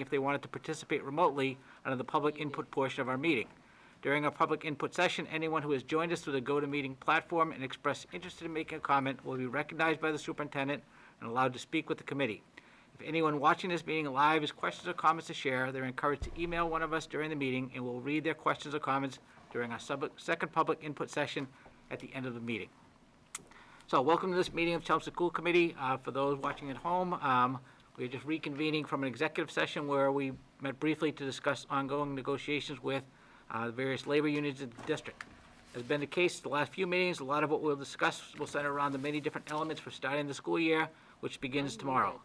if they wanted to participate remotely under the public input portion of our meeting. During our public input session, anyone who has joined us through the GoToMeeting platform and expressed interest in making a comment will be recognized by the superintendent and allowed to speak with the committee. If anyone watching this meeting live has questions or comments to share, they're encouraged to email one of us during the meeting, and we'll read their questions or comments during our second public input session at the end of the meeting. So welcome to this meeting of Chelmsford School Committee. For those watching at home, we're just reconvening from an executive session where we met briefly to discuss ongoing negotiations with the various labor unions in the district. As has been the case the last few meetings, a lot of what we'll discuss will center around the many different elements for starting the school year, which begins tomorrow.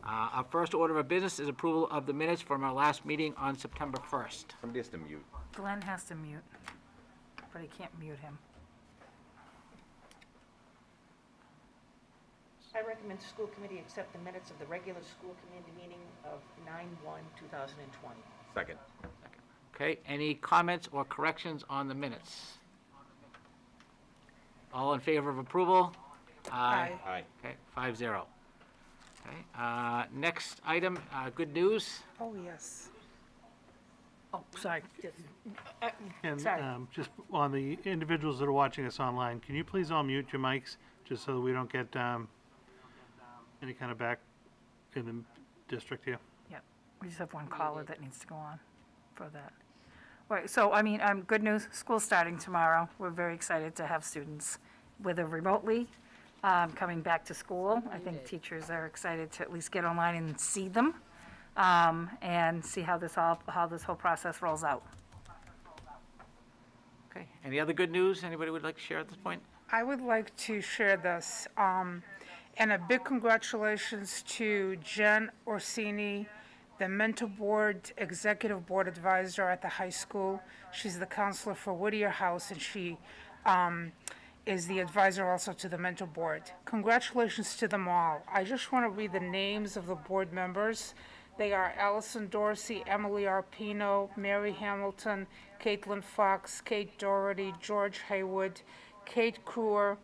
Our first order of business is approval of the minutes from our last meeting on September 1st. Somebody has to mute. Glenn has to mute, but he can't mute him. I recommend the school committee accept the minutes of the regular school committee meeting of 9/1/2020. Second. Okay, any comments or corrections on the minutes? All in favor of approval? Aye. Aye. Okay, 5-0. Okay, next item, good news. Oh, yes. Oh, sorry. And Sorry. just on the individuals that are watching us online, can you please all mute your mics, just so that we don't get any kind of back in the district here? Yep, we just have one caller that needs to go on for that. Right, so, I mean, good news, school's starting tomorrow. We're very excited to have students, whether remotely, coming back to school. I think teachers are excited to at least get online and see them, and see how this whole process rolls out. Okay, any other good news anybody would like to share at this point? I would like to share this, and a big congratulations to Jen Orsini, the mentor board, executive board advisor at the high school. She's the counselor for Whittier House, and she is the advisor also to the mentor board. Congratulations to them all. I just want to read the names of the board members. They are Allison Dorsey, Emily Arpino, Mary Hamilton, Caitlin Fox, Kate Doherty, George Haywood, Kate Kruger,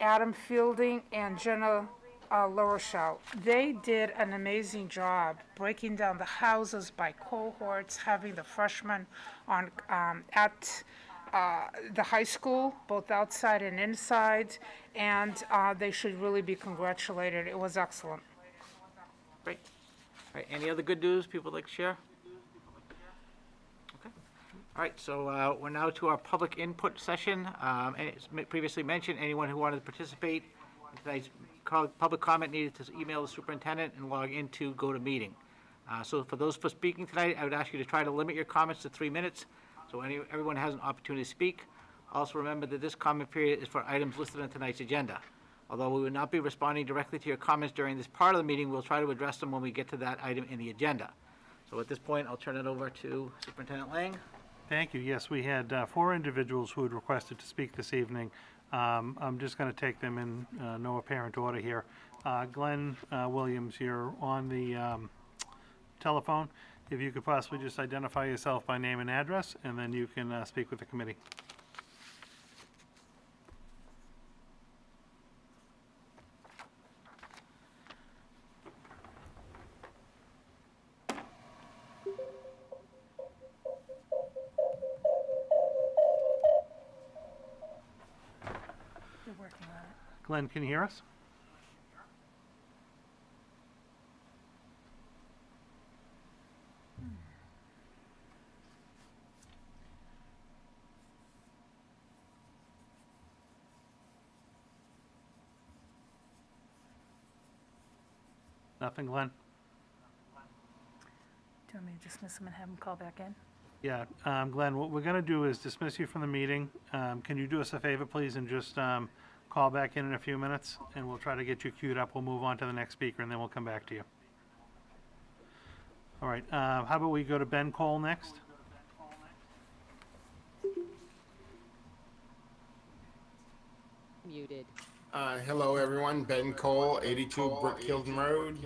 Adam Fielding, and Jenna LaRochelle. They did an amazing job breaking down the houses by cohorts, having the freshmen on at the high school, both outside and inside, and they should really be congratulated. It was excellent. Great. All right, any other good news people would like to share? Okay. All right, so we're now to our public input session. And it's previously mentioned, anyone who wanted to participate in tonight's public comment needed to email the superintendent and log into GoToMeeting. So for those for speaking tonight, I would ask you to try to limit your comments to 3 minutes, so everyone has an opportunity to speak. Also remember that this comment period is for items listed on tonight's agenda. Although we will not be responding directly to your comments during this part of the meeting, we'll try to address them when we get to that item in the agenda. So at this point, I'll turn it over to Superintendent Lang. Thank you. Yes, we had 4 individuals who had requested to speak this evening. I'm just going to take them in no apparent order here. Glenn Williams, you're on the telephone. If you could possibly just identify yourself by name and address, and then you can speak with the committee. We're working on it. Glenn, can you hear us? Nothing, Glenn? Do you want me to dismiss him and have him call back in? Yeah, Glenn, what we're going to do is dismiss you from the meeting. Can you do us a favor, please, and just call back in a few minutes, and we'll try to get you queued up. We'll move on to the next speaker, and then we'll come back to you. All right, how about we go to Ben Cole next? Muted. Hello, everyone. Ben Cole, 82 Brookhaven Road,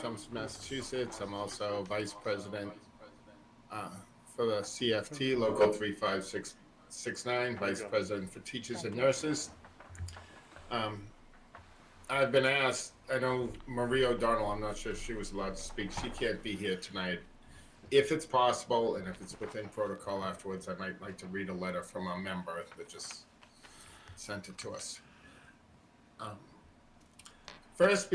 Chelmsford, Massachusetts. I'm also Vice President for the CFT, Local 35669, Vice President for Teachers and Nurses. I've been asked I know Marie O'Donnell, I'm not sure if she was allowed to speak. She can't be here tonight. If it's possible, and if it's within protocol afterwards, I might like to read a letter from a member that just sent it to us. First,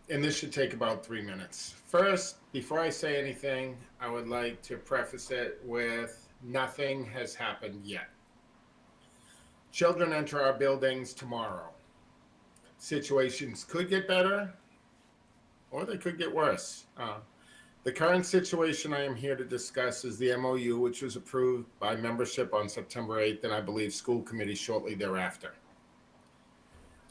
and this should take about 3 minutes. First, before I say anything, I would like to preface it with nothing has happened yet. Children enter our buildings tomorrow. Situations could get better, or they could get worse. The current situation I am here to discuss is the MOU, which was approved by membership on September 8th, and I believe school committee shortly thereafter.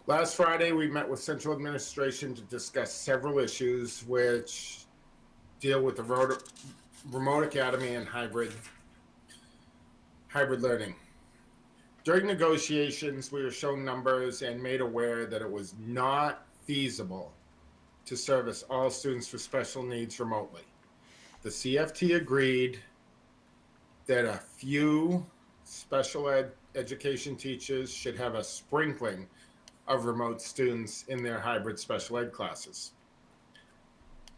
Last Friday, we met with central administration to discuss several issues which deal with the remote academy and hybrid learning. During negotiations, we were shown numbers and made aware that it was not feasible to service all students with special needs remotely. The CFT agreed that a few special education teachers should have a sprinkling of remote students in their hybrid special ed classes.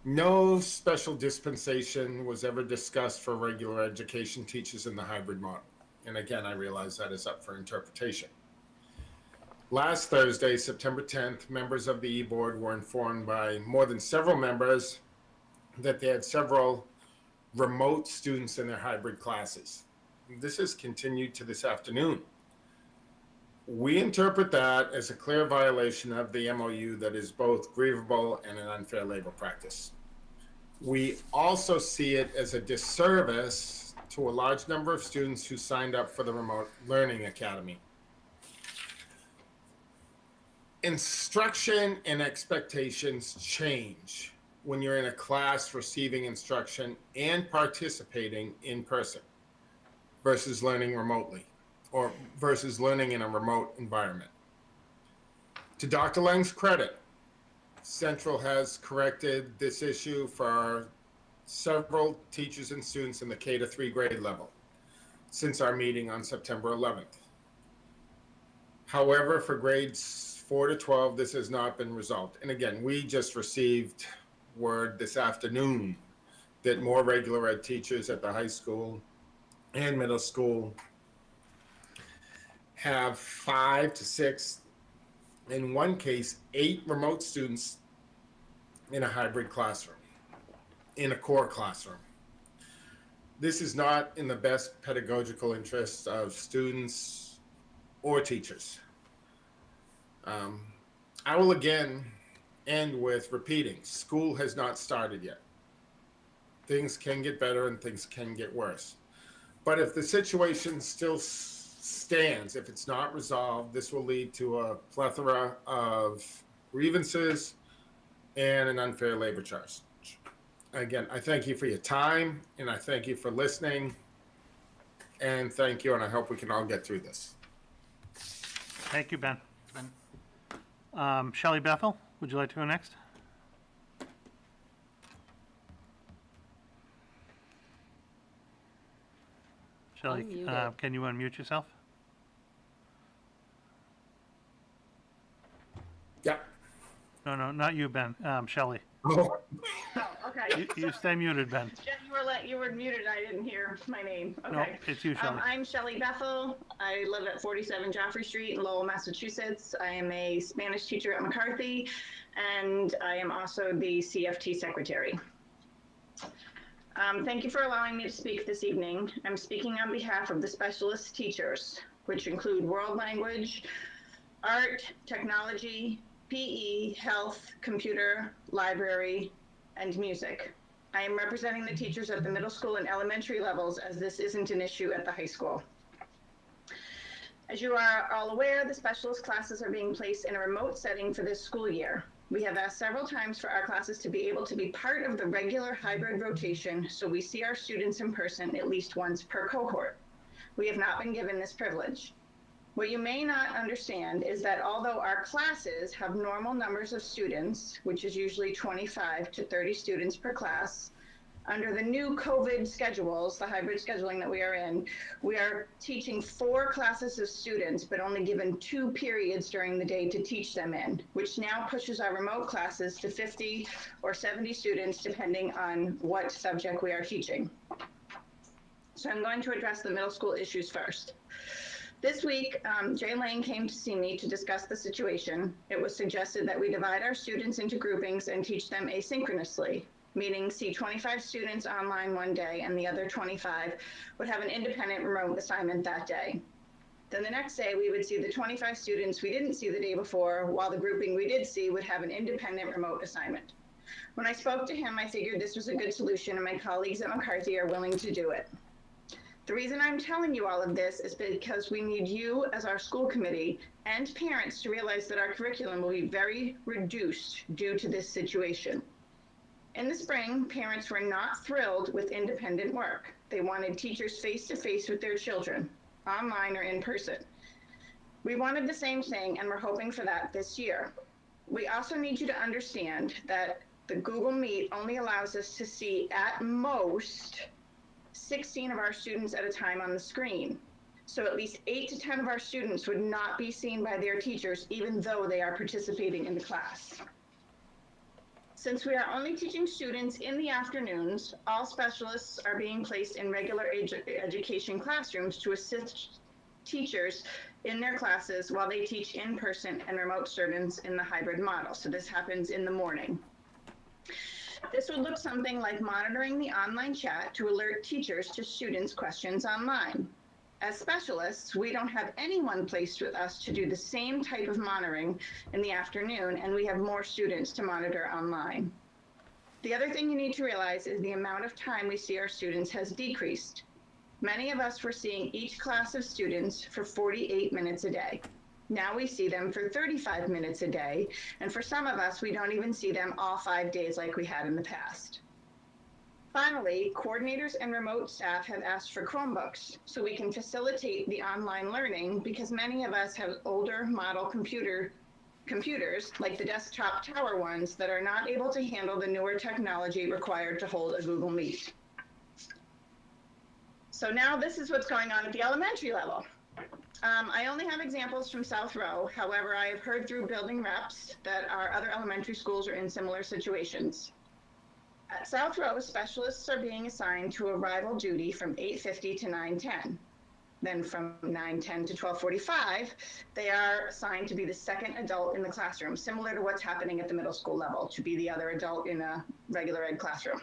No special dispensation was ever discussed for regular education teachers in the hybrid model. And again, I realize that is up for interpretation. Last Thursday, September 10th, members of the E-Board were informed by more than several members that they had several remote students in their hybrid classes. This has continued to this afternoon. We interpret that as a clear violation of the MOU that is both grievable and an unfair labor practice. We also see it as a disservice to a large number of students who signed up for the Remote Learning Academy. Instruction and expectations change when you're in a class receiving instruction and participating in person versus learning remotely, or versus learning in a remote environment. To Dr. Lang's credit, Central has corrected this issue for several teachers and students in the K-3 grade level since our meeting on September 11th. However, for grades 4 to 12, this has not been resolved. And again, we just received word this afternoon that more regular ed teachers at the high school and middle school have 5 to 6, in one case, 8 remote students in a hybrid classroom, in a core classroom. This is not in the best pedagogical interests of students or teachers. I will again end with repeating, school has not started yet. Things can get better and things can get worse. But if the situation still stands, if it's not resolved, this will lead to a plethora of grievances and an unfair labor charge. Again, I thank you for your time, and I thank you for listening, and thank you, and I hope we can all get through this. Thank you, Ben. Shelley Bethel, would you like to go next? Shelley, can you unmute yourself? Yeah. No, not you, Ben. Shelley. Oh. Oh, okay. You stay muted, Ben. Jen, you were muted. I didn't hear my name. Okay. No, it's you, Shelley. I'm Shelley Bethel. I live at 47 Joffrey Street in Lowell, Massachusetts. I am a Spanish teacher at McCarthy, and I am also the CFT secretary. Thank you for allowing me to speak this evening. I'm speaking on behalf of the specialist teachers, which include world language, art, technology, PE, health, computer, library, and music. I am representing the teachers at the middle school and elementary levels, as this isn't an issue at the high school. As you are all aware, the specialist classes are being placed in a remote setting for this school year. We have asked several times for our classes to be able to be part of the regular hybrid rotation, so we see our students in person at least once per cohort. We have not been given this privilege. What you may not understand is that although our classes have normal numbers of students, which is usually 25 to 30 students per class, Under the new COVID schedules, the hybrid scheduling that we are in, we are teaching 4 classes of students, but only given 2 periods during the day to teach them in, which now pushes our remote classes to 50 or 70 students, depending on what subject we are teaching. So I'm going to address the middle school issues first. This week, Jay Lane came to see me to discuss the situation. It was suggested that we divide our students into groupings and teach them asynchronously, meaning see 25 students online one day and the other 25 would have an independent remote assignment that day. Then the next day we would see the 25 students we didn't see the day before, while the grouping we did see would have an independent remote assignment. When I spoke to him, I figured this was a good solution and my colleagues at McCarthy are willing to do it. The reason I'm telling you all of this is because we need you as our school committee and parents to realize that our curriculum will be very reduced due to this situation. In the spring, parents were not thrilled with independent work. They wanted teachers face-to-face with their children, online or in person. We wanted the same thing, and we're hoping for that this year. We also need you to understand that the Google Meet only allows us to see, at most, 16 of our students at a time on the screen. So at least 8 to 10 of our students would not be seen by their teachers, even though they are participating in the class. Since we are only teaching students in the afternoons, all specialists are being placed in regular education classrooms to assist teachers in their classes while they teach in person and remote students in the hybrid model. So this happens in the morning. This would look something like monitoring the online chat to alert teachers to students' questions online. As specialists, we don't have anyone placed with us to do the same type of monitoring in the afternoon, and we have more students to monitor online. The other thing you need to realize is the amount of time we see our students has decreased. Many of us were seeing each class of students for 48 minutes a day. Now we see them for 35 minutes a day, and for some of us, we don't even see them all 5 days like we had in the past. Finally, coordinators and remote staff have asked for Chromebooks so we can facilitate the online learning, because many of us have older model computers, like the desktop tower ones, that are not able to handle the newer technology required to hold a Google Meet. So now this is what's going on at the elementary level. I only have examples from South Row. However, I have heard through building reps that our other elementary schools are in similar situations. At South Row, specialists are being assigned to arrival duty from 8:50 to 9:10. Then from 9:10 to 12:45, they are assigned to be the second adult in the classroom, similar to what's happening at the middle school level, to be the other adult in a regular ed classroom.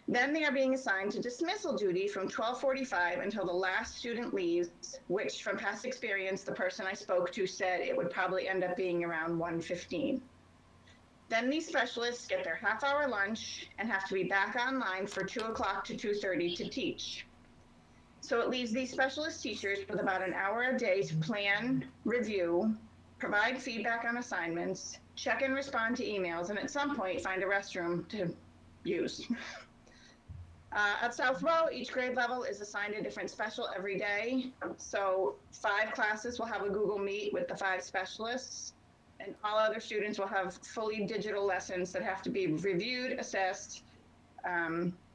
Then they are being assigned to dismissal duty from 12:45 until the last student leaves, which from past experience, the person I spoke to said it would probably end up being around 1:15. Then these specialists get their half-hour lunch and have to be back online for 2 o'clock to 2:30 to teach. So it leaves these specialist teachers with about an hour a day to plan, review, provide feedback on assignments, check and respond to emails, and at some point find a restroom to use. At South Row, each grade level is assigned a different special every day. So 5 classes will have a Google Meet with the 5 specialists, and all other students will have fully digital lessons that have to be reviewed, assessed,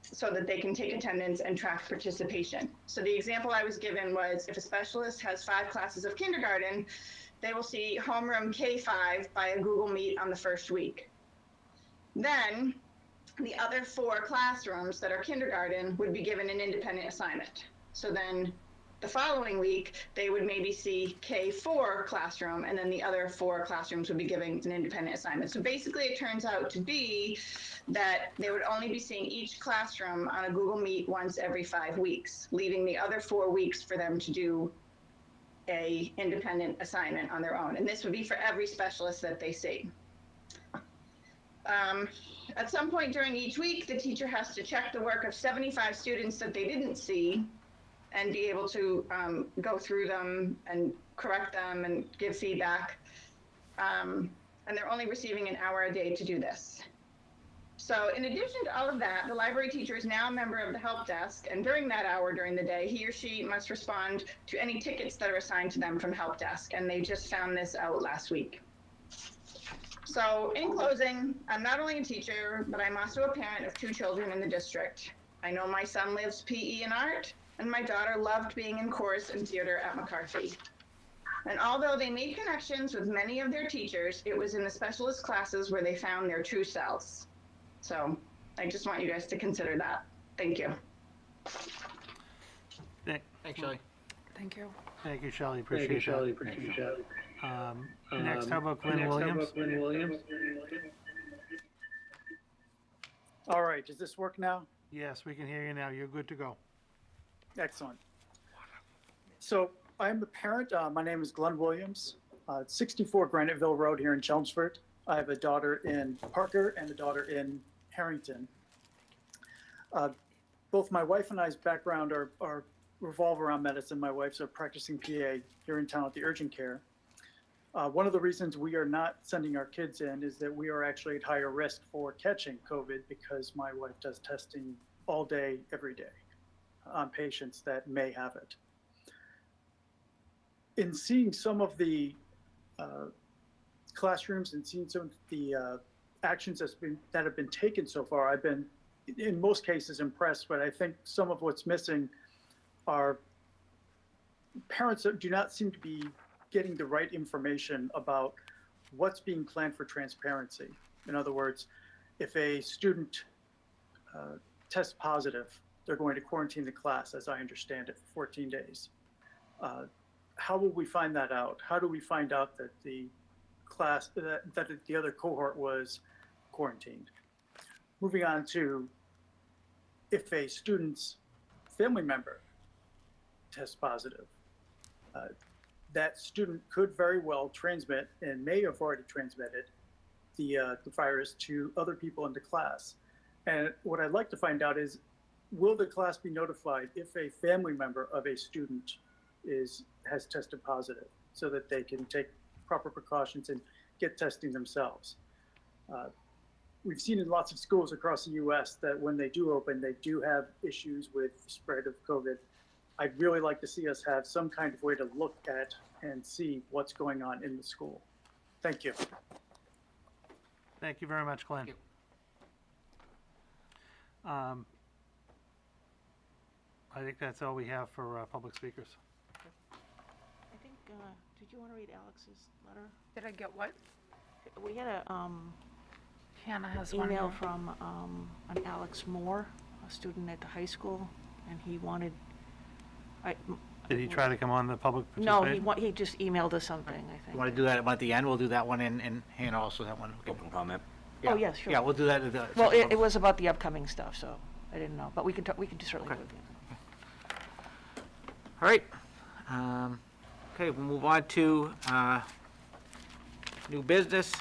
so that they can take attendance and track participation. So the example I was given was, if a specialist has 5 classes of kindergarten, they will see homeroom K5 by a Google Meet on the first week. Then the other 4 classrooms that are kindergarten would be given an independent assignment. So then the following week, they would maybe see K4 classroom, and then the other 4 classrooms would be given an independent assignment. So basically it turns out to be that they would only be seeing each classroom on a Google Meet once every 5 weeks, leaving the other 4 weeks for them to do a independent assignment on their own. And this would be for every specialist that they see. At some point during each week, the teacher has to check the work of 75 students that they didn't see and be able to go through them and correct them and give feedback. And they're only receiving an hour a day to do this. So in addition to all of that, the library teacher is now a member of the help desk, and during that hour during the day, he or she must respond to any tickets that are assigned to them from help desk, and they just found this out last week. So in closing, I'm not only a teacher, but I'm also a parent of 2 children in the district. I know my son lives PE and art, and my daughter loved being in chorus and theater at McCarthy. And although they made connections with many of their teachers, it was in the specialist classes where they found their true selves. So I just want you guys to consider that. Thank you. Thanks, Shelley. Thank you. Thank you, Shelley, appreciate that. Next, how about Glenn Williams? All right, does this work now? Yes, we can hear you now, you're good to go. Excellent. So I'm a parent. My name is Glenn Williams, 64 Graniteville Road here in Chelmsford. I have a daughter in Parker and a daughter in Harrington. Both my wife and I's background are revolve around medicine. My wife's a practicing PA here in town at the urgent care. One of the reasons we are not sending our kids in is that we are actually at higher risk for catching COVID because my wife does testing all day, every day on patients that may have it. In seeing some of the classrooms and seeing some of the actions that have been taken so far, I've been, in most cases, impressed, but I think some of what's missing are parents that do not seem to be getting the right information about what's being planned for transparency. In other words, if a student tests positive, they're going to quarantine the class, as I understand it, for 14 days. How will we find that out? How do we find out that the class, that the other cohort was quarantined? Moving on to if a student's family member tests positive, that student could very well transmit and may have already transmitted the virus to other people in the class. And what I'd like to find out is, will the class be notified if a family member of a student has tested positive so that they can take proper precautions and get testing themselves? We've seen in lots of schools across the US that when they do open, they do have issues with the spread of COVID. I'd really like to see us have some kind of way to look at and see what's going on in the school. Thank you. Thank you very much, Glenn. Thank I think that's all we have for public speakers. I think, did you want to read Alex's letter? Did I get what? We had a Hannah has one email here. from an Alex Moore, a student at the high school, and he wanted, Did he try to come on the public no, participation? he just emailed us something, I think. You want to do that at the end? We'll do that one, and Hannah also that one. Okay. Open comment. Oh, yeah, sure. Yeah, we'll do that at the. Well, it was about the upcoming stuff, so I didn't know, but we can just certainly do it. All right. Okay, we'll move on to new business.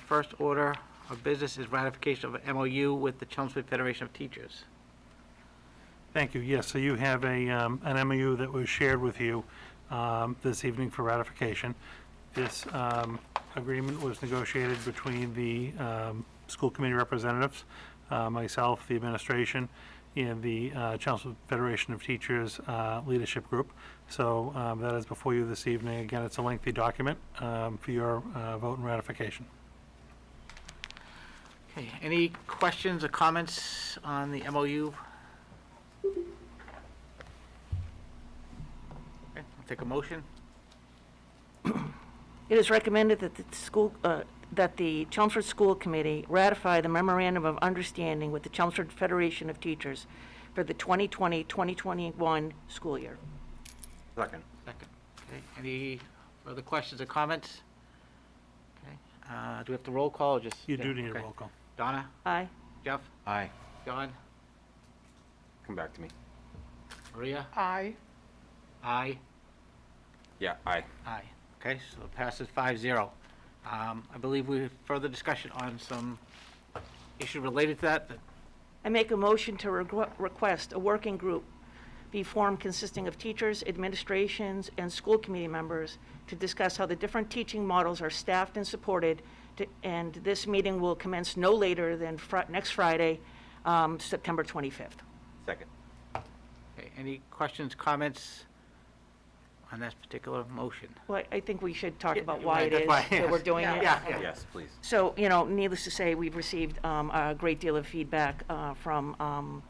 First order of business is ratification of an MOU with the Chelmsford Federation of Teachers. Thank you. Yes, so you have an MOU that was shared with you this evening for ratification. This agreement was negotiated between the school committee representatives, myself, the administration, and the Chelmsford Federation of Teachers leadership group. So that is before you this evening. Again, it's a lengthy document for your vote and ratification. Okay, any questions or comments on the MOU? Okay, I'll take a motion. It is recommended that that the Chelmsford School Committee ratify the memorandum of understanding with the Chelmsford Federation of Teachers for the 2020-2021 school year. Second. Second. Okay, any further questions or comments? Okay, do we have to roll call or just? You yeah, do need a okay. roll call. Donna? Aye. Jeff? Aye. John? Come back to me. Maria? Aye. Aye. Yeah, aye. Aye. Okay, so it passes 5-0. I believe we have further discussion on some issue related to that. I make a motion to request a working group be formed consisting of teachers, administrations, and school committee members to discuss how the different teaching models are staffed and supported, and this meeting will commence no later than next Friday, September 25th. Second. Okay, any questions, comments on this particular motion? Well, I think we should talk about Yeah, why right, it that's is why I that we're asked. doing it. Yeah, yeah. Yes, please. So, needless to say, we've received a great deal of feedback from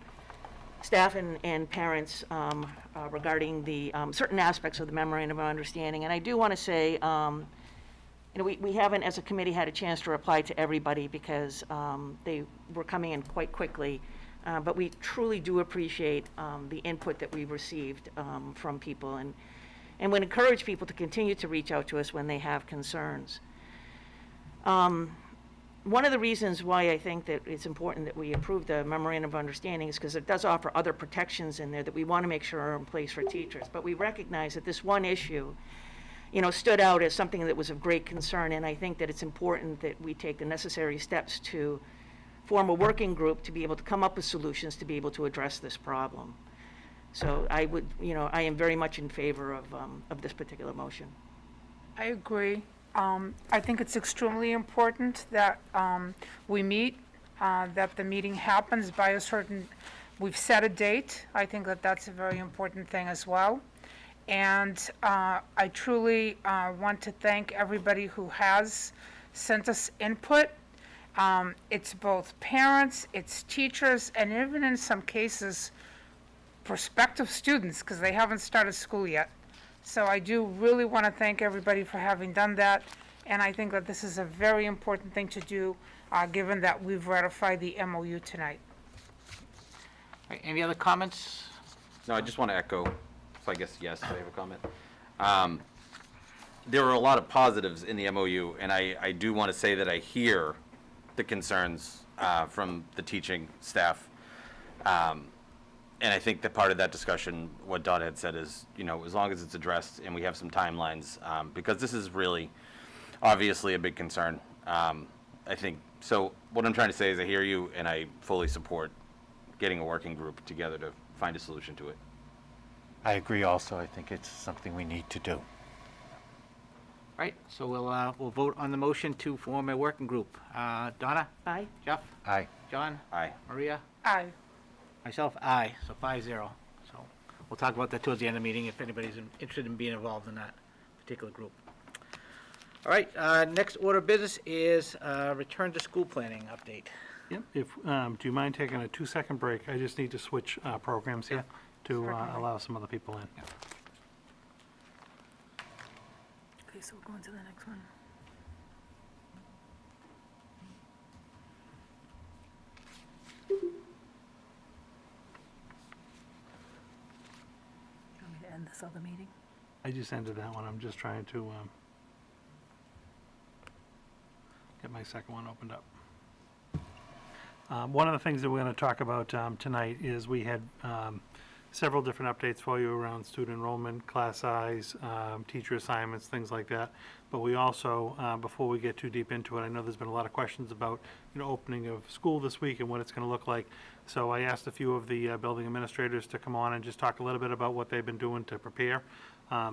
staff and parents regarding the certain aspects of the memorandum of understanding. And I do want to say, we haven't, as a committee, had a chance to reply to everybody because they were coming in quite quickly. But we truly do appreciate the input that we've received from people and would encourage people to continue to reach out to us when they have concerns. One of the reasons why I think that it's important that we approve the memorandum of understanding is because it does offer other protections in there that we want to make sure are in place for teachers. But we recognize that this one issue, stood out as something that was of great concern, and I think that it's important that we take the necessary steps to form a working group to be able to come up with solutions to be able to address this problem. So I would, I am very much in favor of this particular motion. I agree. I think it's extremely important that we meet, that the meeting happens by a certain, we've set a date. I think that that's a very important thing as well. And I truly want to thank everybody who has sent us input. It's both parents, it's teachers, and even in some cases, prospective students, because they haven't started school yet. So I do really want to thank everybody for having done that, and I think that this is a very important thing to do, given that we've ratified the MOU tonight. All right, any other comments? No, I just want to echo, so I guess, yes, I have a comment. There were a lot of positives in the MOU, and I do want to say that I hear the concerns from the teaching staff. And I think that part of that discussion, what Dot had said is, as long as it's addressed and we have some timelines, because this is really obviously a big concern. I think, so what I'm trying to say is I hear you and I fully support getting a working group together to find a solution to it. I agree also. I think it's something we need to do. All right, so we'll vote on the motion to form a working group. Donna? Aye? Jeff? Aye. John? Aye. Maria? Aye. Myself, aye, so 5-0. So we'll talk about that towards the end of the meeting if anybody's interested in being involved in that particular group. All right, next order of business is return to school planning update. Yep, do you mind taking a 2-second break? I just need to switch programs here to allow some other people in. Okay, so we're going to the next one. You want me to end this other meeting? I just ended that one. I'm just trying to get my second one opened up. One of the things that we're going to talk about tonight is we had several different updates for you around student enrollment, class size, teacher assignments, things like that. But we also, before we get too deep into it, I know there's been a lot of questions about, opening of school this week and what it's going to look like. So I asked a few of the building administrators to come on and just talk a little bit about what they've been doing to prepare.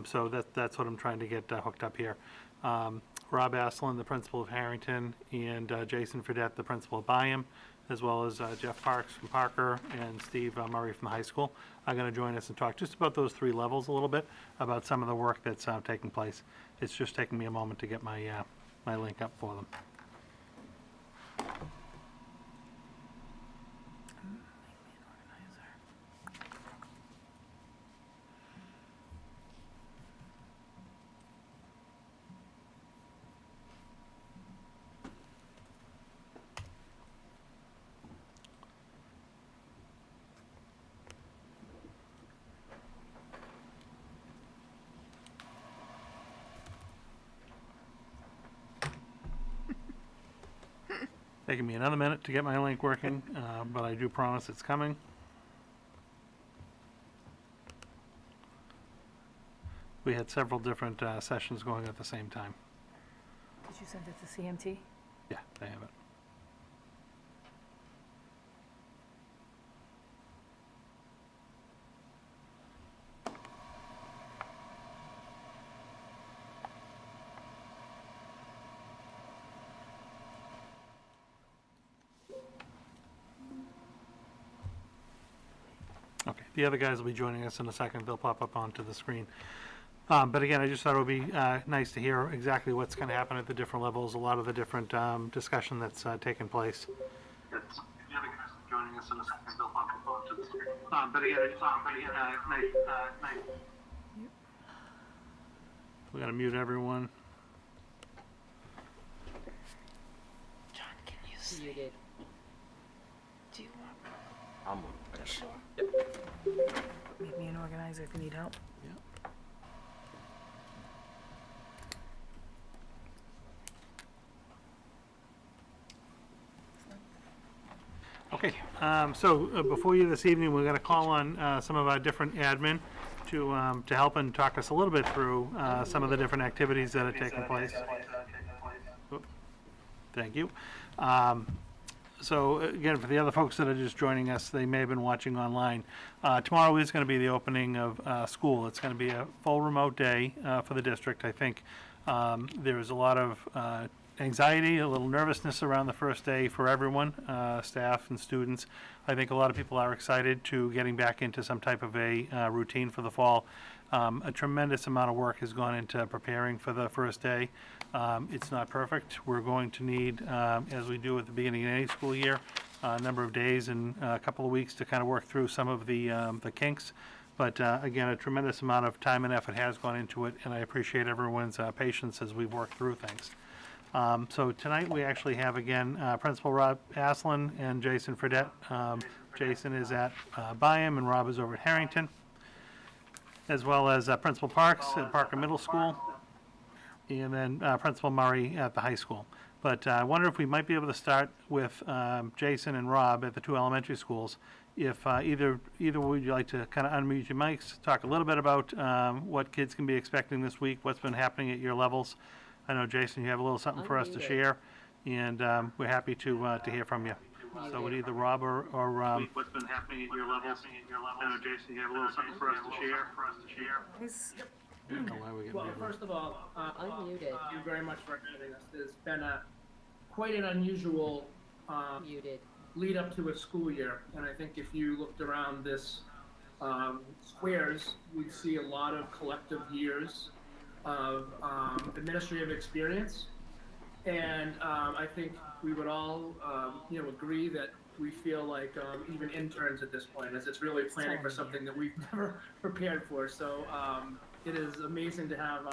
So that's what I'm trying to get hooked up here. Rob Asselin, the principal of Harrington, and Jason Fredette, the principal of Byam, as well as Jeff Parks from Parker and Steve Murray from the high school, are going to join us and talk just about those three levels a little bit, about some of the work that's taking place. It's just taking me a moment to get my my link up for them. Taking me another minute to get my link working, but I do promise it's coming. We had several different sessions going at the same time. Did you send it to CMT? Yeah, they have it. Okay, the other guys will be joining us in a second. They'll pop up onto the screen. But again, I just thought it would be nice to hear exactly what's going to happen at the different levels, a lot of the different discussion that's taken place. Joining us in a second, they'll pop up onto the screen. But again, nice. We got to mute everyone. John, can you see? Muted. Do you want? I'll move. Sure. Make me an organizer if you need help. Okay, so before you this evening, we're going to call on some of our different admin to help and talk us a little bit through some of the different activities that are taking place. Oop. Thank you. So again, for the other folks that are just joining us, they may have been watching online. Tomorrow is going to be the opening of school. It's going to be a full remote day for the district. I think there is a lot of anxiety, a little nervousness around the first day for everyone, staff and students. I think a lot of people are excited to getting back into some type of a routine for the fall. A tremendous amount of work has gone into preparing for the first day. It's not perfect. We're going to need, as we do at the beginning of any school year, a number of days and a couple of weeks to kind of work through some of the kinks. But again, a tremendous amount of time and effort has gone into it, and I appreciate everyone's patience as we work through things. So tonight we actually have, again, Principal Rob Aslan and Jason Fredette. Jason is at Byam and Rob is over at Harrington, as well as Principal Parks at Parker Middle School, and then Principal Murray at the high school. But I wonder if we might be able to start with Jason and Rob at the two elementary schools. If either would you like to kind of unmute your mics, talk a little bit about what kids can be expecting this week, what's been happening at your levels. I know, Jason, you have a little something for us to share, and we're happy to hear from you. So would either Rob or What's been happening at your levels? I know, Jason, you have a little something for us to share. Well, first of all, Unmuted. thank you very much for having us. There's been quite an unusual Muted. lead up to a school year, and I think if you looked around this squares, we'd see a lot of collective years of administrative experience, and I think we would all agree that we feel like even interns at this point, as it's really planning for something that we've never prepared for. So it is amazing to have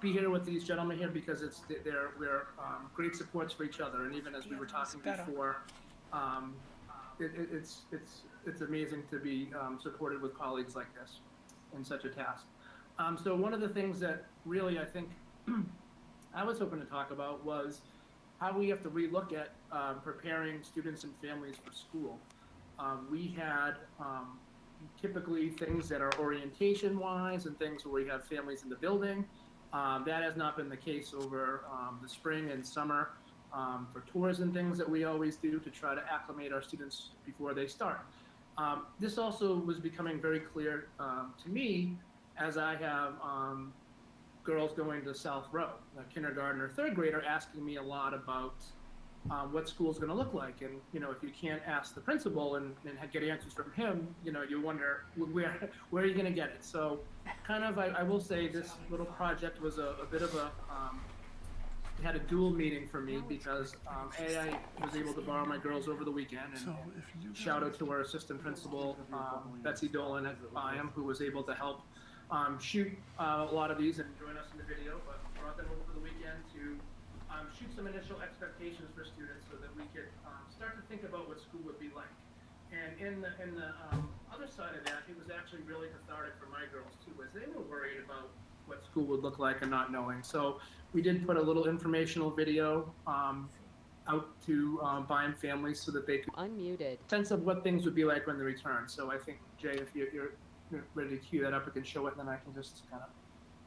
be here with these gentlemen here, because we're great supports for each other, and even as we were talking before, it's amazing to be supported with colleagues like this in such a task. So one of the things that really I think I was hoping to talk about was how we have to relook at preparing students and families for school. We had typically things that are orientation-wise and things where we have families in the building. That has not been the case over the spring and summer for tours and things that we always do to try to acclimate our students before they start. This also was becoming very clear to me as I have girls going to South Row, a kindergarten or third grader, asking me a lot about what school's going to look like. And, if you can't ask the principal and get answers from him, you wonder where are you going to get it? So kind of, I will say this little project was a bit of it had a dual meaning for me, because I was able to borrow my girls over the weekend, and shout out to our assistant principal, Betsy Dolan at Byam, who was able to help shoot a lot of these and join us in the video, but brought them over the weekend to shoot some initial expectations for students so that we could start to think about what school would be like. And in the other side of that, it was actually really cathartic for my girls too, as they were worried about what school would look like and not knowing. So we did put a little informational video out to Byam families so that they could Unmuted. sense of what things would be like when they return. So I think, Jay, if you're ready to cue that up, we can show it, and then I can just kind of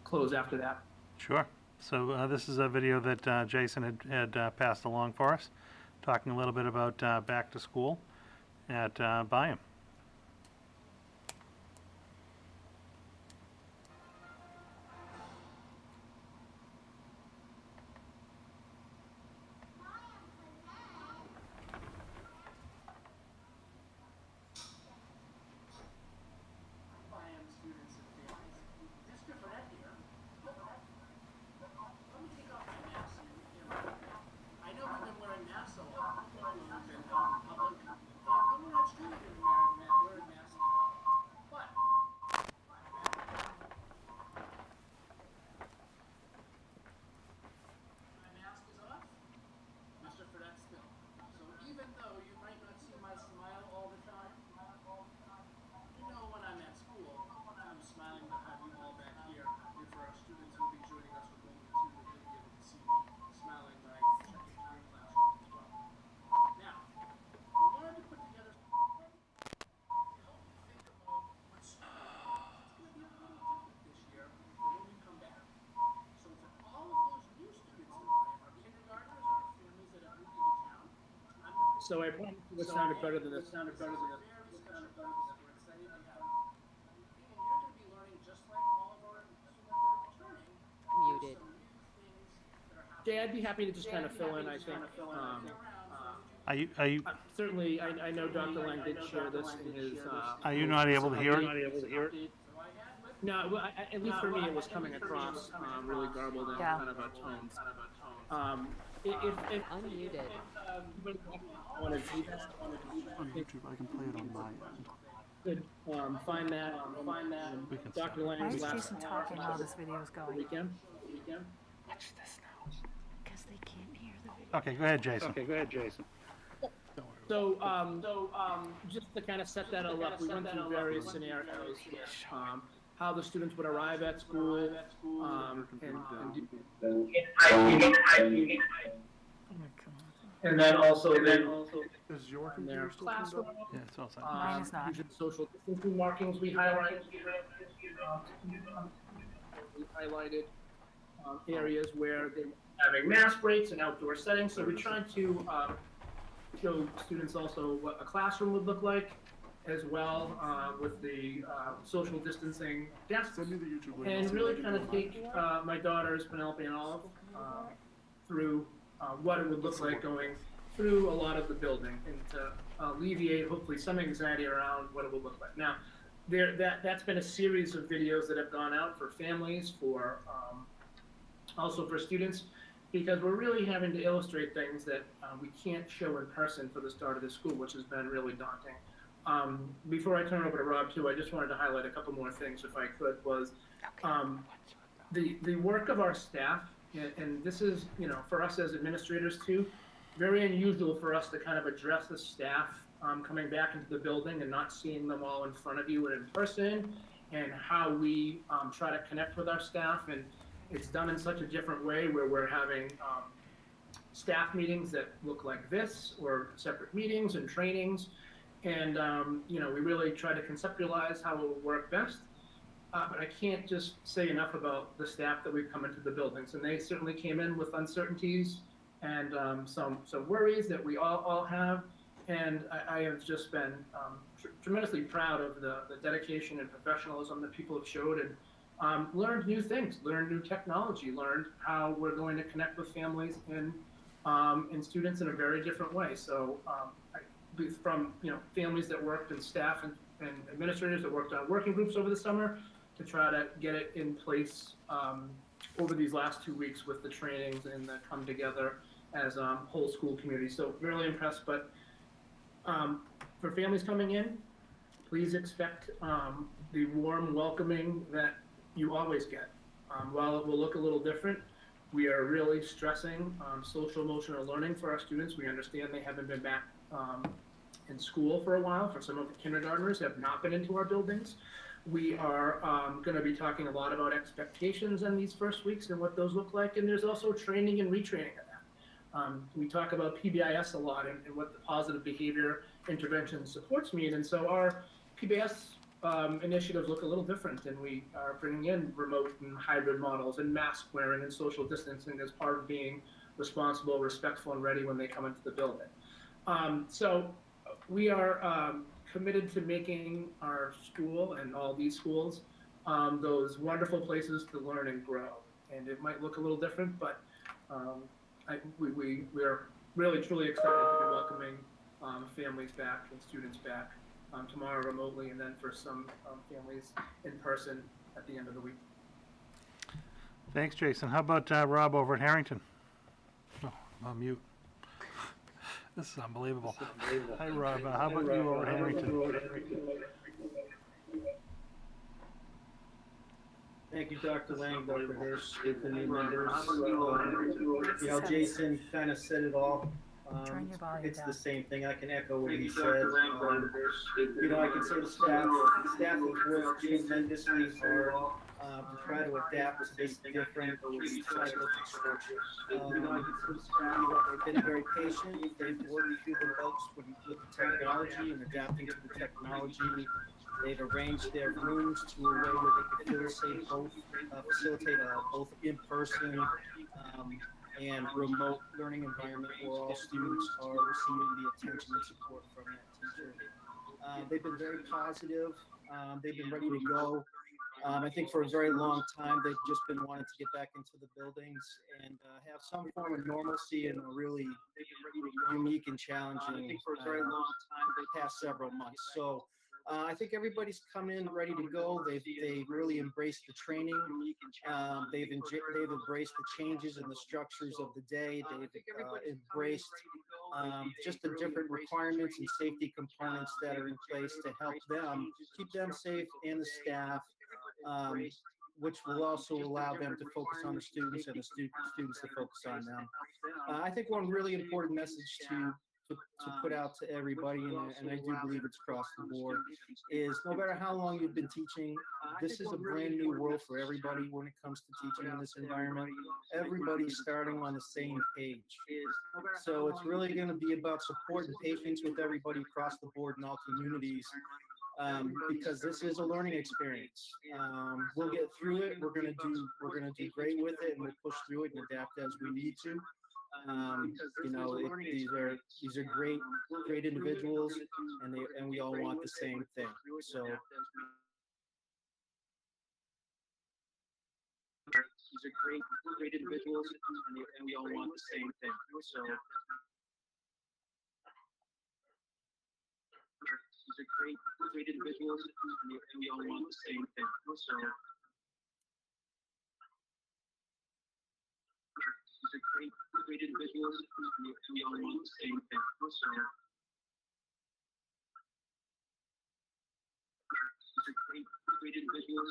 close after that. Sure. So this is a video that Jason had passed along for us, talking a little bit about back to school at Byam. Byam students and families. Mr. Fredette here. So I promise you it sounded better than this. Muted. Jay, I'd be happy to just kind of fill in, I think. Are you, Certainly, I know Dr. Lang did share this in his. are you not able to hear it? No, well, at least for me, it was coming across really garbled and Yeah. kind of a tone. If Unmuted. want to do that, On YouTube, I can play it on my end. could find that. We can Dr. Why Lang's is last Jason talking while this video is going? weekend. Watch this now. Because they can't hear the video. Okay, go ahead, Jason. So, just to kind of set that all up, we went through various scenarios, how the students would arrive at school, and then also Is your in their classroom. Yeah, it's all set. Mine is not. Using social distancing markings we highlighted. We highlighted areas where they were having mask breaks and outdoor settings. So we tried to show students also what a classroom would look like as well, with the social distancing desks. And really kind of take my daughters, Penelope and Olive, through what it would look like going through a lot of the building and to alleviate hopefully some anxiety around what it will look like. Now, that's been a series of videos that have gone out for families, for also for students, because we're really having to illustrate things that we can't show in person for the start of the school, which has been really daunting. Before I turn over to Rob too, I just wanted to highlight a couple more things if I could, was the work of our staff, and this is, for us as administrators too, very unusual for us to kind of address the staff coming back into the building and not seeing them all in front of you and in person, and how we try to connect with our staff. And it's done in such a different way where we're having staff meetings that look like this, or separate meetings and trainings. And, we really try to conceptualize how it will work best. But I can't just say enough about the staff that we've come into the buildings. And they certainly came in with uncertainties and some worries that we all have. And I have just been tremendously proud of the dedication and professionalism that people have showed, and learned new things, learned new technology, learned how we're going to connect with families and students in a very different way. So from families that worked, and staff and administrators that worked on working groups over the summer, to try to get it in place over these last 2 weeks with the trainings and the come together as whole school community. So really impressed. But for families coming in, please expect the warm welcoming that you always get. While it will look a little different, we are really stressing social emotional learning for our students. We understand they haven't been back in school for a while. For some of the kindergartners have not been into our buildings. We are going to be talking a lot about expectations in these first weeks and what those look like. And there's also training and retraining of that. We talk about PBIS a lot and what the positive behavior intervention supports mean. And so our PBIS initiatives look a little different, and we are bringing in remote and hybrid models and mask wearing and social distancing as part of being responsible, respectful, and ready when they come into the building. So we are committed to making our school and all these schools those wonderful places to learn and grow. And it might look a little different, but we are really truly excited to be welcoming families back and students back tomorrow remotely, and then for some families in person at the end of the week. Thanks, Jason. How about Rob over at Harrington? Oh, I'm on mute. This is unbelievable. Hi, Rob. How about you over at Harrington? Thank you, Dr. Lang, Dr. Hirsch, the new members. Jason kind of said it all. It's the same thing. I can echo what he said. I can say the staff has worked tremendously hard to try to adapt to this different cycle. They've been very patient. They've worked through the bugs with the technology and adapting to the technology. They've arranged their rooms to a way where they can facilitate both in-person and remote learning environment where all students are receiving the attention and support from that teacher. They've been very positive. They've been ready to go. I think for a very long time, they've just been wanting to get back into the buildings and have some form of normalcy in a really unique and challenging past several months. So I think everybody's come in ready to go. They've really embraced the training. They've embraced the changes in the structures of the day. They've embraced just the different requirements and safety components that are in place to help them keep them safe and the staff, which will also allow them to focus on the students and the students to focus on them. I think one really important message to put out to everybody, and I do believe it's across the board, is no matter how long you've been teaching, this is a brand new world for everybody when it comes to teaching in this environment. Everybody's starting on the same page. So it's really going to be about support and patience with everybody across the board in all communities. Because this is a learning experience. We'll get through it. We're gonna do great with it, and we'll push through it and adapt as we need to. These are great individuals, and we all want the same thing. So these are great individuals, and we all want the same thing. So these are great individuals, and we all want the same thing. So these are great individuals, and we all want the same thing. So these are great individuals.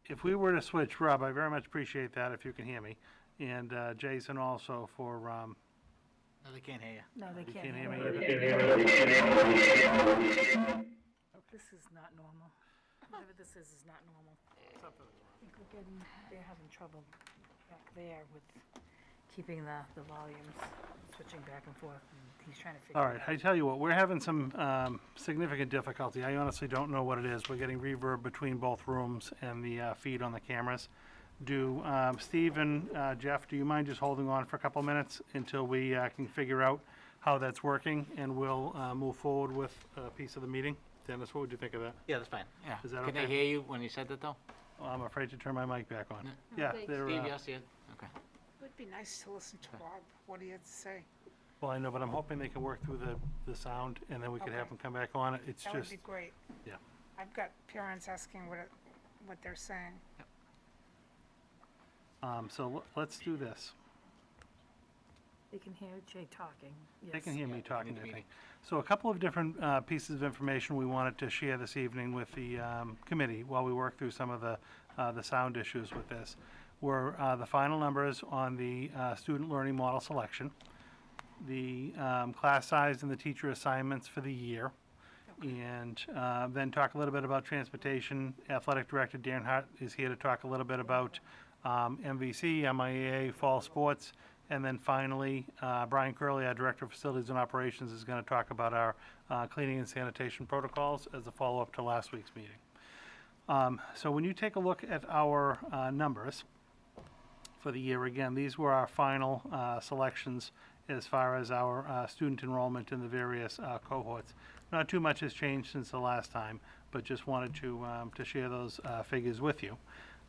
If we were to switch, Rob, I very much appreciate that if you can hear me, and Jason also for. No, they can't hear you. No, they You can't can't hear hear me me. This is not normal. Whatever this is not normal. I think they're having trouble back there with keeping the volumes, switching back and forth, and he's trying to figure All it right, out. I tell you what, we're having some significant difficulty. I honestly don't know what it is. We're getting reverb between both rooms and the feed on the cameras. Do Steve and Jeff, do you mind just holding on for a couple minutes until we can figure out how that's working, and we'll move forward with a piece of the meeting? Dennis, what would you think of that? Yeah, that's fine, yeah. Is that Can okay? they hear you when you said that, though? Well, I'm afraid to turn my mic back on. No. Yeah, Thanks. they're, Steve, yes, yeah, okay. It would be nice to listen to Bob. What do you have to say? well, I know, but I'm hoping they can work through the sound, and then we could have Okay. them come back on. It's That would just, be great. yeah. I've got parents asking what they're saying. So let's do this. They can hear Jay talking, yes. They can hear me Yeah, talking, in the I think. meeting. So a couple of different pieces of information we wanted to share this evening with the committee while we work through some of the sound issues with this were the final numbers on the student learning model selection, the class size and the teacher assignments for the year, and then talk a little bit about transportation. Athletic Director Darren Hart is here to talk a little bit about MVC, MIAA, fall sports, and then finally, Brian Curley, our Director of Facilities and Operations, is going to talk about our cleaning and sanitation protocols as a follow-up to last week's meeting. So when you take a look at our numbers for the year, again, these were our final selections as far as our student enrollment in the various cohorts. Not too much has changed since the last time, but just wanted to share those figures with you.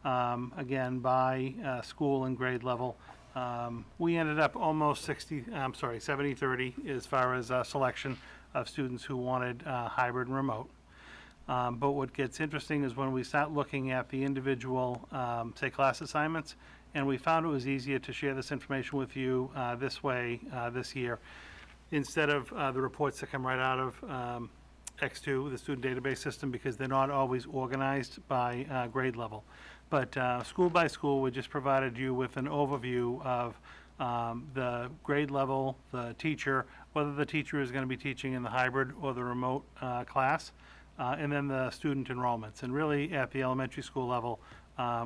Again, by school and grade level, we ended up almost 70-30 as far as selection of students who wanted hybrid and remote. But what gets interesting is when we start looking at the individual, say, class assignments, And we found it was easier to share this information with you this way this year, instead of the reports that come right out of X2, the student database system, because they're not always organized by grade level. But school by school, we just provided you with an overview of the grade level, the teacher, whether the teacher is going to be teaching in the hybrid or the remote class, and then the student enrollments. And really, at the elementary school level,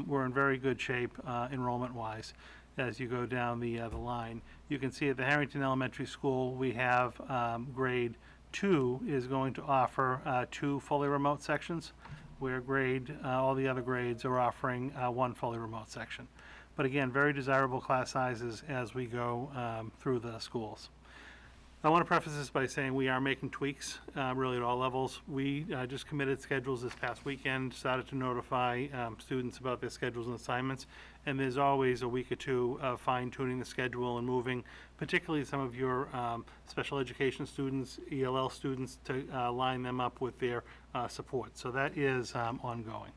we're in very good shape enrollment-wise as you go down the line. You can see at the Harrington Elementary School, we have grade 2 is going to offer 2 fully remote sections, where all the other grades are offering 1 fully remote section. But again, very desirable class sizes as we go through the schools. I want to preface this by saying we are making tweaks really at all levels. We just committed schedules this past weekend, started to notify students about their schedules and assignments, and there's always a week or two of fine-tuning the schedule and moving, particularly some of your special education students, ELL students, to line them up with their support. So that is ongoing.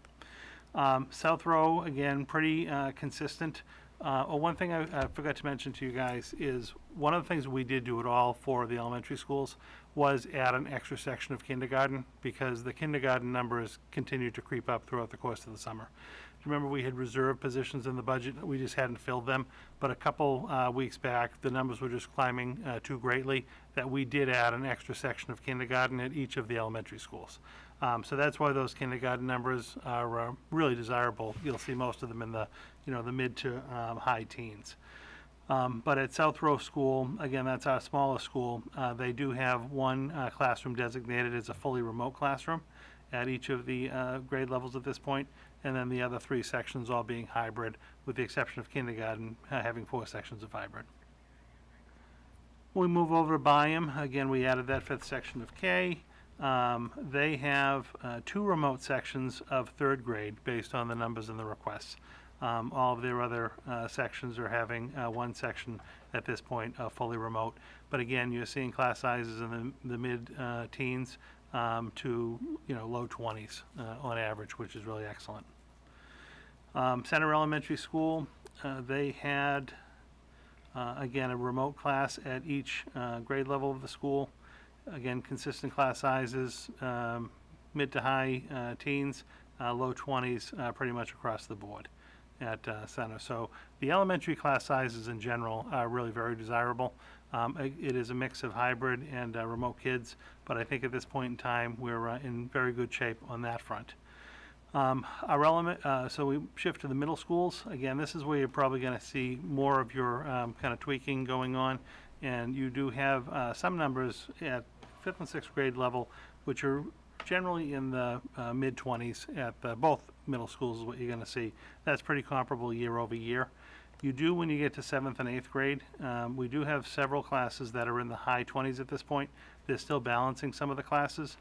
South Row, again, pretty consistent. One thing I forgot to mention to you guys is one of the things we did do at all for the elementary schools was add an extra section of kindergarten, because the kindergarten numbers continued to creep up throughout the course of the summer. Remember, we had reserved positions in the budget, we just hadn't filled them, but a couple weeks back, the numbers were just climbing too greatly that we did add an extra section of kindergarten at each of the elementary schools. So that's why those kindergarten numbers are really desirable. You'll see most of them in the, the mid to high teens. But at South Row School, again, that's our smallest school, they do have 1 classroom designated as a fully remote classroom at each of the grade levels at this point, and then the other 3 sections all being hybrid, with the exception of kindergarten having 4 sections of hybrid. When we move over to Byam, again, we added that 5th section of K. They have 2 remote sections of 3rd grade based on the numbers in the requests. All of their other sections are having 1 section at this point fully remote. But again, you're seeing class sizes in the mid-teens to low 20s on average, which is really excellent. Center Elementary School, they had again a remote class at each grade level of the school. Again, consistent class sizes, mid to high teens, low 20s, pretty much across the board at Center. So the elementary class sizes in general are really very desirable. It is a mix of hybrid and remote kids, but I think at this point in time, we're in very good shape on that front. So we shift to the middle schools. Again, this is where you're probably going to see more of your kind of tweaking going on. And you do have some numbers at 5th and 6th grade level, which are generally in the mid-20s at both middle schools is what you're going to see. That's pretty comparable year over year. You do, when you get to 7th and 8th grade, we do have several classes that are in the high 20s at this point. They're still balancing some of the classes.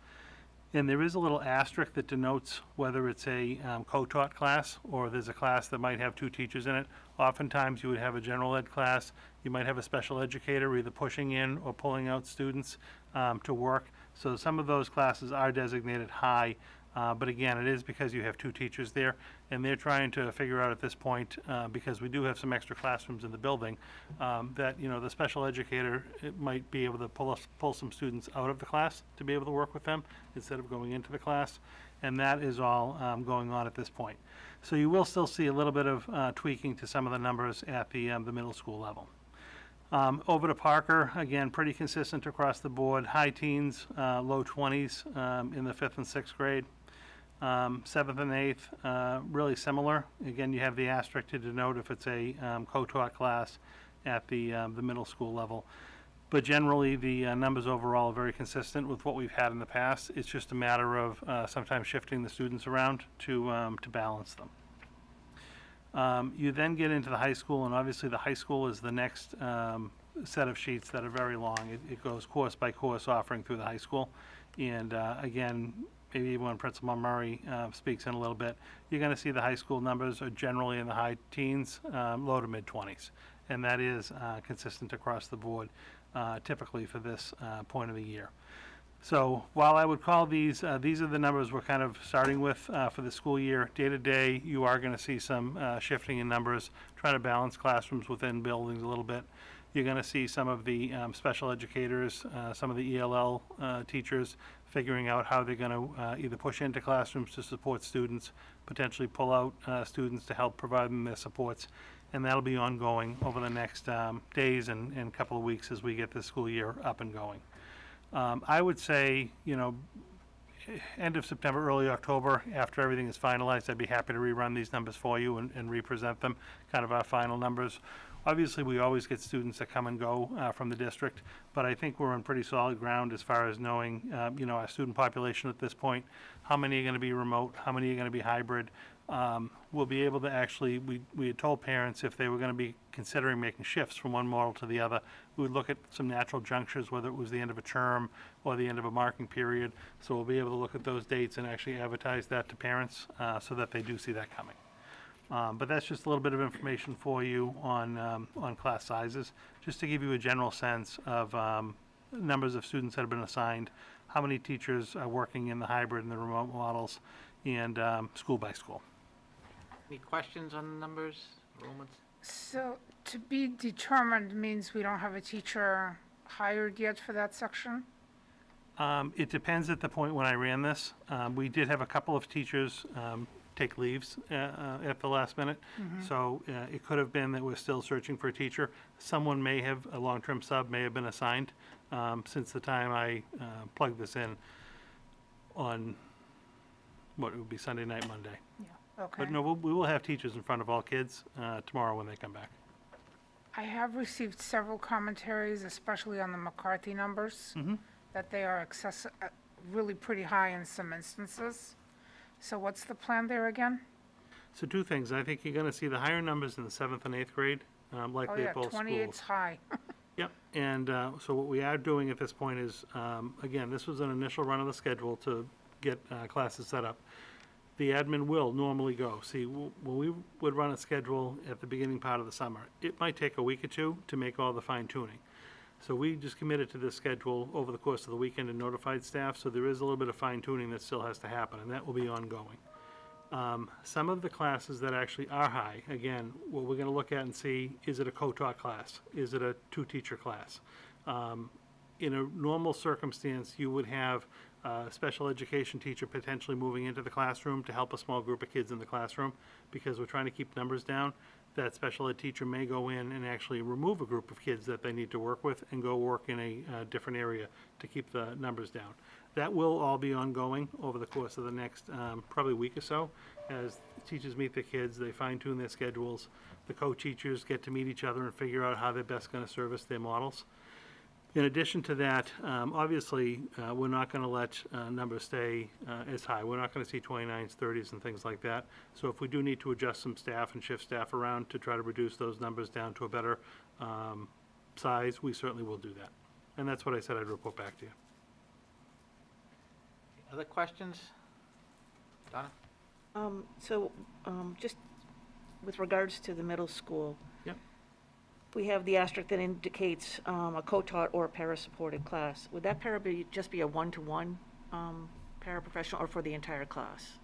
And there is a little asterisk that denotes whether it's a co-taught class or there's a class that might have 2 teachers in it. Oftentimes you would have a general ed class. You might have a special educator either pushing in or pulling out students to work. So some of those classes are designated high, but again, it is because you have 2 teachers there, and they're trying to figure out at this point, because we do have some extra classrooms in the building, that the special educator might be able to pull some students out of the class to be able to work with them instead of going into the class, and that is all going on at this point. So you will still see a little bit of tweaking to some of the numbers at the middle school level. Over to Parker, again, pretty consistent across the board, high teens, low 20s in the 5th and 6th grade. 7th and 8th, really similar. Again, you have the asterisk to denote if it's a co-taught class at the middle school level. But generally, the numbers overall are very consistent with what we've had in the past. It's just a matter of sometimes shifting the students around to balance them. You then get into the high school, and obviously the high school is the next set of sheets that are very long. It goes course by course offering through the high school. And again, maybe even when Principal Murray speaks in a little bit, you're going to see the high school numbers are generally in the high teens, low to mid 20s. And that is consistent across the board, typically for this point of the year. So while I would call these are the numbers we're kind of starting with for the school year. Day to day, you are going to see some shifting in numbers, trying to balance classrooms within buildings a little bit. You're going to see some of the special educators, some of the ELL teachers figuring out how they're going to either push into classrooms to support students, potentially pull out students to help provide them their supports. And that'll be ongoing over the next days and couple of weeks as we get the school year up and going. I would say, end of September, early October, after everything is finalized, I'd be happy to rerun these numbers for you and represent them, kind of our final numbers. Obviously, we always get students that come and go from the district, but I think we're on pretty solid ground as far as knowing, our student population at this point, how many are going to be remote, how many are going to be hybrid. We'll be able to actually, we had told parents if they were going to be considering making shifts from one model to the other, we would look at some natural junctures, whether it was the end of a term or the end of a marking period. So we'll be able to look at those dates and actually advertise that to parents so that they do see that coming. But that's just a little bit of information for you on class sizes, just to give you a general sense of numbers of students that have been assigned, how many teachers are working in the hybrid and the remote models, and school by school. Any questions on the numbers, enrollments? So to be determined means we don't have a teacher hired yet for that section? It depends at the point when I ran this. We did have a couple of teachers take leaves at the last minute. So it could have been that we're still searching for a teacher. Someone may have, a long-term sub may have been assigned since the time I plugged this in on what it would be Sunday night, Monday. Yeah, okay. But no, we will have teachers in front of all kids tomorrow when they come back. I have received several commentaries, especially on the McCarthy numbers, that they are really pretty high in some instances. So what's the plan there again? So two things. I think you're going to see the higher numbers in the 7th and 8th grade, Oh likely yeah, at both 28's schools. high. Yep, and so what we are doing at this point is, again, this was an initial run of the schedule to get classes set up. The admin will normally go. See, when we would run a schedule at the beginning part of the summer, it might take a week or two to make all the fine tuning. So we just committed to this schedule over the course of the weekend and notified staff, so there is a little bit of fine tuning that still has to happen, and that will be ongoing. Some of the classes that actually are high, again, what we're going to look at and see, is it a co-taught class? Is it a two-teacher class? In a normal circumstance, you would have a special education teacher potentially moving into the classroom to help a small group of kids in the classroom, because we're trying to keep numbers down. That special ed teacher may go in and actually remove a group of kids that they need to work with and go work in a different area to keep the numbers down. That will all be ongoing over the course of the next probably week or so. As teachers meet the kids, they fine-tune their schedules. The co-teachers get to meet each other and figure out how they're best going to service their models. In addition to that, obviously, we're not going to let numbers stay as high. We're not going to see 29s, 30s, and things like that. So if we do need to adjust some staff and shift staff around to try to reduce those numbers down to a better size, we certainly will do that. And that's what I said I'd report back to you. Other questions? Donna? Just with regards to the middle school. Yep. We have the asterisk that indicates a co-taught or para-supported class. Would that just be a one-to-one paraprofessional or for the entire class?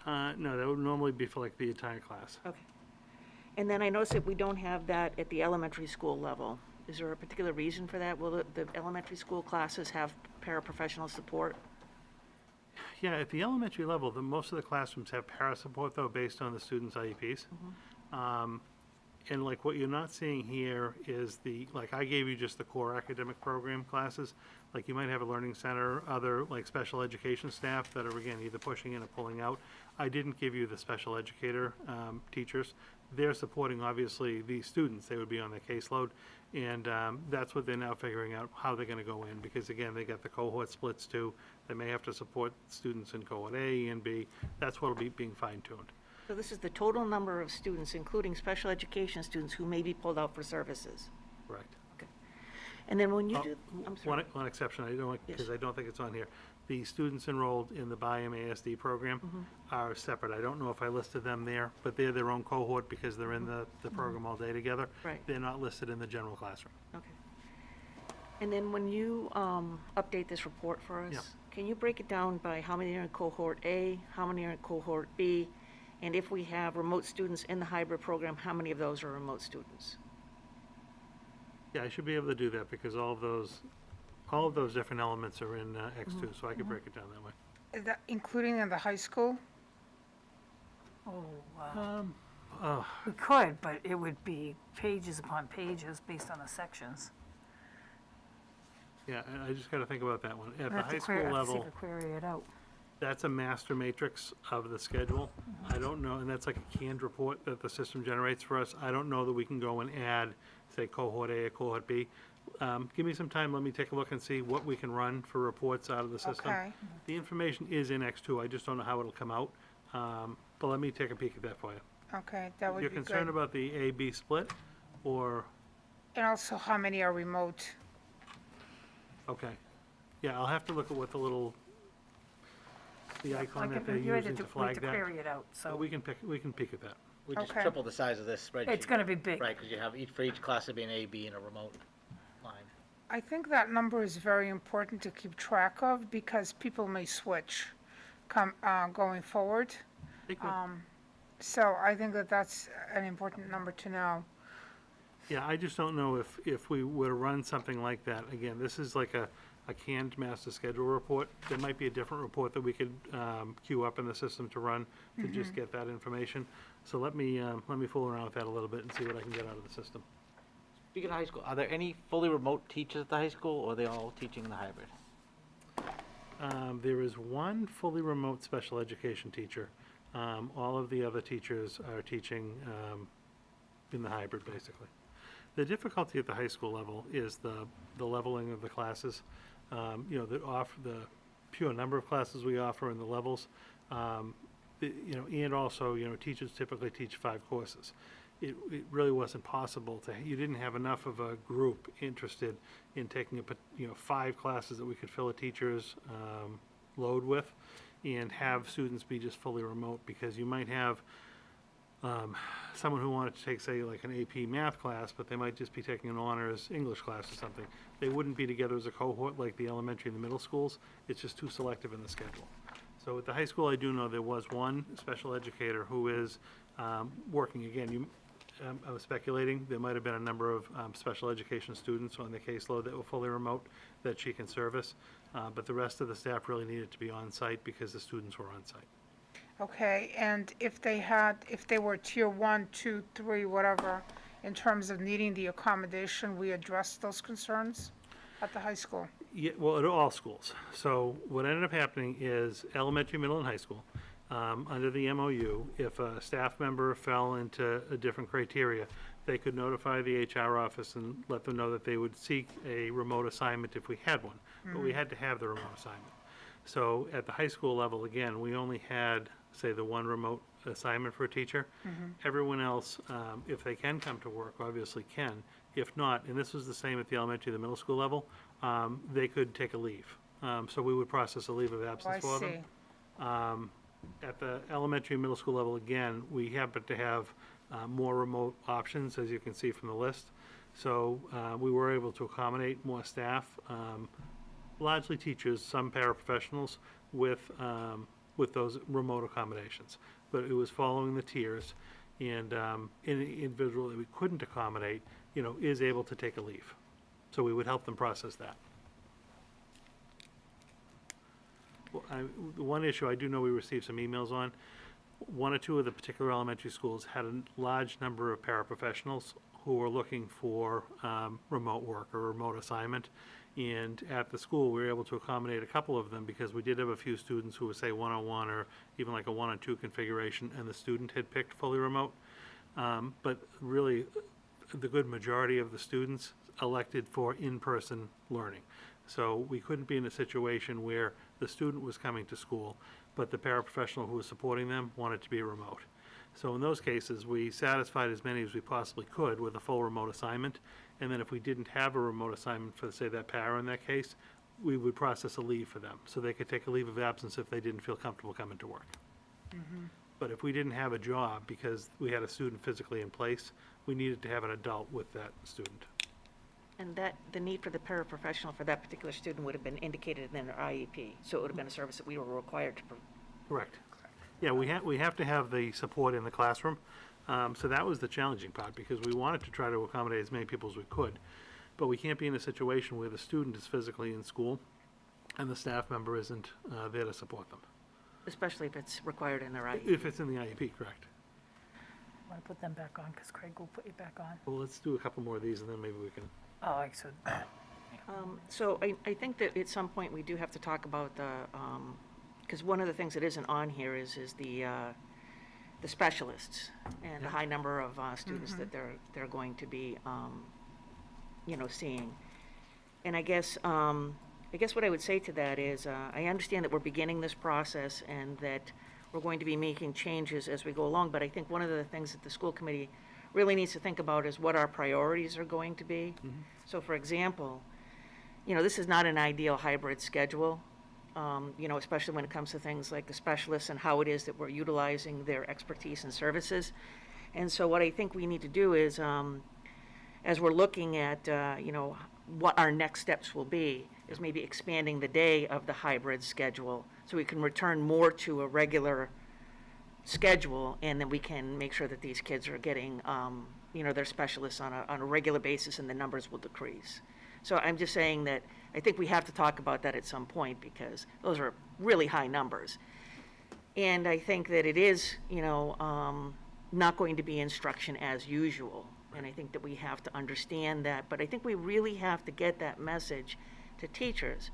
No, that would normally be for like the entire class. Okay. And then I noticed that we don't have that at the elementary school level. Is there a particular reason for that? Will the elementary school classes have paraprofessional support? Yeah, at the elementary level, most of the classrooms have para support though, based on the students' IEPs. And like what you're not seeing here is like I gave you just the core academic program classes. Like you might have a learning center, other like special education staff that are again either pushing in or pulling out. I didn't give you the special educator teachers. They're supporting obviously the students. They would be on their caseload. And that's what they're now figuring out how they're going to go in, because again, they got the cohort splits too. They may have to support students in cohort A and B. That's what will be being fine-tuned. So this is the total number of students, including special education students who may be pulled out for services. Correct. Okay. And then when you do, I'm sorry. One exception, because I don't think it's on here. The students enrolled in the BIAM ASD program are separate. I don't know if I listed them there, but they're their own cohort because they're in the program all day together. Right. They're not listed in the general classroom. Okay. And then when you update this report for us, Yeah. can you break it down by how many are in cohort A, how many are in cohort B? And if we have remote students in the hybrid program, how many of those are remote students? Yeah, I should be able to do that because all of those different elements are in X2, so I could break it down that way. Is that including in the high school? Oh, Oh, we could, but it would be pages upon pages based on the sections. yeah, I just gotta think about that one. At I the have to high query- school I have to see level, if I query it out. that's a master matrix of the schedule. I don't know, and that's like a canned report that the system generates for us. I don't know that we can go and add, say, cohort A or cohort B. Give me some time, let me take a look and see what we can run for reports out of the system. Okay. The information is in X2, I just don't know how it'll come out. But let me take a peek at that for you. Okay, that would You're be concerned good. about the A-B split, or, And also how many are remote? okay. Yeah, I'll have to look at what the icon that they're You had using to we flag had to that. query it out, But so we can peek at that. We just Okay. triple the size of this spreadsheet. it's gonna be big. Right, because you have for each class to be an A, B, and a remote line. I think that number is very important to keep track of because people may switch going forward. They could. So I think that that's an important number to know. Yeah, I just don't know if we were to run something like that. Again, this is like a canned master schedule report. There might be a different report that we could queue up in the system to run to just get that information. So let me fool around with that a little bit and see what I can get out of the system. Speaking of high school, are there any fully remote teachers at the high school, or are they all teaching in the hybrid? There is one fully remote special education teacher. All of the other teachers are teaching in the hybrid, basically. The difficulty at the high school level is the leveling of the classes. The pure number of classes we offer and the levels. And also, teachers typically teach 5 courses. It really wasn't possible you didn't have enough of a group interested in taking 5 classes that we could fill a teacher's load with and have students be just fully remote, because you might have someone who wanted to take, say, like an AP math class, but they might just be taking an honors English class or something. They wouldn't be together as a cohort like the elementary and the middle schools. It's just too selective in the schedule. So at the high school, I do know there was one special educator who is working. Again, I was speculating, there might have been a number of special education students on the caseload that were fully remote that she can service, but the rest of the staff really needed to be on site because the students were on site. Okay, and if they were tier 1, 2, 3, whatever, in terms of needing the accommodation, we addressed those concerns at the high school? Yeah, well, at all schools. So what ended up happening is elementary, middle, and high school, under the MOU, if a staff member fell into a different criteria, they could notify the HR office and let them know that they would seek a remote assignment if we had one. But we had to have the remote assignment. So at the high school level, again, we only had, say, the one remote assignment for a teacher. Everyone else, if they can come to work, obviously can. If not, and this was the same at the elementary, the middle school level, they could take a leave. So we would process a leave of absence for them. I see. At the elementary and middle school level, again, we happen to have more remote options, as you can see from the list. So we were able to accommodate more staff, largely teachers, some paraprofessionals, with those remote accommodations. But it was following the tiers, and any individual that we couldn't accommodate, is able to take a leave. So we would help them process that. Well, the one issue I do know we received some emails on, 1 or 2 of the particular elementary schools had a large number of paraprofessionals who were looking for remote work or remote assignment. And at the school, we were able to accommodate a couple of them because we did have a few students who were, say, 1-on-1 or even like a 1-on-2 configuration, and the student had picked fully remote. But really, the good majority of the students elected for in-person learning. So we couldn't be in a situation where the student was coming to school, but the paraprofessional who was supporting them wanted to be remote. So in those cases, we satisfied as many as we possibly could with a full remote assignment. And then if we didn't have a remote assignment for, say, that para in that case, we would process a leave for them. So they could take a leave of absence if they didn't feel comfortable coming to work. But if we didn't have a job because we had a student physically in place, we needed to have an adult with that student. And that, the need for the paraprofessional for that particular student would have been indicated in their IEP, so it would have been a service that we were required to provide. Correct. Yeah, we have to have the support in the classroom. So that was the challenging part, because we wanted to try to accommodate as many people as we could. But we can't be in a situation where the student is physically in school and the staff member isn't there to support them. Especially if it's required in their IEP. If it's in the IEP, correct. Want to put them back on, because Craig will put you back on. Well, let's do a couple more of these and then maybe we can. Oh, like, so, So I think that at some point we do have to talk about the, because one of the things that isn't on here is the specialists and the high number of students that they're going to be, seeing. And I guess what I would say to that is, I understand that we're beginning this process and that we're going to be making changes as we go along, but I think one of the things that the school committee really needs to think about is what our priorities are going to be. So for example, this is not an ideal hybrid schedule, especially when it comes to things like the specialists and how it is that we're utilizing their expertise and services. And so what I think we need to do is, as we're looking at, what our next steps will be, is maybe expanding the day of the hybrid schedule so we can return more to a regular schedule, and then we can make sure that these kids are getting, their specialists on a regular basis, and the numbers will decrease. So I'm just saying that I think we have to talk about that at some point, because those are really high numbers. And I think that it is, not going to be instruction as usual. And I think that we have to understand that, but I think we really have to get that message to teachers.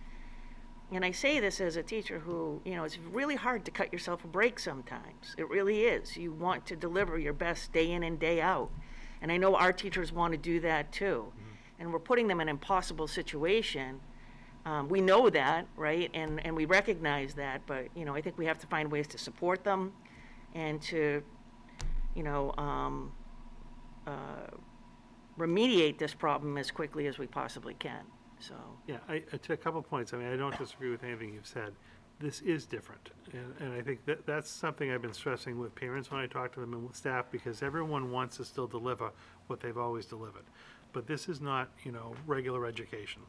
And I say this as a teacher who, it's really hard to cut yourself a break sometimes. It really is. You want to deliver your best day in and day out. And I know our teachers want to do that too. And we're putting them in an impossible situation. We know that, right? And we recognize that, but, I think we have to find ways to support them and to, remediate this problem as quickly as we possibly can. So. Yeah, to a couple points. I don't disagree with anything you've said. This is different. And I think that's something I've been stressing with parents when I talk to them and with staff, because everyone wants to still deliver what they've always delivered. But this is not, regular education.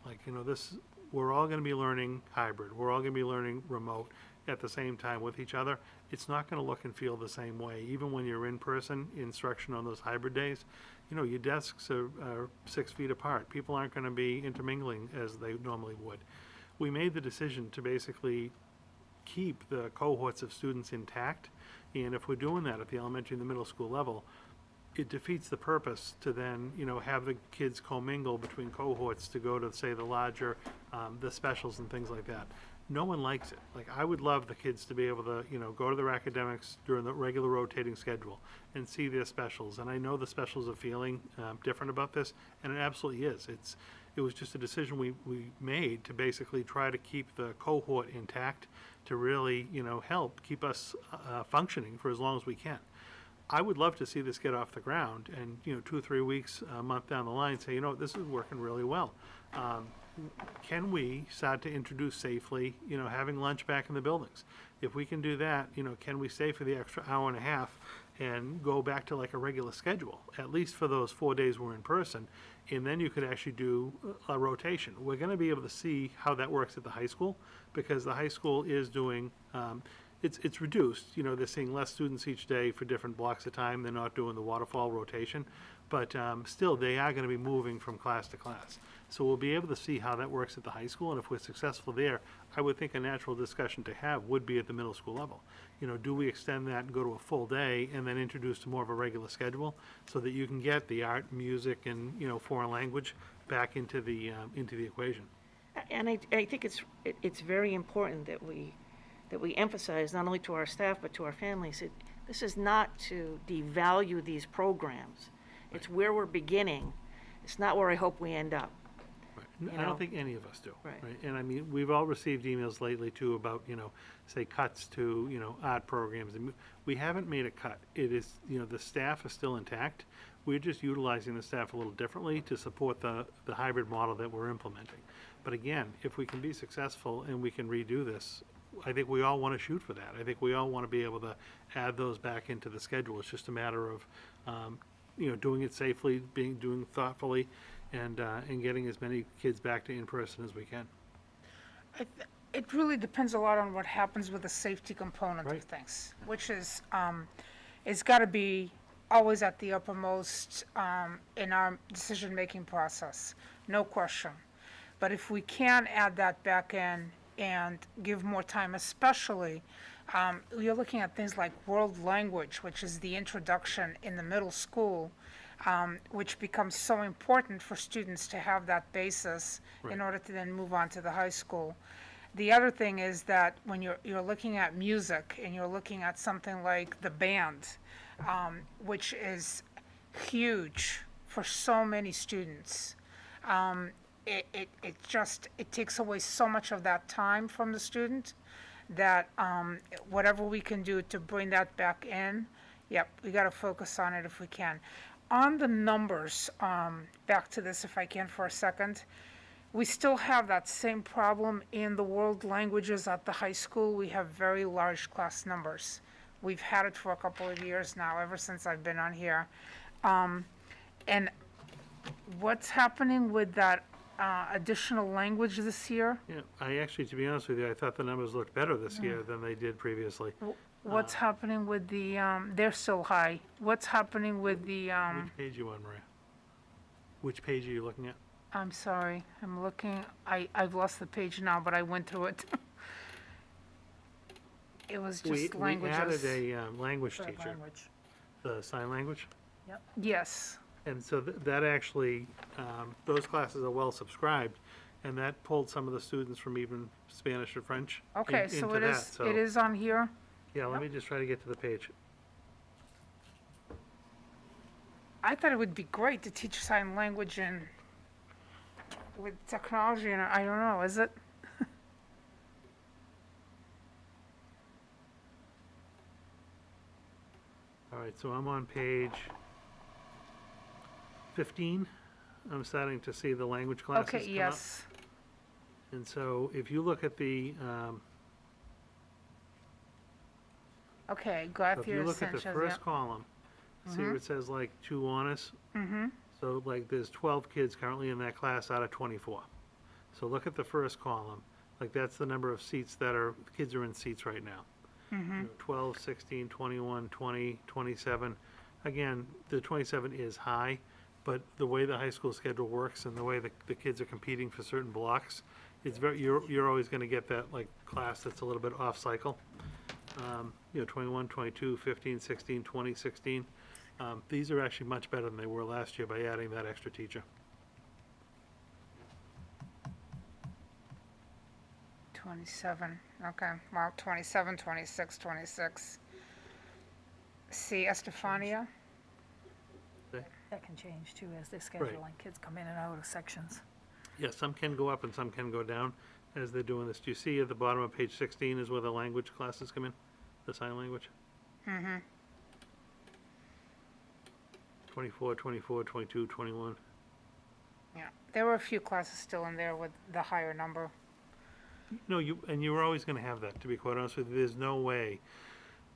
We're all going to be learning hybrid. We're all going to be learning remote at the same time with each other. It's not going to look and feel the same way. Even when you're in-person instruction on those hybrid days, your desks are 6 feet apart. People aren't going to be intermingling as they normally would. We made the decision to basically keep the cohorts of students intact, and if we're doing that at the elementary and the middle school level, it defeats the purpose to then, have the kids commingle between cohorts to go to, say, the larger, the specials and things like that. No one likes it. I would love the kids to be able to, go to their academics during the regular rotating schedule and see their specials. And I know the specials are feeling different about this, and it absolutely is. It was just a decision we made to basically try to keep the cohort intact, to really, help keep us functioning for as long as we can. I would love to see this get off the ground and, 2 or 3 weeks, a month down the line, say, this is working really well. Can we start to introduce safely, having lunch back in the buildings? If we can do that, can we stay for the extra hour and a half and go back to like a regular schedule, at least for those 4 days we're in person? And then you could actually do a rotation. We're going to be able to see how that works at the high school, because the high school is doing, it's reduced. They're seeing less students each day for different blocks of time. They're not doing the waterfall rotation, but still they are going to be moving from class to class. So we'll be able to see how that works at the high school, and if we're successful there, I would think a natural discussion to have would be at the middle school level. Do we extend that and go to a full day and then introduce to more of a regular schedule so that you can get the art, music, and, foreign language back into the equation? And I think it's very important that we emphasize, not only to our staff but to our families, that this is not to devalue these programs. It's where we're beginning. It's not where I hope we end up. I don't think any of us do. Right. And we've all received emails lately too about, say cuts to, art programs. And we haven't made a cut. It is, the staff is still intact. We're just utilizing the staff a little differently to support the hybrid model that we're implementing. But again, if we can be successful and we can redo this, I think we all want to shoot for that. I think we all want to be able to add those back into the schedule. It's just a matter of, doing it safely, doing thoughtfully, and getting as many kids back to in-person as we can. It really depends a lot on what happens with the safety component of Right. things, which is, it's got to be always at the uppermost in our decision-making process, no question. But if we can add that back in and give more time, especially, you're looking at things like world language, which is the introduction in the middle school, which becomes so important for students to have that basis in order to then move on to the high school. The other thing is that when you're looking at music and you're looking at something like the band, which is huge for so many students, it takes away so much of that time from the student that whatever we can do to bring that back in, yep, we got to focus on it if we can. On the numbers, back to this if I can for a second, we still have that same problem in the world languages at the high school. We have very large class numbers. We've had it for a couple of years now, ever since I've been on here. And what's happening with that additional language this year? Yeah, I actually, to be honest with you, I thought the numbers looked better this year than they did previously. What's happening with the, they're so high. What's happening with the, Which page you on, Maria? Which page are you looking at? I'm sorry, I'm looking, I've lost the page now, but I went through it. It was just languages. We added a language Third teacher, language. the sign language. Yes, And so that actually, those classes are well subscribed, and that pulled some of the students from even Spanish or French okay, into so that. it is on here. Yeah, let me just try to get to the page. I thought it would be great to teach sign language and with technology, and I don't know, is it? All right, so I'm on page 15. I'm starting to see the language classes Okay, come up. yes, And so if you look at the, okay, so if you Gauthier, look at the Sanchez, first column, see where it says like 2 honors? Mm-hmm, So like there's 12 kids currently in that class out of 24. So look at the first column, like that's the number of seats that are, kids are in seats right now. mm-hmm, You know, 12, 16, 21, 20, 27. Again, the 27 is high, but the way the high school schedule works and the way the kids are competing for certain blocks, it's very, you're always gonna get that like class that's a little bit off cycle. You know, 21, 22, 15, 16, 20, 16. These are actually much better than they were last year by adding that extra teacher. 27, okay, well, 27, 26, 26. See, Estefania, That can change too as they're scheduling. Kids come in and out of sections. Yeah, some can go up and some can go down as they're doing this. Do you see at the bottom of page 16 is where the language classes come in? The sign language? mm-hmm, 24, 24, 22, 21. yeah. There were a few classes still in there with the higher number. No, you were always gonna have that, to be quite honest with you. There's no way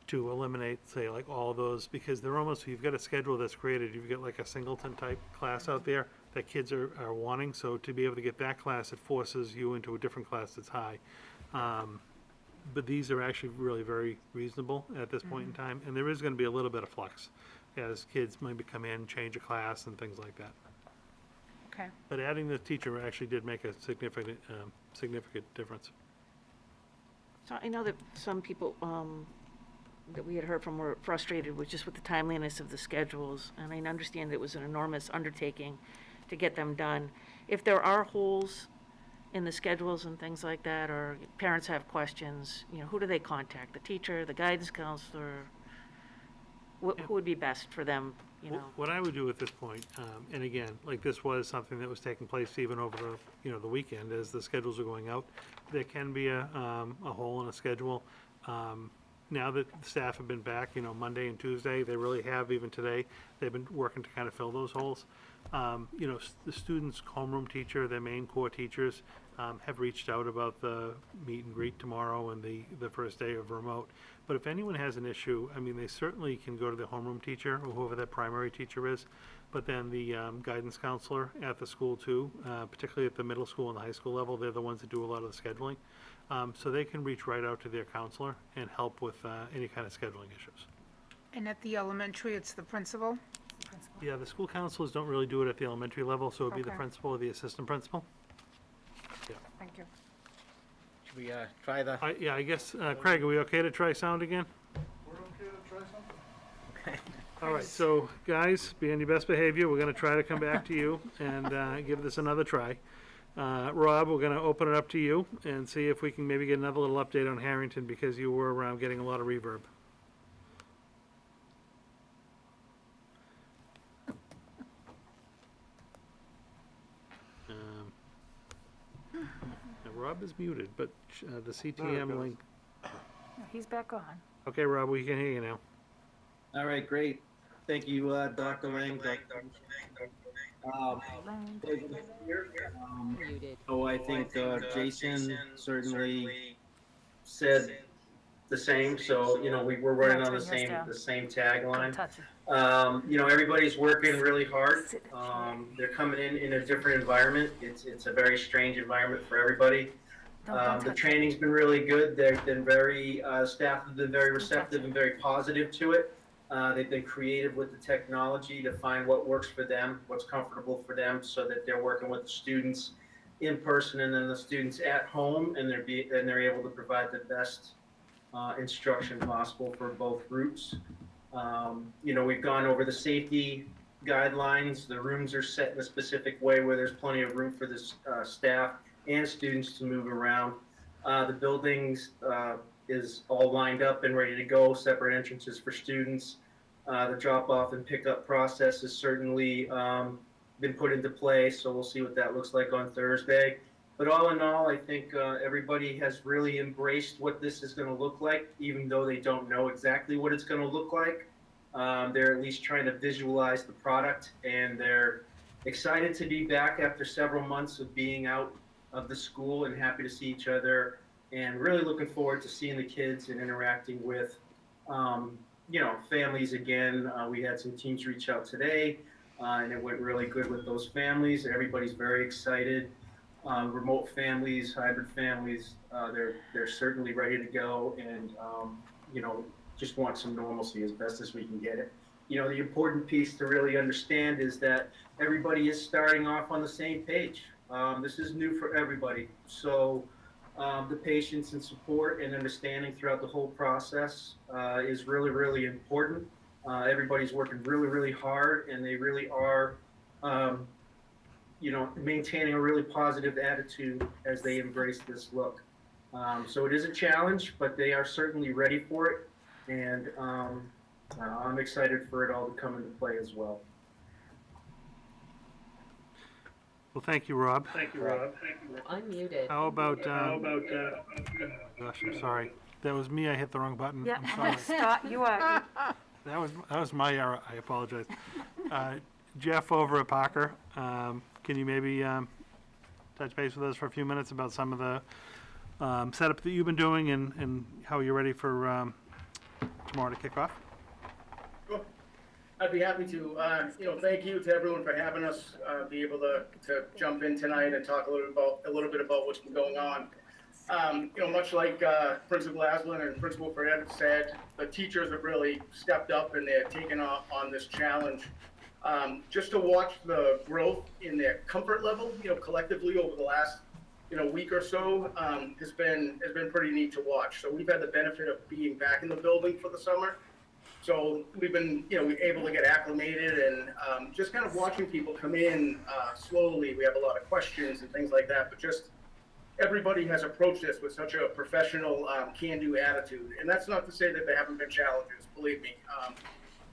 to eliminate, say, like all those, because they're almost, you've got a schedule that's created. You've got like a singleton type class out there that kids are wanting. So to be able to get that class, it forces you into a different class that's high. But these are actually really very reasonable at this point in time. And there is gonna be a little bit of flux as kids maybe come in, change a class and things like that. Okay, But adding the teacher actually did make a significant difference. So I know that some people that we had heard from were frustrated with just with the timeliness of the schedules, and I understand it was an enormous undertaking to get them done. If there are holes in the schedules and things like that, or parents have questions, you know, who do they contact? The teacher, the guidance counselor? Who would be best for them, you know? What I would do at this point, and again, like this was something that was taking place even over the weekend as the schedules are going out. There can be a hole in a schedule. Now that the staff have been back, Monday and Tuesday, they really have, even today, they've been working to kind of fill those holes. The students' homeroom teacher, their main core teachers, have reached out about the meet and greet tomorrow and the first day of remote. But if anyone has an issue, I mean, they certainly can go to the homeroom teacher or whoever that primary teacher is, but then the guidance counselor at the school too, particularly at the middle school and the high school level, they're the ones that do a lot of the scheduling. So they can reach right out to their counselor and help with any kind of scheduling issues. And at the elementary, it's the principal? Yeah, the school counselors don't really do it at the elementary level, so it'd be the Okay. principal or the assistant principal. Thank you. Should we try the, Yeah, I guess, Craig, are we okay to try sound again? We're okay to try something? All right, so guys, be on your best behavior. We're gonna try to come back to you and give this another try. Rob, we're gonna open it up to you and see if we can maybe get another little update on Harrington because you were getting a lot of reverb. Now, Rob is muted, but the CTM link. He's back on. Okay, Rob, we can hear you now. All right, great. Thank you, Dr. Lang. Muted. Oh, I think Jason certainly said the same, so, we're running on the same tagline. Touch it. Everybody's working really hard. They're coming in a different environment. It's a very strange environment for everybody. Don't The touch it. training's been really good. They've been staff have been very receptive and very positive to it. They've been creative with the technology to find what works for them, what's comfortable for them, so that they're working with the students in person and then the students at home, and they're able to provide the best instruction possible for both groups. We've gone over the safety guidelines. The rooms are set in a specific way where there's plenty of room for the staff and students to move around. The buildings is all lined up and ready to go, separate entrances for students. The drop-off and pickup process has certainly been put into play, so we'll see what that looks like on Thursday. But all in all, I think everybody has really embraced what this is going to look like, even though they don't know exactly what it's going to look like. They're at least trying to visualize the product, and they're excited to be back after several months of being out of the school and happy to see each other, and really looking forward to seeing the kids and interacting with, families again. We had some teams reach out today, and it went really good with those families. Everybody's very excited. Remote families, hybrid families, they're certainly ready to go, and just want some normalcy as best as we can get it. The important piece to really understand is that everybody is starting off on the same page. This is new for everybody, so the patience and support and understanding throughout the whole process is really, really important. Everybody's working really, really hard, and they really are maintaining a really positive attitude as they embrace this look. So it is a challenge, but they are certainly ready for it, and I'm excited for it all to come into play as well. Well, thank you, Rob. Unmuted. How about, gosh, I'm sorry. That was me, I hit the wrong button. Yeah, I'm sorry. Scott, you are, That was my error, I apologize. Jeff over at Parker, can you maybe touch base with us for a few minutes about some of the setup that you've been doing and how you're ready for tomorrow to kick off? I'd be happy to. Thank you to everyone for having us be able to jump in tonight and talk a little bit about what's been going on. Much like Principal Aslan and Principal Fred have said, the teachers have really stepped up and they're taking on this challenge. Just to watch the growth in their comfort level, collectively over the last week or so has been pretty neat to watch. So we've had the benefit of being back in the building for the summer. So we've been, able to get acclimated and just kind of watching people come in slowly. We have a lot of questions and things like that, but just everybody has approached this with such a professional, can-do attitude. And that's not to say that there haven't been challenges, believe me.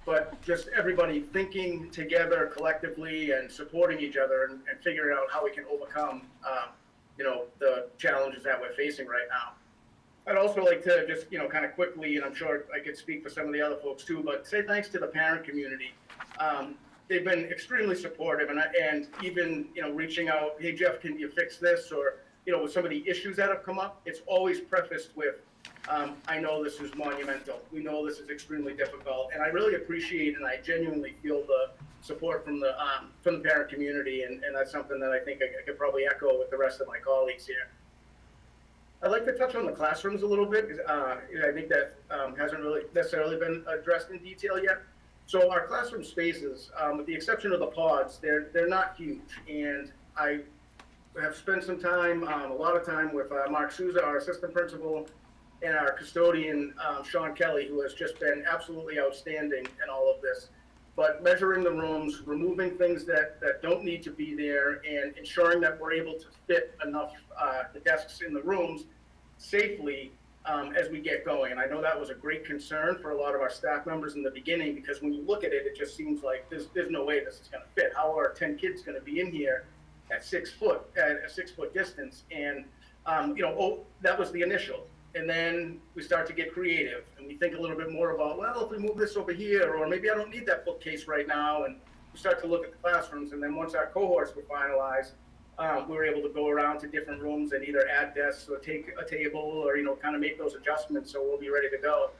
But just everybody thinking together collectively and supporting each other and figuring out how we can overcome, the challenges that we're facing right now. I'd also like to just, kind of quickly, and I'm sure I could speak for some of the other folks too, but say thanks to the parent community. They've been extremely supportive and even, reaching out, hey, Jeff, can you fix this? Or, with some of the issues that have come up, it's always prefaced with, I know this is monumental. We know this is extremely difficult. And I really appreciate and I genuinely feel the support from the parent community. And that's something that I think I could probably echo with the rest of my colleagues here. I'd like to touch on the classrooms a little bit. I think that hasn't really necessarily been addressed in detail yet. So our classroom spaces, with the exception of the pods, they're not huge. And I have spent some time, a lot of time with Mark Souza, our assistant principal, and our custodian, Sean Kelly, who has just been absolutely outstanding in all of this. But measuring the rooms, removing things that don't need to be there, and ensuring that we're able to fit enough the desks in the rooms safely as we get going. And I know that was a great concern for a lot of our staff members in the beginning, because when you look at it, it just seems like there's no way this is going to fit. How are 10 kids going to be in here at 6 foot, at a 6 foot distance? And that was the initial. And then we start to get creative and we think a little bit more about, well, if we move this over here, or maybe I don't need that bookcase right now. And we start to look at the classrooms. And then once our cohorts were finalized, we were able to go around to different rooms and either add desks or take a table or, kind of make those adjustments so we'll be ready to go.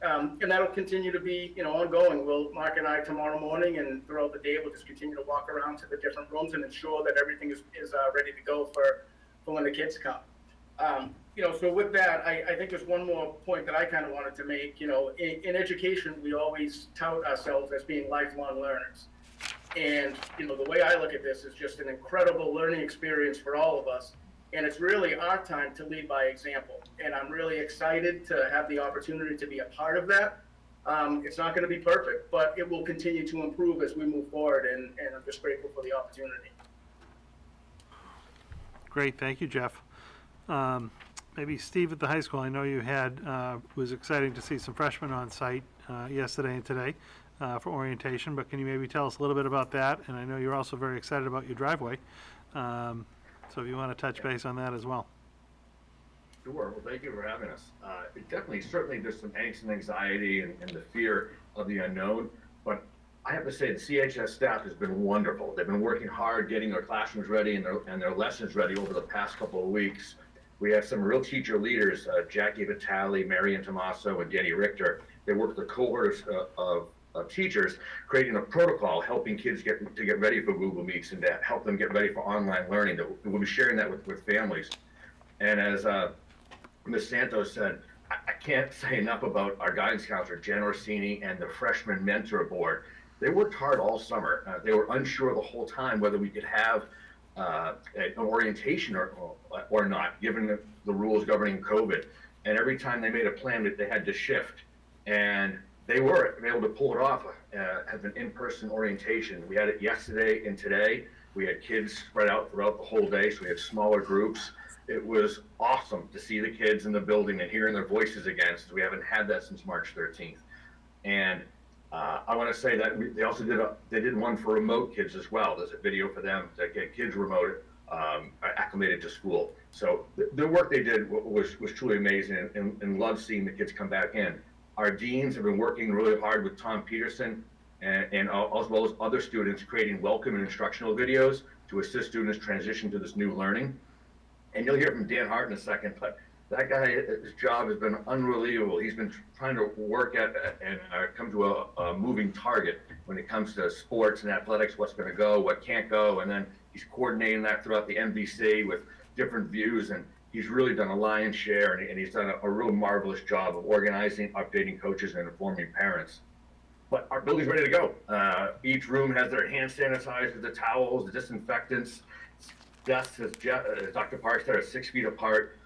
And that'll continue to be, ongoing. Mark and I tomorrow morning and throughout the day, we'll just continue to walk around to the different rooms and ensure that everything is ready to go for when the kids come. So with that, I think there's one more point that I kind of wanted to make. In education, we always tout ourselves as being lifelong learners. And, the way I look at this is just an incredible learning experience for all of us. And it's really our time to lead by example. And I'm really excited to have the opportunity to be a part of that. It's not going to be perfect, but it will continue to improve as we move forward. And I'm just grateful for the opportunity. Great, thank you, Jeff. Maybe Steve at the high school, I know you was exciting to see some freshmen on site yesterday and today for orientation, but can you maybe tell us a little bit about that? And I know you're also very excited about your driveway. So if you want to touch base on that as well. Sure, well, thank you for having us. Certainly there's some angst and anxiety and the fear of the unknown, but I have to say the CHS staff has been wonderful. They've been working hard getting their classrooms ready and their lessons ready over the past couple of weeks. We have some real teacher leaders, Jackie Vitale, Marian Tomaso, and Danny Richter. They work with a cohort of teachers, creating a protocol, helping kids get ready for Google Meets and to help them get ready for online learning. We'll be sharing that with families. And as Ms. Santos said, I can't say enough about our guidance counselor, Jen Orsini, and the freshman mentor board. They worked hard all summer. They were unsure the whole time whether we could have an orientation or not, given the rules governing COVID. And every time they made a plan, that they had to shift. And they were able to pull it off, have an in-person orientation. We had it yesterday and today. We had kids spread out throughout the whole day, so we had smaller groups. It was awesome to see the kids in the building and hearing their voices again, since we haven't had that since March 13th. And I want to say that they also did one for remote kids as well. There's a video for them to get kids remote acclimated to school. So the work they did was truly amazing, and love seeing the kids come back in. Our deans have been working really hard with Tom Peterson and as well as other students, creating welcome and instructional videos to assist students transition to this new learning. And you'll hear from Dan Hart in a second, but that guy, his job has been unbelievable. He's been trying to work at and come to a moving target when it comes to sports and athletics, what's going to go, what can't go, and then he's coordinating that throughout the MVC with different views, and he's really done a lion's share, and he's done a real marvelous job of organizing, updating coaches, and informing parents. But our building's ready to go. Each room has their hand sanitizers, the towels, the disinfectants. Desks, as Dr. Parks said, are 6 feet apart.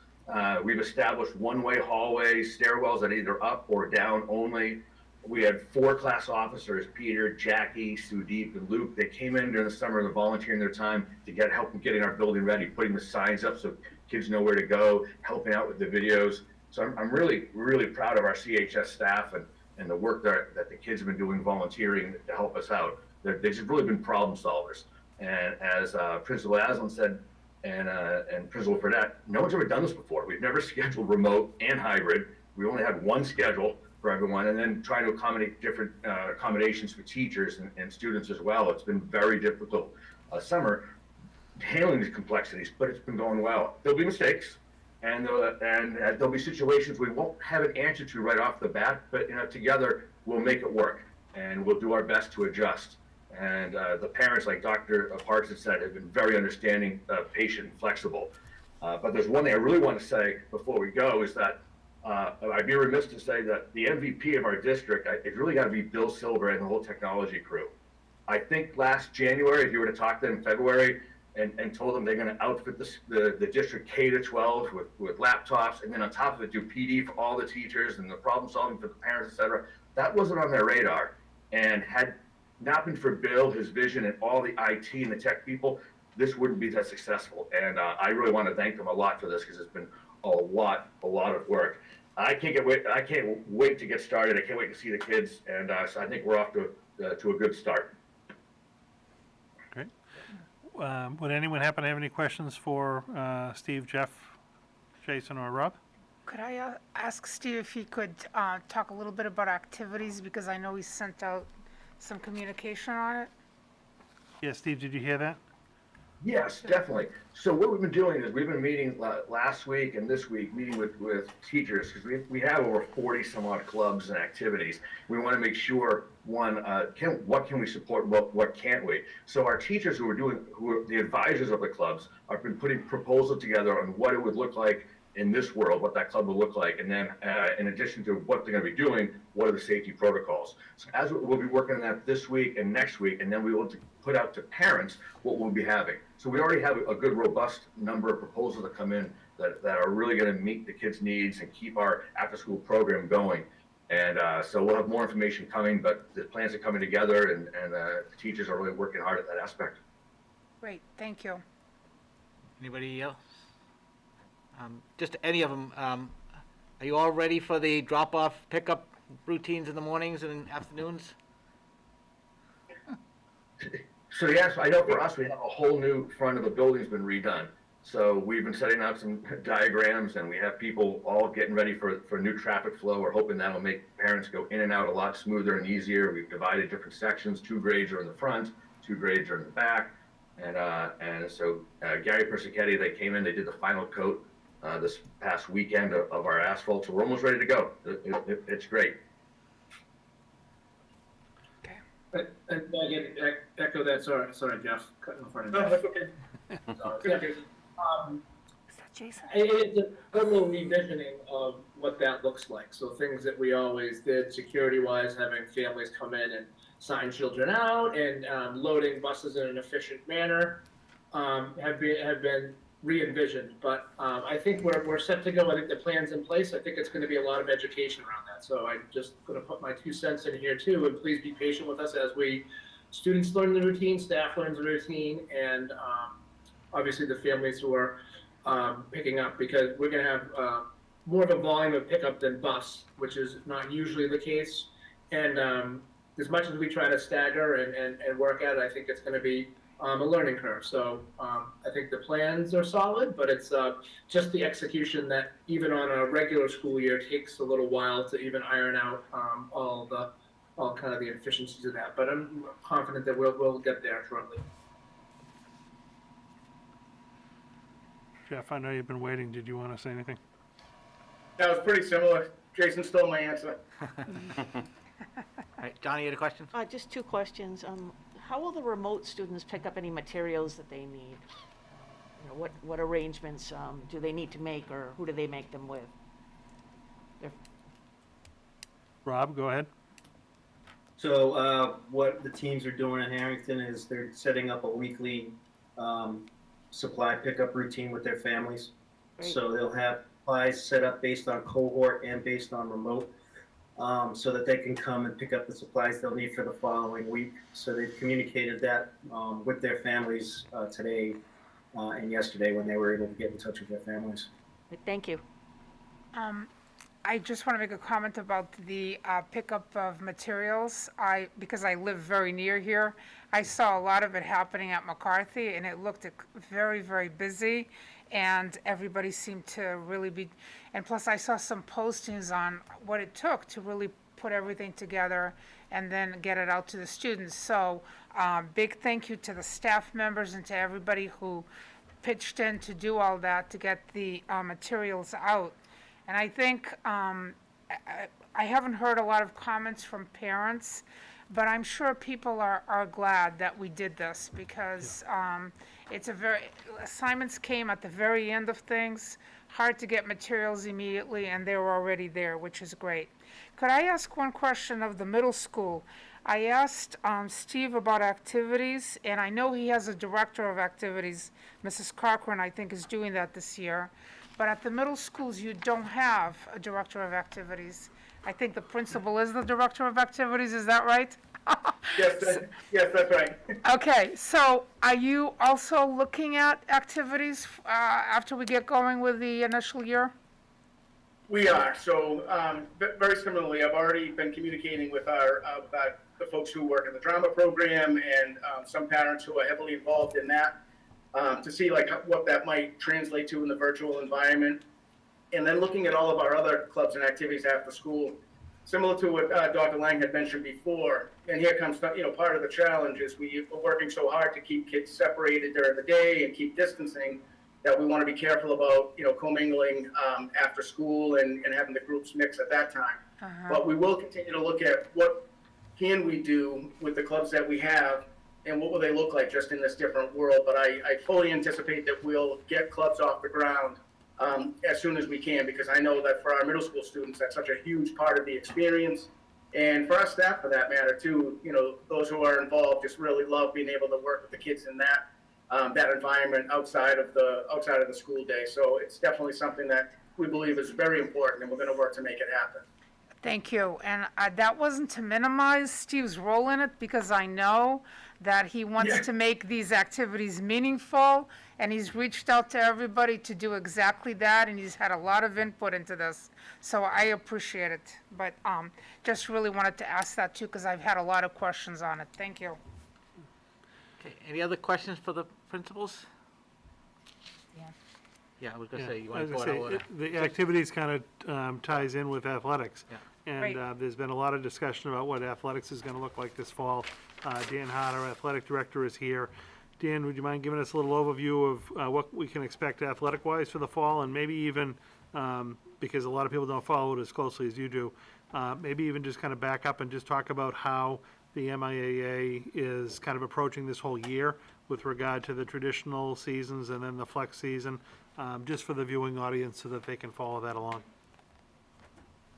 We've established one-way hallways, stairwells that are either up or down only. We had 4 class officers, Peter, Jackie, Sudeep, and Luke. They came in during the summer, they're volunteering their time to help in getting our building ready, putting the signs up so kids know where to go, helping out with the videos. So I'm really, really proud of our CHS staff and the work that the kids have been doing volunteering to help us out. They've just really been problem solvers. And as Principal Aslan said, and Principal Fredette, no one's ever done this before. We've never scheduled remote and hybrid. We only had one schedule for everyone, and then trying to accommodate different accommodations for teachers and students as well. It's been very difficult summer. handling these complexities, but it's been going well. There'll be mistakes, and there'll be situations we won't have an answer to right off the bat, but together we'll make it work, and we'll do our best to adjust. And the parents, like Dr. Parks had said, have been very understanding, patient, and flexible. But there's one thing I really want to say before we go is that I'd be remiss to say that the MVP of our district, it's really got to be Bill Silver and the whole technology crew. I think last January, if you were to talk to them in February and told them they're going to outfit the district K to 12 with laptops, and then on top of it do PD for all the teachers and the problem solving for the parents, et cetera, that wasn't on their radar. And had not been for Bill, his vision, and all the IT and the tech people, this wouldn't be that successful. And I really want to thank them a lot for this, because it's been a lot of work. I can't wait to get started. I can't wait to see the kids, and so I think we're off to a good start. Great. Would anyone happen to have any questions for Steve, Jeff, Jason, or Rob? Could I ask Steve if he could talk a little bit about activities, because I know he sent out some communication on it? Yeah, Steve, did you hear that? Yes, definitely. So what we've been doing is we've been meeting last week and this week, meeting with teachers, because we have over 40 some odd clubs and activities. We want to make sure, one, what can we support, what can't we? So our teachers who are the advisors of the clubs have been putting proposals together on what it would look like in this world, what that club will look like, and then in addition to what they're going to be doing, what are the safety protocols? So as we'll be working on that this week and next week, and then we will put out to parents what we'll be having. So we already have a good, robust number of proposals that come in that are really going to meet the kids' needs and keep our after-school program going. And so we'll have more information coming, but the plans are coming together, and the teachers are really working hard at that aspect. Great, thank you. Anybody else? Just any of them. Are you all ready for the drop-off, pickup routines in the mornings and afternoons? So yes, I know for us, we have a whole new front of the building's been redone. So we've been setting out some diagrams, and we have people all getting ready for new traffic flow. We're hoping that'll make parents go in and out a lot smoother and easier. We've divided different sections. 2 grades are in the front, 2 grades are in the back. And so Gary Persichetti, they came in, they did the final coat this past weekend of our asphalt. So we're almost ready to go. It's great. And again, echo that, sorry, Jeff, cutting in front of you. No, that's okay. Is that Jason? It's a little revisioning of what that looks like. So things that we always did security-wise, having families come in and sign children out, and loading buses in an efficient manner, have been re-envisioned. But I think we're set to go. I think the plan's in place. I think it's going to be a lot of education around that. So I'm just going to put my 2 cents in here too, and please be patient with us as students learn the routine, staff learns the routine, and obviously the families who are picking up, because we're going to have more of a volume of pickup than bus, which is not usually the case. And as much as we try to stagger and work at it, I think it's going to be a learning curve. So I think the plans are solid, but it's just the execution that even on a regular school year takes a little while to even iron out all kind of the efficiencies of that. But I'm confident that we'll get there shortly. Jeff, I know you've been waiting. Did you want to say anything? That was pretty similar. Jason stole my answer. All right, Johnny, you had a question? Just 2 questions. How will the remote students pick up any materials that they need? You know, what arrangements do they need to make, or who do they make them with? Rob, go ahead. So what the teams are doing in Harrington is they're setting up a weekly supply pickup routine with their families. Great. So they'll have supplies set up based on cohort and based on remote, so that they can come and pick up the supplies they'll need for the following week. So they've communicated that with their families today and yesterday when they were able to get in touch with their families. Thank you. I just want to make a comment about the pickup of materials. Because I live very near here, I saw a lot of it happening at McCarthy, and it looked very, very busy, and everybody seemed to really be, and plus I saw some postings on what it took to really put everything together and then get it out to the students. So big thank you to the staff members and to everybody who pitched in to do all that to get the materials out. And I think I haven't heard a lot of comments from parents, but I'm sure people are glad that we did this because it's assignments came at the very end of things, hard to get materials immediately, and they were already there, which is great. Could I ask one question of the middle school? I asked Steve about activities, and I know he has a director of activities. Mrs. Cochran, I think, is doing that this year. But at the middle schools, you don't have a director of activities. I think the principal is the director of activities, is that right? Yes, that's right. Okay, so are you also looking at activities after we get going with the initial year? We are. So very similarly, I've already been communicating with the folks who work in the drama program and some parents who are heavily involved in that to see what that might translate to in the virtual environment. And then looking at all of our other clubs and activities after school, similar to what Dr. Lang had mentioned before. And here comes, part of the challenge is we're working so hard to keep kids separated during the day and keep distancing that we want to be careful about, commingling after school and having the groups mix at that time. But we will continue to look at what can we do with the clubs that we have and what will they look like just in this different world. But I fully anticipate that we'll get clubs off the ground as soon as we can, because I know that for our middle school students, that's such a huge part of the experience. And for our staff, for that matter, too, those who are involved just really love being able to work with the kids in that environment outside of the school day. So it's definitely something that we believe is very important, and we're going to work to make it happen. Thank you. And that wasn't to minimize Steve's role in it, because I know that he wants to make these activities meaningful, and he's reached out to everybody to do exactly that, and he's had a lot of input into this. So I appreciate it. But just really wanted to ask that too, because I've had a lot of questions on it. Thank you. Okay, any other questions for the principals? Yeah. Yeah, I was gonna Yeah, say, you I want was to gonna go say, out the activities kind of ties in with athletics. Yeah. And Right. there's been a lot of discussion about what athletics is going to look like this fall. Dan Hart, our athletic director, is here. Dan, would you mind giving us a little overview of what we can expect athletic-wise for the fall, and maybe even, because a lot of people don't follow it as closely as you do, maybe even just kind of back up and just talk about how the MIAA is kind of approaching this whole year with regard to the traditional seasons and then the flex season, just for the viewing audience so that they can follow that along.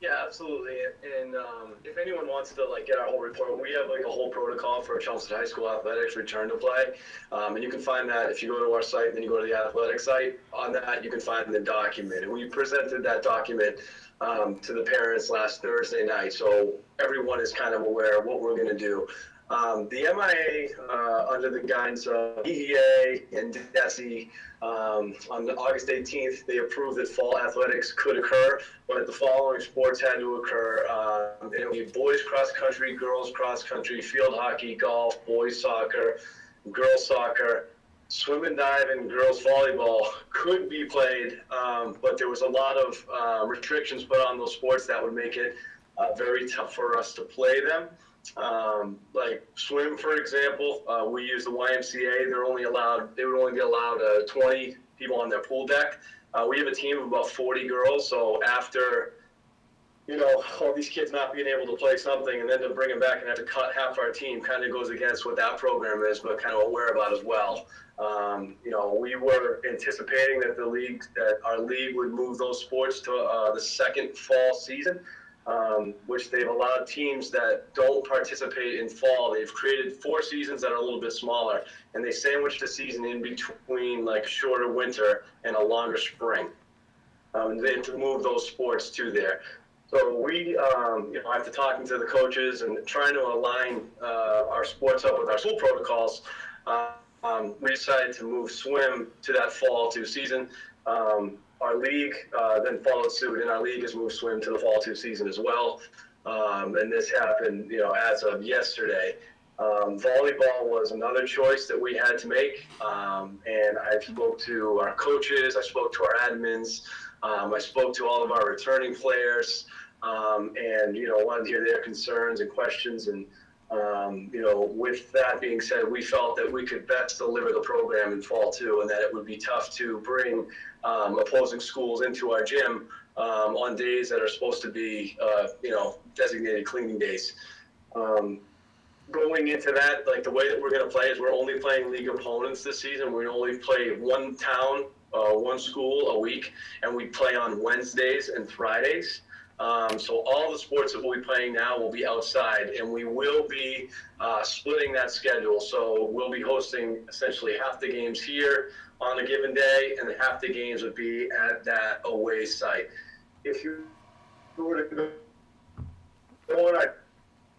Yeah, absolutely. And if anyone wants to get our whole report, we have a whole protocol for Chelmsford High School athletics return to play. And you can find that if you go to our site, then you go to the athletic site. On that, you can find the document. And we presented that document to the parents last Thursday night. So everyone is kind of aware of what we're going to do. The MIA, under the guidance of EEA and DESE, on August 18th, they approved that fall athletics could occur, but the following sports had to occur. It would be boys cross country, girls cross country, field hockey, golf, boys soccer, girls soccer, swim and dive, and girls volleyball could be played, but there was a lot of restrictions put on those sports that would make it very tough for us to play them. Like swim, for example, we use the YMCA. They would only be allowed 20 people on their pool deck. We have a team of about 40 girls. So after, all these kids not being able to play something and then to bring them back and have to cut half our team kind of goes against what that program is, but kind of aware about as well. We were anticipating that our league would move those sports to the second fall season. Which they've allowed teams that don't participate in fall. They've created 4 seasons that are a little bit smaller, and they sandwich the season in between a shorter winter and a longer spring. And they have to move those sports to there. So we, after talking to the coaches and trying to align our sports up with our school protocols, we decided to move swim to that fall 2 season. Our league then followed suit, and our league has moved swim to the fall 2 season as well. And this happened, as of yesterday. Volleyball was another choice that we had to make. And I spoke to our coaches, I spoke to our admins, I spoke to all of our returning players. and, wanted to hear their concerns and questions. And, with that being said, we felt that we could best deliver the program in fall too, and that it would be tough to bring opposing schools into our gym on days that are supposed to be, designated cleaning days. Going into that, like the way that we're going to play is we're only playing league opponents this season. We only play one town, one school a week, and we play on Wednesdays and Fridays. So all the sports that we'll be playing now will be outside, and we will be splitting that schedule. So we'll be hosting essentially half the games here on a given day, and half the games would be at that away site. If you were to go on our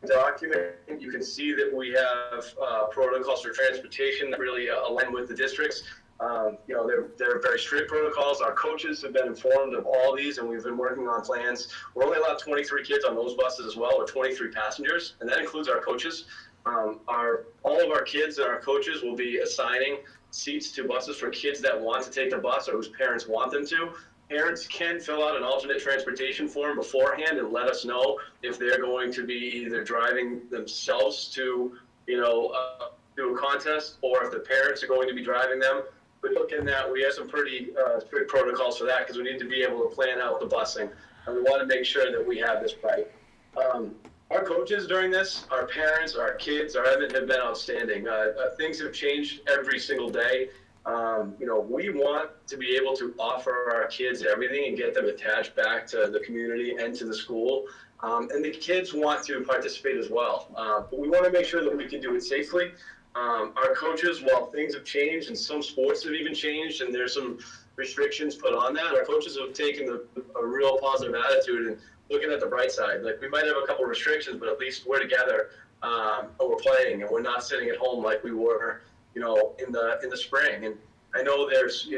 document, you can see that we have protocols for transportation that really align with the districts. They're very strict protocols. Our coaches have been informed of all these, and we've been working on plans. We're only allowed 23 kids on those buses as well, or 23 passengers, and that includes our coaches. All of our kids and our coaches will be assigning seats to buses for kids that want to take the bus or whose parents want them to. Parents can fill out an alternate transportation form beforehand and let us know if they're going to be either driving themselves to, do a contest, or if the parents are going to be driving them. But looking at that, we have some pretty strict protocols for that, because we need to be able to plan out the busing, and we want to make sure that we have this right. Our coaches during this, our parents, our kids, our Evan have been outstanding. Things have changed every single day. We want to be able to offer our kids everything and get them attached back to the community and to the school. And the kids want to participate as well. But we want to make sure that we can do it safely. Our coaches, while things have changed and some sports have even changed and there's some restrictions put on that, our coaches have taken a real positive attitude and looking at the bright side. Like, we might have a couple of restrictions, but at least we're together, and we're playing, and we're not sitting at home like we were, in the spring. And I know there's,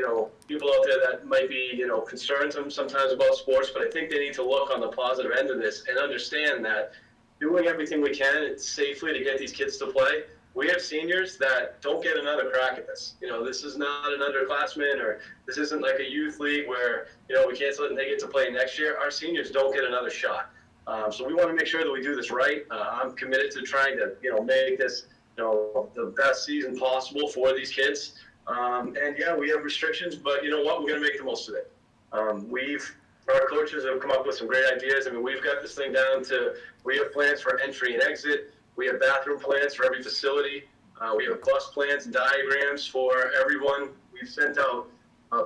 people out there that might be, concerned sometimes about sports, but I think they need to look on the positive end of this and understand that doing everything we can safely to get these kids to play. We have seniors that don't get another crack at this. This is not an underclassman, or this isn't like a youth league where, we cancel it and they get to play next year. Our seniors don't get another shot. So we want to make sure that we do this right. I'm committed to trying to, make this, the best season possible for these kids. And yeah, we have restrictions, but you know what? We're going to make the most of it. Our coaches have come up with some great ideas. I mean, we've got this thing down to, we have plans for entry and exit. We have bathroom plans for every facility. We have bus plans and diagrams for everyone. We've sent out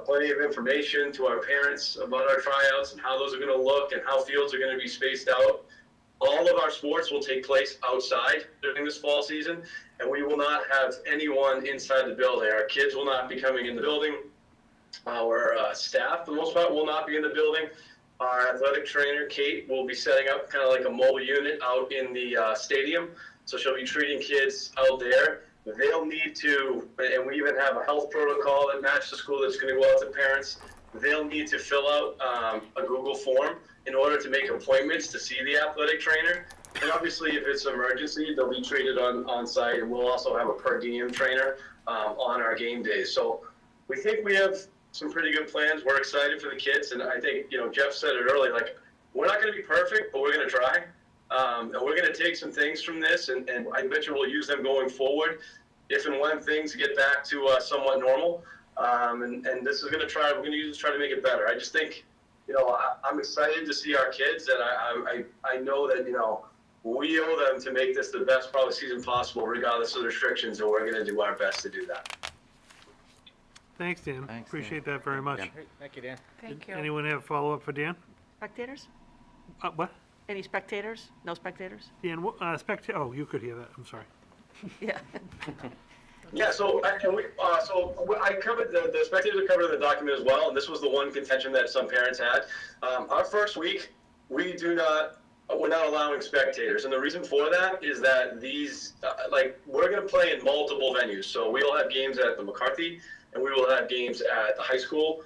plenty of information to our parents about our tryouts and how those are going to look and how fields are going to be spaced out. All of our sports will take place outside during this fall season, and we will not have anyone inside the building. Our kids will not be coming in the building. Our staff, for the most part, will not be in the building. Our athletic trainer, Kate, will be setting up kind of like a mobile unit out in the stadium. So she'll be treating kids out there. They'll need to, and we even have a health protocol that matches the school that's going to go out to parents. They'll need to fill out a Google form in order to make appointments to see the athletic trainer. And obviously, if it's an emergency, they'll be treated on site, and we'll also have a per diem trainer on our game days. So we think we have some pretty good plans. We're excited for the kids, and I think, Jeff said it earlier, like, we're not going to be perfect, but we're going to try. And we're going to take some things from this, and I bet you we'll use them going forward if and when things get back to somewhat normal. And this is going to we're going to use this to try to make it better. I just think, I'm excited to see our kids, and I know that, we owe them to make this the best probably season possible, regardless of the restrictions, and we're going to do our best to do that. Thanks, Dan. Appreciate that very much. Great. Thank you, Dan. Thank you. Anyone have follow-up for Dan? Spectators? What? Any spectators? No spectators? Dan, you could hear that. I'm sorry. Yeah. Yeah, so I covered, the spectators are covered in the document as well, and this was the one contention that some parents had. Our first week, we're not allowing spectators, and the reason for that is that these, we're going to play in multiple venues. So we'll have games at the McCarthy, and we will have games at the high school.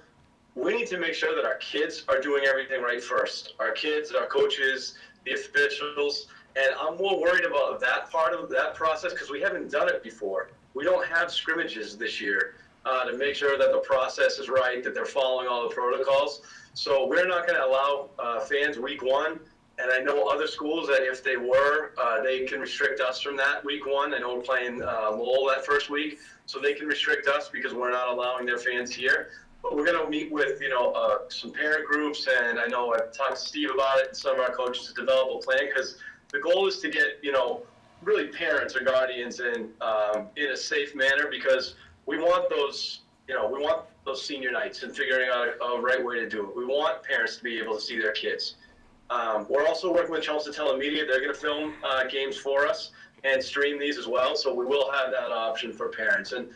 We need to make sure that our kids are doing everything right first. Our kids, our coaches, the officials, and I'm more worried about that part of that process because we haven't done it before. We don't have scrimmages this year to make sure that the process is right, that they're following all the protocols. So we're not going to allow fans week one And I know other schools that if they were, they can restrict us from that week one. I know we're playing Lowell that first week, so they can restrict us because we're not allowing their fans here. But we're going to meet with, some parent groups, and I know I've talked to Steve about it and some of our coaches to develop a plan, because the goal is to get, really parents or guardians in a safe manner, because we want those, we want those senior nights and figuring out a right way to do it. We want parents to be able to see their kids. We're also working with Chelmsford Telemedia. They're going to film games for us and stream these as well, so we will have that option for parents. And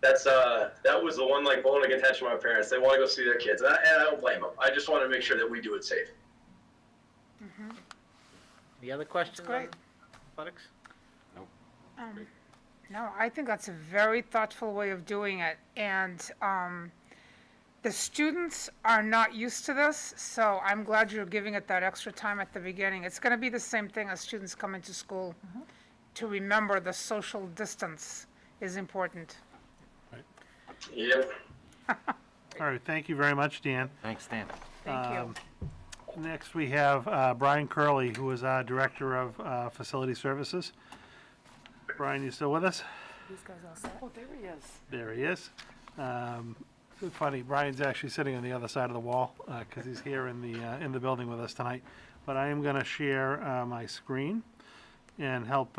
that was the one bone I can attach to my parents. They want to go see their kids, and I don't blame them. I just want to make sure that we do it safe. Any other questions on athletics? No, I think that's a very thoughtful way of doing it, and the students are not used to this, so I'm glad you're giving it that extra time at the beginning. It's going to be the same thing as students come into school to remember the social distance is important. Yep. All right, thank you very much, Dan. Thanks, Dan. Thank you. Next, we have Brian Curley, who is our Director of Facility Services. Brian, you still with us? These guys all set? Oh, there he is. There he is. Funny, Brian's actually sitting on the other side of the wall because he's here in the building with us tonight. But I am going to share my screen and help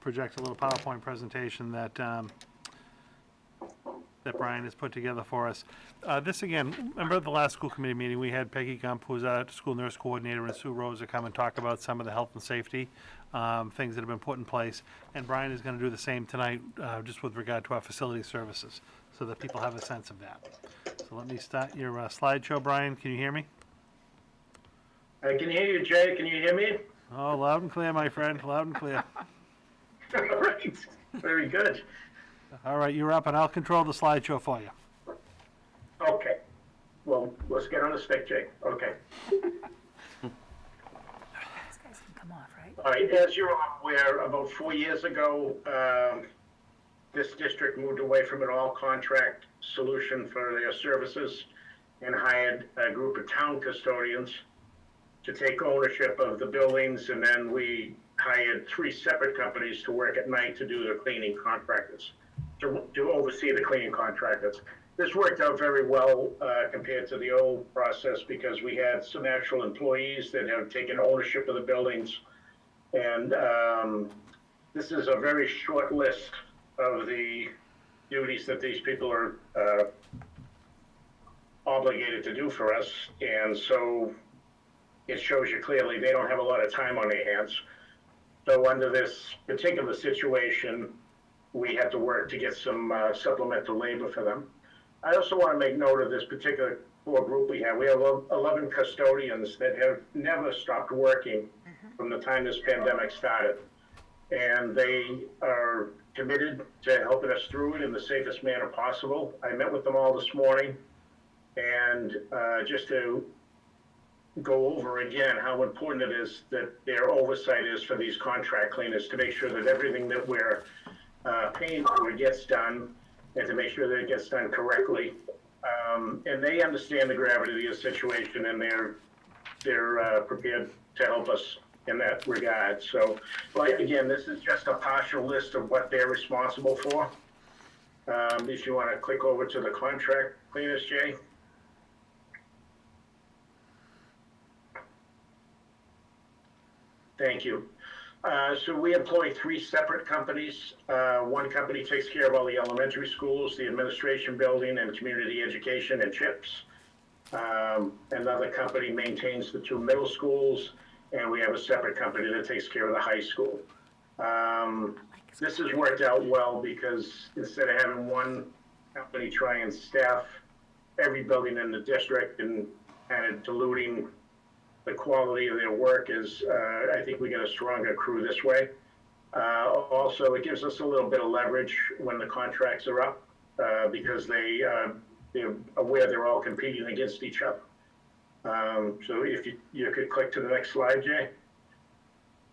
project a little PowerPoint presentation that Brian has put together for us. This again, remember at the last school committee meeting, we had Peggy Gump, who's our school nurse coordinator, and Sue Rosa come and talk about some of the health and safety things that have been put in place. And Brian is going to do the same tonight, just with regard to our facility services, so that people have a sense of that. So let me start your slideshow, Brian. Can you hear me? I can hear you, Jay. Can you hear me? Oh, loud and clear, my friend, loud and clear. All right. Very good. All right, you're up, and I'll control the slideshow for you. Okay. Well, let's get on the stick, Jay. Okay. These guys can come off, right? All right, as you're aware, about 4 years ago, this district moved away from an all-contract solution for their services and hired a group of town custodians to take ownership of the buildings, and then we hired 3 separate companies to work at night to do the cleaning contractors, to oversee the cleaning contractors. This worked out very well compared to the old process, because we had some actual employees that have taken ownership of the buildings. And this is a very short list of the duties that these people are obligated to do for us. And so it shows you clearly they don't have a lot of time on their hands. So under this particular situation, we had to work to get some supplemental labor for them. I also want to make note of this particular core group we have. We have 11 custodians that have never stopped working from the time this pandemic started. And they are committed to helping us through it in the safest manner possible. I met with them all this morning, and just to go over again how important it is that their oversight is for these contract cleaners, to make sure that everything that we're paying for gets done, and to make sure that it gets done correctly. And they understand the gravity of the situation, and they're prepared to help us in that regard. So, like, again, this is just a partial list of what they're responsible for. If you want to click over to the contract cleaners, Jay. Thank you. So we employ 3 separate companies. One company takes care of all the elementary schools, the administration building, and community education and CHIPS. Another company maintains the 2 middle schools, and we have a separate company that takes care of the high school. This has worked out well, because instead of having one company try and staff every building in the district and kind of diluting the quality of their work, is I think we get a stronger crew this way. Also, it gives us a little bit of leverage when the contracts are up, because they're aware they're all competing against each other. So if you could click to the next slide, Jay.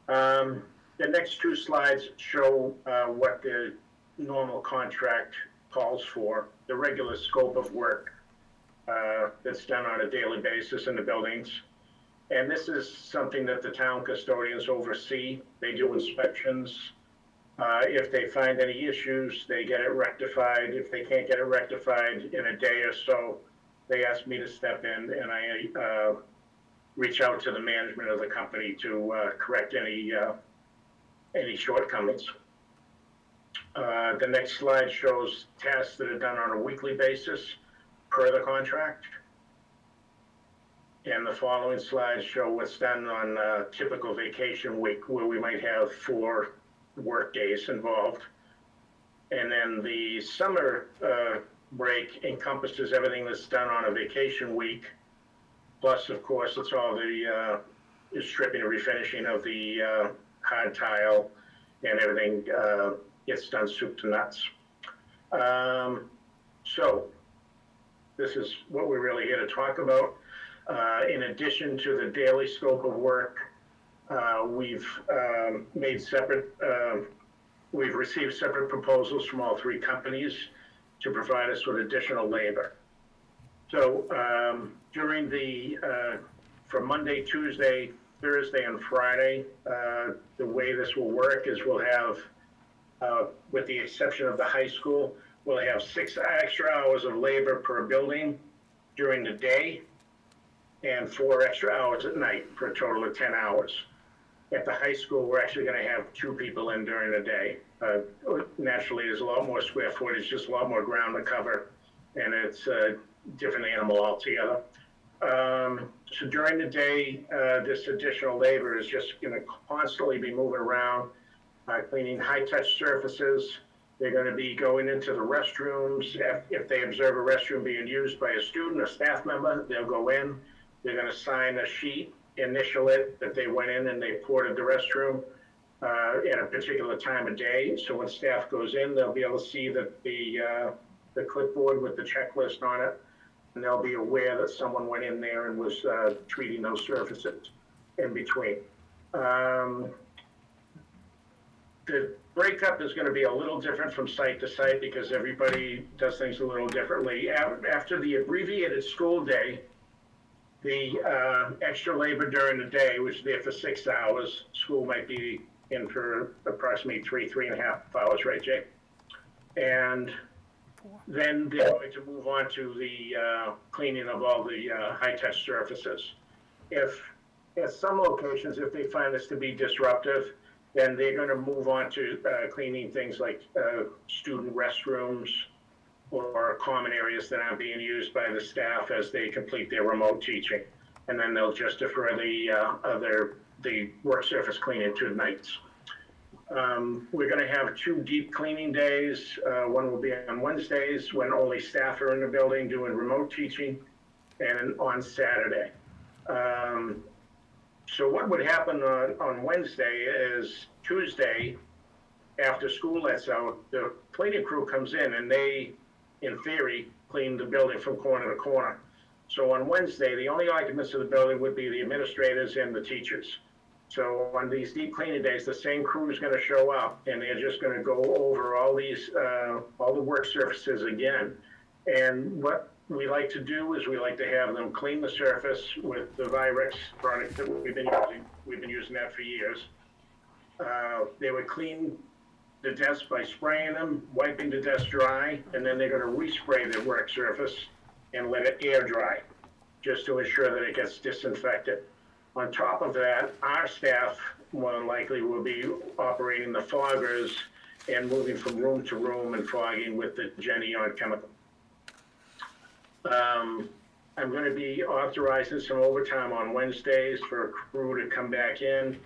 The next 2 slides show what the normal contract calls for, the regular scope of work that's done on a daily basis in the buildings. And this is something that the town custodians oversee. They do inspections. If they find any issues, they get it rectified. If they can't get it rectified in a day or so, they ask me to step in, and I reach out to the management of the company to correct any shortcomings. The next slide shows tasks that are done on a weekly basis per the contract. And the following slides show what's done on a typical vacation week where we might have 4 work days involved. And then the summer break encompasses everything that's done on a vacation week. Plus, of course, it's all the stripping and refinishing of the hard tile, and everything gets done soup to nuts. So this is what we're really here to talk about. In addition to the daily scope of work, we've received separate proposals from all 3 companies to provide us with additional labor. So during from Monday, Tuesday, Thursday, and Friday, the way this will work is we'll have, with the exception of the high school, we'll have 6 extra hours of labor per building during the day, and 4 extra hours at night for a total of 10 hours. At the high school, we're actually going to have 2 people in during the day. Naturally, there's a lot more square footage, just a lot more ground to cover, and it's a different animal altogether. So during the day, this additional labor is just going to constantly be moving around, cleaning high-touch surfaces. They're going to be going into the restrooms. If they observe a restroom being used by a student or staff member, they'll go in. They're going to sign a sheet, initial it, that they went in and they ported the restroom at a particular time of day. So when staff goes in, they'll be able to see that the clipboard with the checklist on it, and they'll be aware that someone went in there and was treating those surfaces in between. The breakup is going to be a little different from site to site because everybody does things a little differently. After the abbreviated school day, the extra labor during the day, which is there for 6 hours, school might be in for approximately 3.5 hours, right, Jay? And then they're going to move on to the cleaning of all the high-touch surfaces. If at some locations, if they find this to be disruptive, then they're going to move on to cleaning things like student restrooms or common areas that aren't being used by the staff as they complete their remote teaching. And then they'll just defer the work surface cleaning to nights. We're going to have 2 deep cleaning days. One will be on Wednesdays when only staff are in the building doing remote teaching, and on Saturday. So what would happen on Wednesday is Tuesday, after school lets out, the cleaning crew comes in and they, in theory, clean the building from corner to corner. So on Wednesday, the only occupants of the building would be the administrators and the teachers. So on these deep cleaning days, the same crew is going to show up and they're just going to go over all these, all the work surfaces again. And what we like to do is we like to have them clean the surface with the Virex product that we've been using. We've been using that for years. They would clean the desk by spraying them, wiping the desk dry, and then they're going to respray the work surface and let it air dry, just to ensure that it gets disinfected. On top of that, our staff more than likely will be operating the foggers and moving from room to room and fogging with the Geneon chemical. I'm going to be authorizing some overtime on Wednesdays for a crew to come back in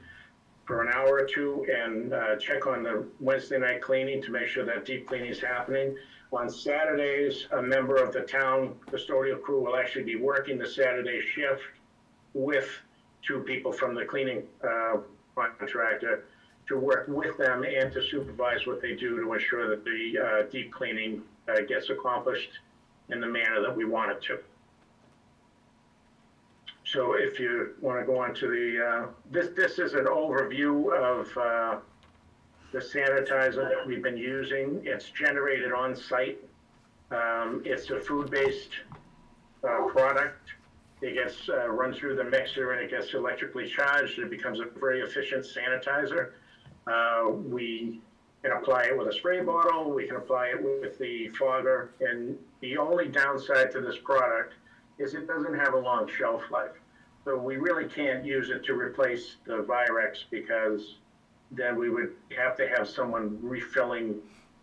for an hour or 2 and check on the Wednesday night cleaning to make sure that deep cleaning is happening. On Saturdays, a member of the town custodial crew will actually be working the Saturday shift with 2 people from the cleaning contractor to work with them and to supervise what they do to ensure that the deep cleaning gets accomplished in the manner that we want it to. So if you want to go on to the, this is an overview of the sanitizer that we've been using. It's generated on site. It's a food-based product. It gets run through the mixer and it gets electrically charged. It becomes a very efficient sanitizer. We can apply it with a spray bottle. We can apply it with the fogger. And the only downside to this product is it doesn't have a long shelf life. So we really can't use it to replace the Virex, because then we would have to have someone refilling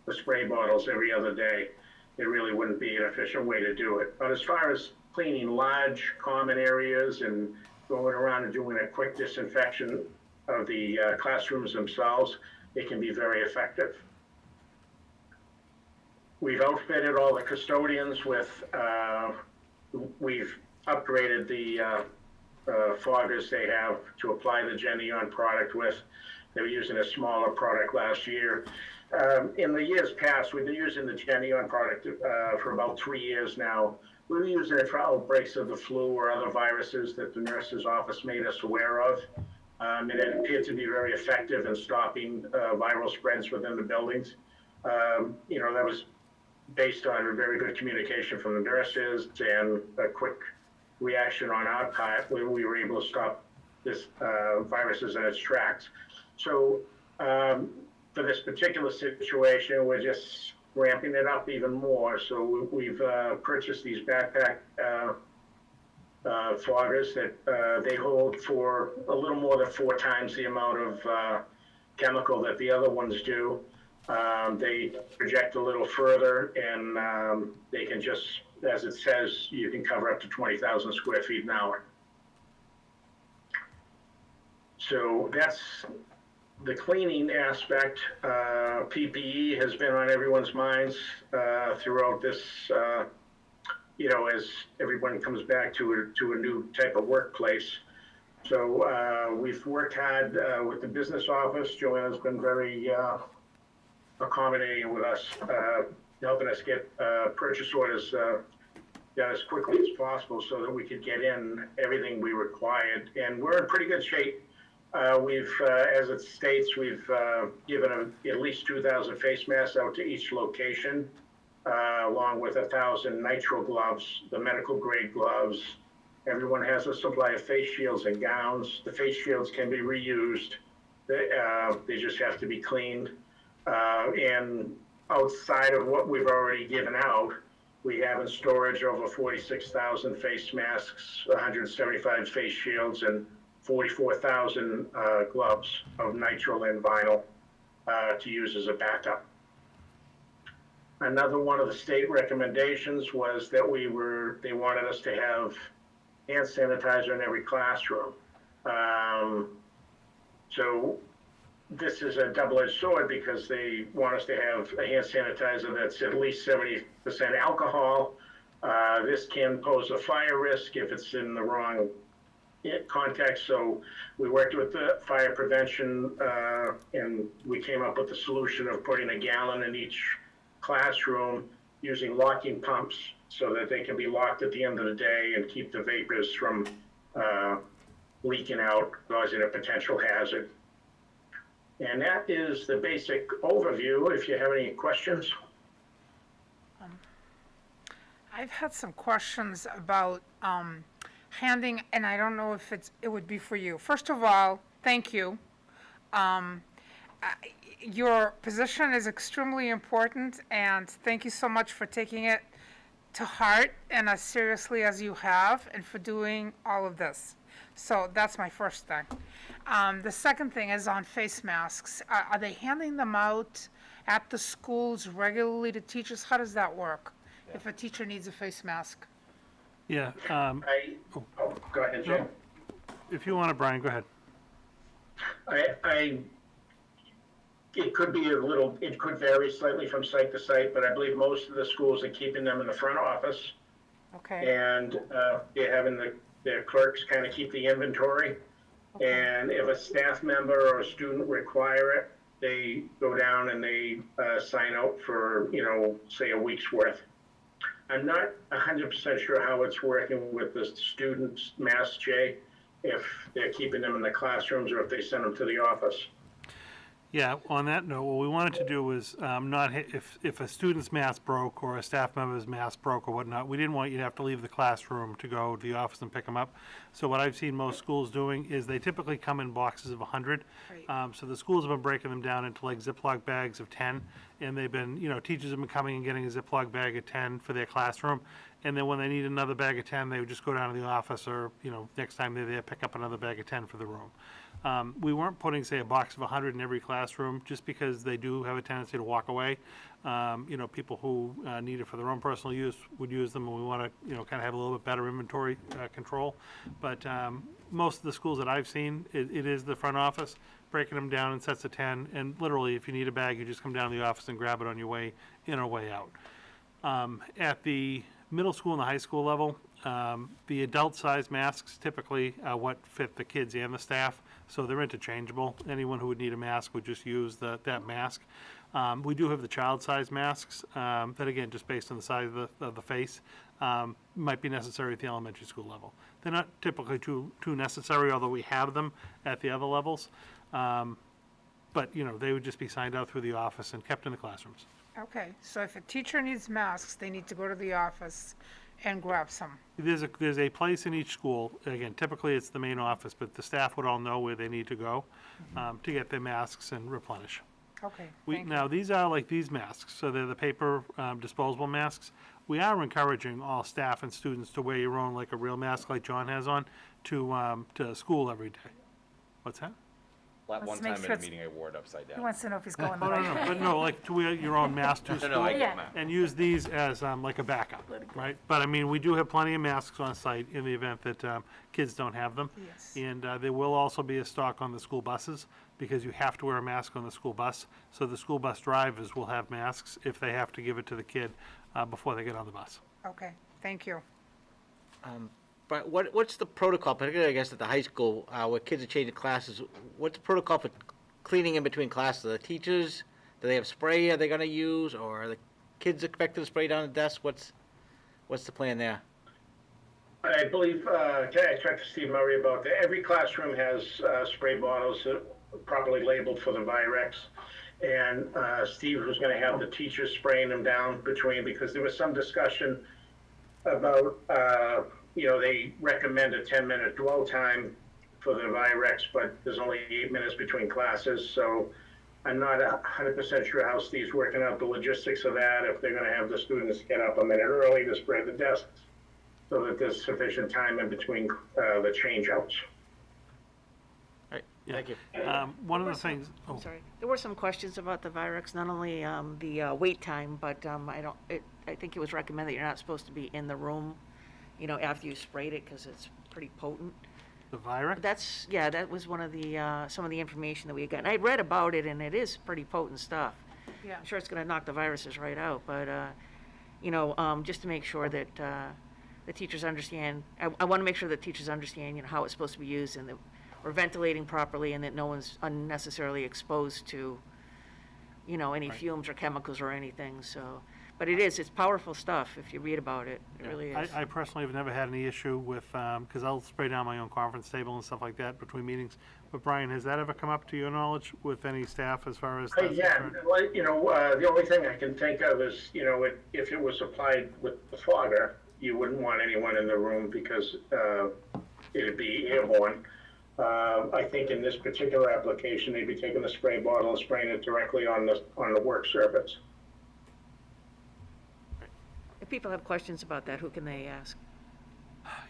the spray bottles every other day. It really wouldn't be an efficient way to do it. But as far as cleaning large common areas and going around and doing a quick disinfection of the classrooms themselves, it can be very effective. We've outfitted all the custodians with, we've upgraded the foggers they have to apply the Genion product with. They were using a smaller product last year. In the years past, we've been using the Genion product for about 3 years now. We were using it for outbreaks of the flu or other viruses that the nurse's office made us aware of. And it appeared to be very effective in stopping viral spreads within the buildings. You know, that was based on very good communication from the nurses and a quick reaction on our part where we were able to stop this viruses in its tracks. So for this particular situation, we're just ramping it up even more. So we've purchased these backpack foggers that they hold for a little more than 4 times the amount of chemical that the other ones do. They project a little further, and they can just, as it says, you can cover up to 20,000 square feet an hour. So that's the cleaning aspect. PPE has been on everyone's minds throughout this, you know, as everyone comes back to a new type of workplace. So we've worked hard with the business office. Joanna's been very accommodating with us, helping us get purchase orders done as quickly as possible so that we could get in everything we required. And we're in pretty good shape. We've, as it states, we've given at least 2,000 face masks out to each location, along with 1,000 nitrile gloves, the medical grade gloves. Everyone has a supply of face shields and gowns. The face shields can be reused. They just have to be cleaned. And outside of what we've already given out, we have in storage over 46,000 face masks, 175 face shields, and 44,000 gloves of nitrile and vinyl to use as a backup. Another one of the state recommendations was that they wanted us to have hand sanitizer in every classroom. So this is a double-edged sword because they want us to have a hand sanitizer that's at least 70% alcohol. This can pose a fire risk if it's in the wrong context. So we worked with the fire prevention and we came up with the solution of putting a gallon in each classroom using locking pumps so that they can be locked at the end of the day and keep the vapors from leaking out, causing a potential hazard. And that is the basic overview. If you have any questions. I've had some questions about handing, and I don't know if it would be for you. First of all, thank you. Your position is extremely important, and thank you so much for taking it to heart and as seriously as you have, and for doing all of this. So that's my first thing. The second thing is on face masks. Are they handing them out at the schools regularly to teachers? How does that work if a teacher needs a face mask? Yeah. Go ahead, Jay. No, if you want to, Brian, go ahead. It could be it could vary slightly from site to site, but I believe most of the schools are keeping them in the front office. Okay. And they're having their clerks kind of keep the inventory. Okay. And if a staff member or a student require it, they go down and they sign out for, you know, say a week's worth. I'm not 100% sure how it's working with the students' masks, Jay, if they're keeping them in the classrooms or if they send them to the office. Yeah, on that note, what we wanted to do was not, if a student's mask broke or a staff member's mask broke or whatnot, we didn't want you to have to leave the classroom to go to the office and pick them up. So what I've seen most schools doing is they typically come in boxes of 100. So the schools have been breaking them down into like Ziploc bags of 10. And they've been, teachers have been coming and getting a Ziploc bag of 10 for their classroom. And then when they need another bag of 10, they would just go down to the office or, next time they're there, pick up another bag of 10 for the room. We weren't putting, say, a box of 100 in every classroom, just because they do have a tendency to walk away. People who need it for their own personal use would use them, and we want to, kind of have a little bit better inventory control. But most of the schools that I've seen, it is the front office breaking them down in sets of 10, and literally, if you need a bag, you just come down to the office and grab it on your way in or way out. At the middle school and the high school level, the adult-sized masks typically are what fit the kids and the staff, so they're interchangeable. Anyone who would need a mask would just use that mask. We do have the child-sized masks that, again, just based on the size of the face, might be necessary at the elementary school level. They're not typically too necessary, although we have them at the other levels. But, they would just be signed out through the office and kept in the classrooms. Okay, so if a teacher needs masks, they need to go to the office and grab some. There's a place in each school, again, typically it's the main office, but the staff would all know where they need to go to get their masks and replenish. Okay, thank you. Now, these are like these masks, so they're the paper disposable masks. We are encouraging all staff and students to wear your own, like a real mask like John has on, to school every day. What's that? One Let's make time sure in a it's- meeting, I wore it upside He down. wants to know if he's going the Oh, right no, way. but no, like to wear your own mask to school. No, I Yeah. get that. And use these as like a backup, right? But I mean, we do have plenty of masks on site in the event that kids don't have them. Yes. And there will also be a stock on the school buses, because you have to wear a mask on the school bus. So the school bus drivers will have masks if they have to give it to the kid before they get on the bus. Okay, thank you. But what's the protocol, particularly, I guess, at the high school, where kids are changing classes? What's the protocol for cleaning in between classes? The teachers, do they have spray are they gonna use, or are the kids expected to spray down the desk? What's the plan there? I believe, I talked to Steve Murray about that. Every classroom has spray bottles properly labeled for the Virex. And Steve was going to have the teachers spraying them down between, because there was some discussion about, they recommend a 10-minute dwell time for the Virex, but there's only 8 minutes between classes. So I'm not 100% sure how Steve's working out the logistics of that, if they're going to have the students get up a minute early to spray the desks, so that there's sufficient time in between the changeouts. Thank you. One of the things, I'm sorry. There were some questions about the Virex, not only the wait time, but I think it was recommended that you're not supposed to be in the room, after you sprayed it, because it's pretty potent. the Virex? That was one of the, some of the information that we got. And I read about it, and it is pretty potent stuff. Yeah. I'm sure it's gonna knock the viruses right out, but, just to make sure that, the teachers understand, I wanna make sure that teachers understand, how it's supposed to be used, and that we're ventilating properly, and that no one's unnecessarily exposed to, any fumes or chemicals or anything, so. But it's powerful stuff if you read about it. It really is. I personally have never had any issue with, because I'll spray down my own conference table and stuff like that between meetings. But Brian, has that ever come up to your knowledge with any staff as far as? Yeah, well, the only thing I can think of is, if it was applied with the fogger, you wouldn't want anyone in the room because it'd be airborne. I think in this particular application, they'd be taking the spray bottle and spraying it directly on the work surface. If people have questions about that, who can they ask?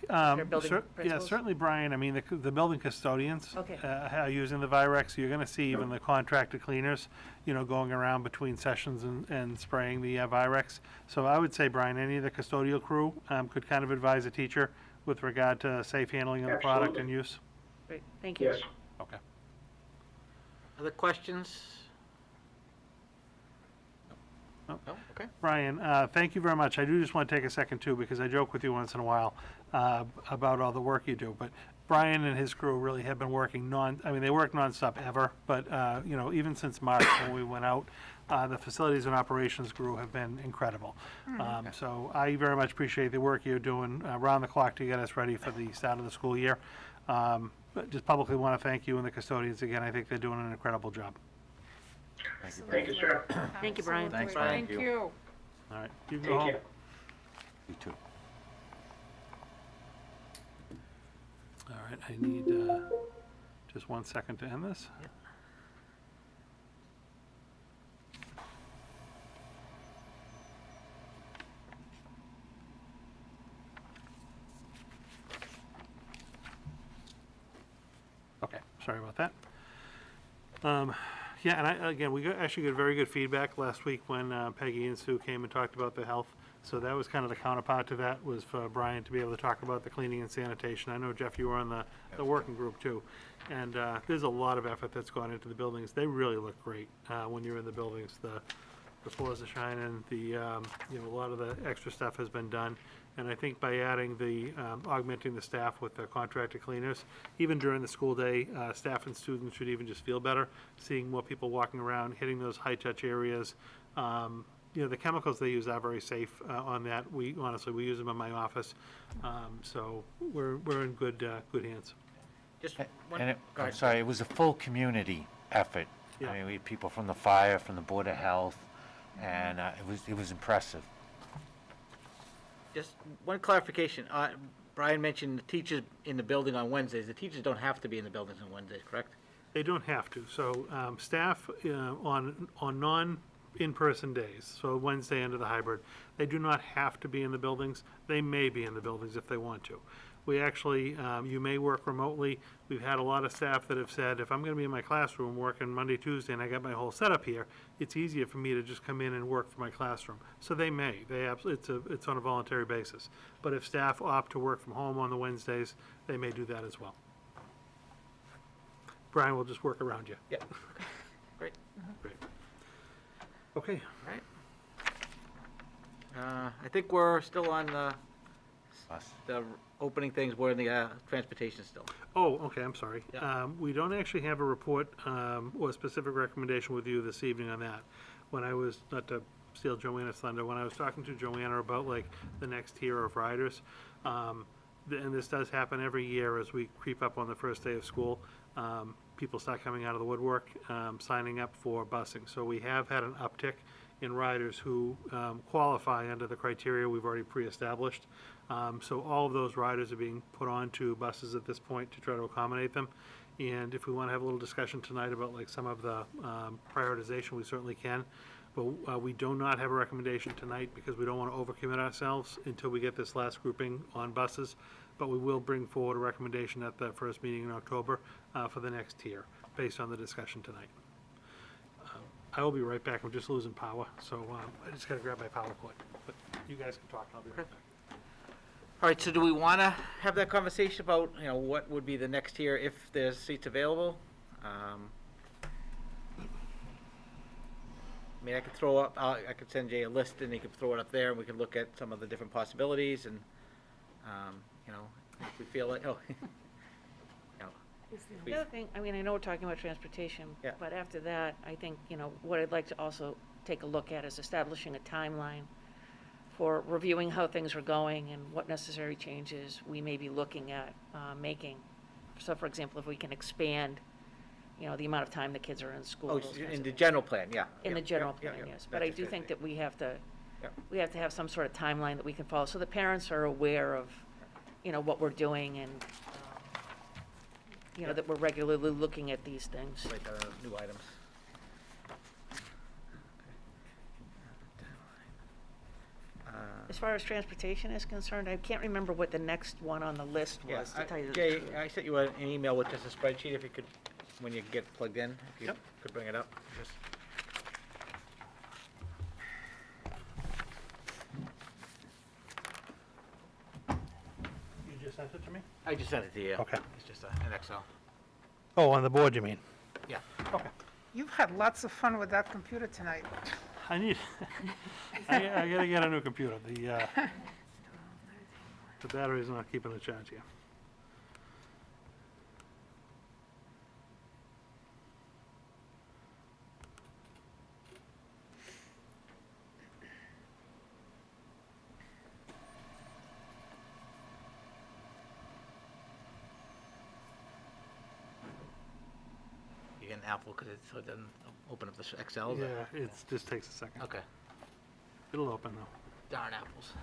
Yeah, principals? certainly, Brian. I mean, the building custodians Okay. are using the Virex. You're going to see even the contracted cleaners, going around between sessions and spraying the Virex. So I would say, Brian, any of the custodial crew could kind of advise a teacher with regard to safe handling of the product and use. Great, thank you. Yes. Okay. Other questions? No? No? Okay. Brian, thank you very much. I do just want to take a second, too, because I joke with you once in a while about all the work you do. But Brian and his crew really have been working they work nonstop ever, but, even since March when we went out, the facilities and operations crew have been incredible. So I very much appreciate the work you're doing around the clock to get us ready for the start of the school year. But just publicly want to thank you and the custodians again. I think they're doing an incredible job. Thank you, sir. Thank you, Brian. Thanks, Thank you. All right, you Take go home. care. You too. All right, I need just 1 second to end this. Okay, sorry about that. Yeah, and again, we actually got very good feedback last week when Peggy and Sue came and talked about the health. So that was kind of the counterpart to that, was for Brian to be able to talk about the cleaning and sanitation. I know, Jeff, you were on the working group too. And there's a lot of effort that's gone into the buildings. They really look great when you're in the buildings. The floors are shining, a lot of the extra stuff has been done. And I think by adding augmenting the staff with the contracted cleaners, even during the school day, staff and students should even just feel better, seeing more people walking around, hitting those high-touch areas. The chemicals they use are very safe on that. We use them in my office. So we're in good hands. Just one, And go I'm ahead. sorry, it was a full community effort. Yeah. I mean, we had people from the fire, from the Board of Health, and it was impressive. Just one clarification. Brian mentioned the teachers in the building on Wednesdays. The teachers don't have to be in the buildings on Wednesdays, correct? They don't have to. So staff on non-in-person days, so Wednesday into the hybrid, they do not have to be in the buildings. They may be in the buildings if they want to. We actually, you may work remotely. We've had a lot of staff that have said, if I'm going to be in my classroom working Monday, Tuesday, and I got my whole setup here, it's easier for me to just come in and work from my classroom. So they may. It's on a voluntary basis. But if staff opt to work from home on the Wednesdays, they may do that as well. Brian will just work around you. Yeah. Great. Great. Okay. All right. I think we're still on the opening things. We're in the transportation still. Oh, okay, I'm sorry. Yeah. We don't actually have a report or a specific recommendation with you this evening on that. When I was, not to steal Joanna's thunder, when I was talking to Joanna about like the next tier of riders, and this does happen every year as we creep up on the first day of school, people start coming out of the woodwork, signing up for busing. So we have had an uptick in riders who qualify under the criteria we've already pre-established. So all of those riders are being put onto buses at this point to try to accommodate them. And if we want to have a little discussion tonight about like some of the prioritization, we certainly can. But we do not have a recommendation tonight because we don't want to overcommit ourselves until we get this last grouping on buses. But we will bring forward a recommendation at the first meeting in October for the next tier, based on the discussion tonight. I will be right back. I'm just losing power, so I just got to grab my power cord. But you guys can talk, and I'll be right back. All right, so do we want to have that conversation about, what would be the next tier if there's seats available? I mean, I could throw up, I could send Jay a list and he could throw it up there and we could look at some of the different possibilities and, if we feel like, The other thing, I mean, I know we're talking about transportation, Yeah. but after that, I think, what I'd like to also take a look at is establishing a timeline for reviewing how things are going and what necessary changes we may be looking at making. So, for example, if we can expand, the amount of time the kids are in school. oh, those kinds in of the things. general plan, yeah. In the Yeah, general yeah, plan, yeah. yes. But I That's do good. think that we have to Yeah. have some sort of timeline that we can follow, so the parents are aware of, what we're doing and, that we're regularly looking at these things. Like new items. As far as transportation is concerned, I can't remember what the next one on the list Yeah, was, to tell you the Jay, truth. I sent you an email with just a spreadsheet, if you could, when you get plugged in, if you Yep. could bring it up. Just- You just sent it to me? I just sent it to you. Okay. It's just an Excel. Oh, on the board, you mean? Yeah. Okay. You've had lots of fun with that computer tonight. I need, I gotta get a new computer. The battery's not keeping the charge here. You can Apple, because it doesn't open up the Excel? Yeah, it just takes a second. Okay. It'll open though. Darn apples.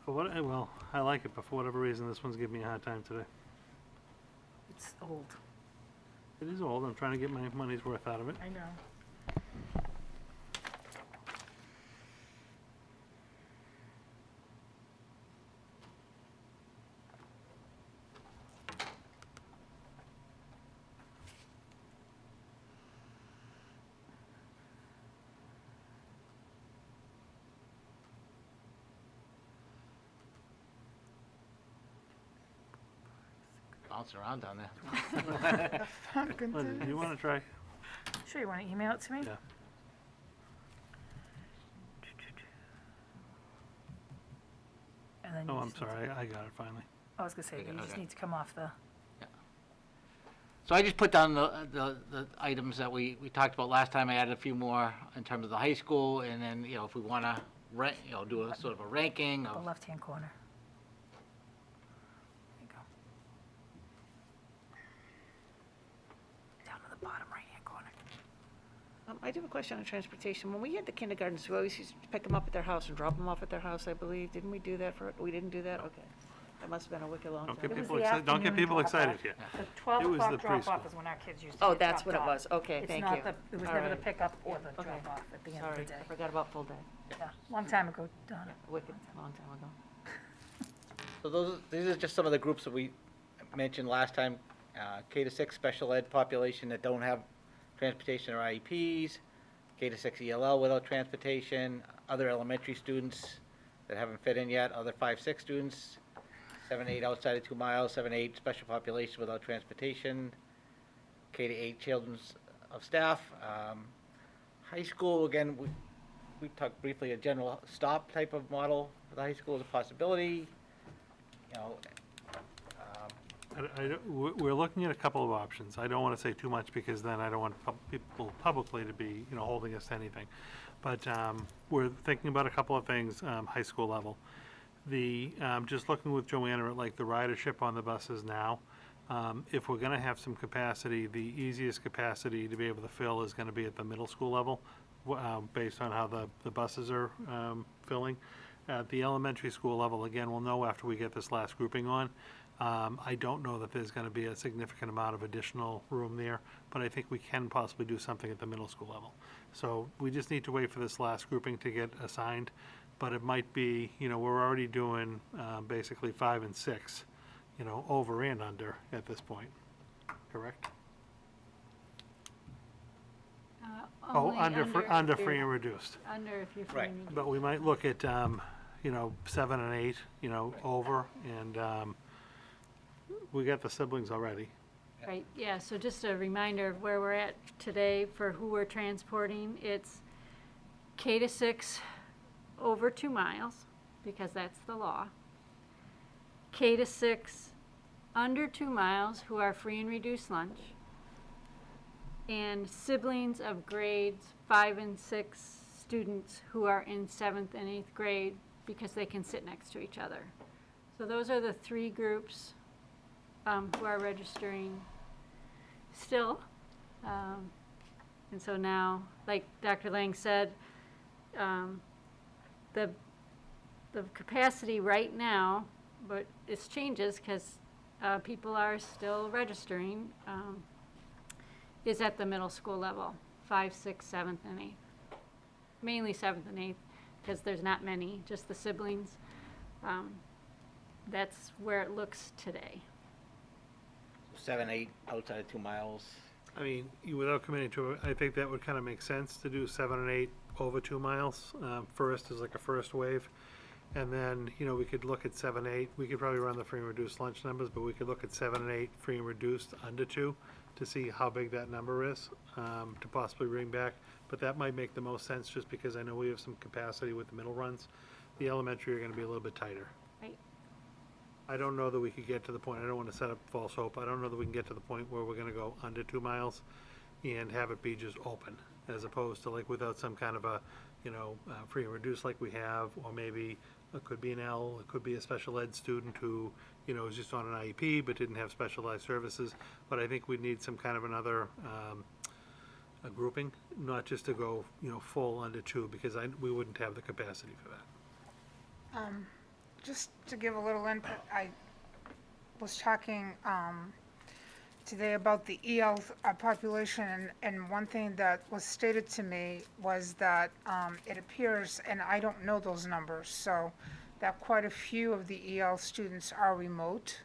For what, well, I like it, but for whatever reason, this one's giving me a hard time today. It's old. It is old, I'm trying to get my money's worth out of it. I know. Bouncing around down there. Linda, do you want to try? Sure, you want to email it to me? Yeah. And then you Oh, I'm just need sorry, I got it finally. I was gonna say, you just need to come off the, So I just put down the items that we talked about last time. I added a few more in terms of the high school, and then, you know, if we want to, do a sort of a ranking the of, left-hand corner. There you go. Down to the bottom right-hand corner. I do have a question on transportation. When we had the kindergartens, we always used to pick them up at their house and drop them off at their house, I believe. Didn't we do that we didn't do that? Okay. That must have been a wicked long time. Don't get It was people the excited, don't get afternoon people drop-off. excited here. The 12 It was o'clock the drop-off preschool. is when our kids used to Oh, get that's dropped what it off. was. Okay, It's thank not you. the- It was All never the right. pickup or the Okay. drop-off at the end of the Sorry, day. I forgot about full day. Yeah, long time ago, Donna. Wicked, long time ago. so these are just some of the groups that we mentioned last time. K to 6 special ed population that don't have transportation or IEPs, K to 6 ELL without transportation, other elementary students that haven't fit in yet, other 5-6 students, 7-8 outside of 2 miles, 7-8 special population without transportation, K to 8 children of staff. High school, again, we talked briefly a general stop type of model for the high school is a possibility. You know, We're looking at a couple of options. I don't want to say too much because then I don't want people publicly to be, holding us to anything. But we're thinking about a couple of things, high school level. Just looking with Joanna at like the ridership on the buses now, if we're going to have some capacity, the easiest capacity to be able to fill is going to be at the middle school level, based on how the buses are filling. At the elementary school level, again, we'll know after we get this last grouping on. I don't know that there's going to be a significant amount of additional room there, but I think we can possibly do something at the middle school level. So we just need to wait for this last grouping to get assigned, but it might be, we're already doing basically 5 and 6, over and under at this point, correct? Under free and reduced. Under if you're free Right. and reduced. But we might look at, 7 and 8, over, and we got the siblings already. Right, yeah, so just a reminder of where we're at today for who we're transporting. It's K to 6 over 2 miles, because that's the law. K to 6 under 2 miles who are free and reduced lunch. And siblings of grades 5 and 6 students who are in 7th and 8th grade because they can sit next to each other. So those are the 3 groups who are registering still. And so now, like Dr. Lang said, the capacity right now, but this changes because people are still registering, is at the middle school level, 5, 6, 7th, and 8th. Mainly 7th and 8th, because there's not many, just the siblings. That's where it looks today. 7-8 outside of 2 miles. I mean, without committing to it, I think that would kind of make sense to do 7 and 8 over 2 miles, first as like a first wave. And then, we could look at 7, 8. We could probably run the free and reduced lunch numbers, but we could look at 7 and 8 free and reduced under 2 to see how big that number is, to possibly bring back. But that might make the most sense just because I know we have some capacity with the middle runs. The elementary are going to be a little bit tighter. Right. I don't know that we could get to the point, I don't want to set up false hope, I don't know that we can get to the point where we're going to go under 2 miles and have it be just open, as opposed to like without some kind of a, free and reduced like we have, or maybe it could be an L, it could be a special ed student who, is just on an IEP but didn't have specialized services. But I think we'd need some kind of another a grouping, not just to go, full under two, because we wouldn't have the capacity for that. Just to give a little input, I was talking today about the EL population, and one thing that was stated to me was that it appears, and I don't know those numbers, so that quite a few of the EL students are remote.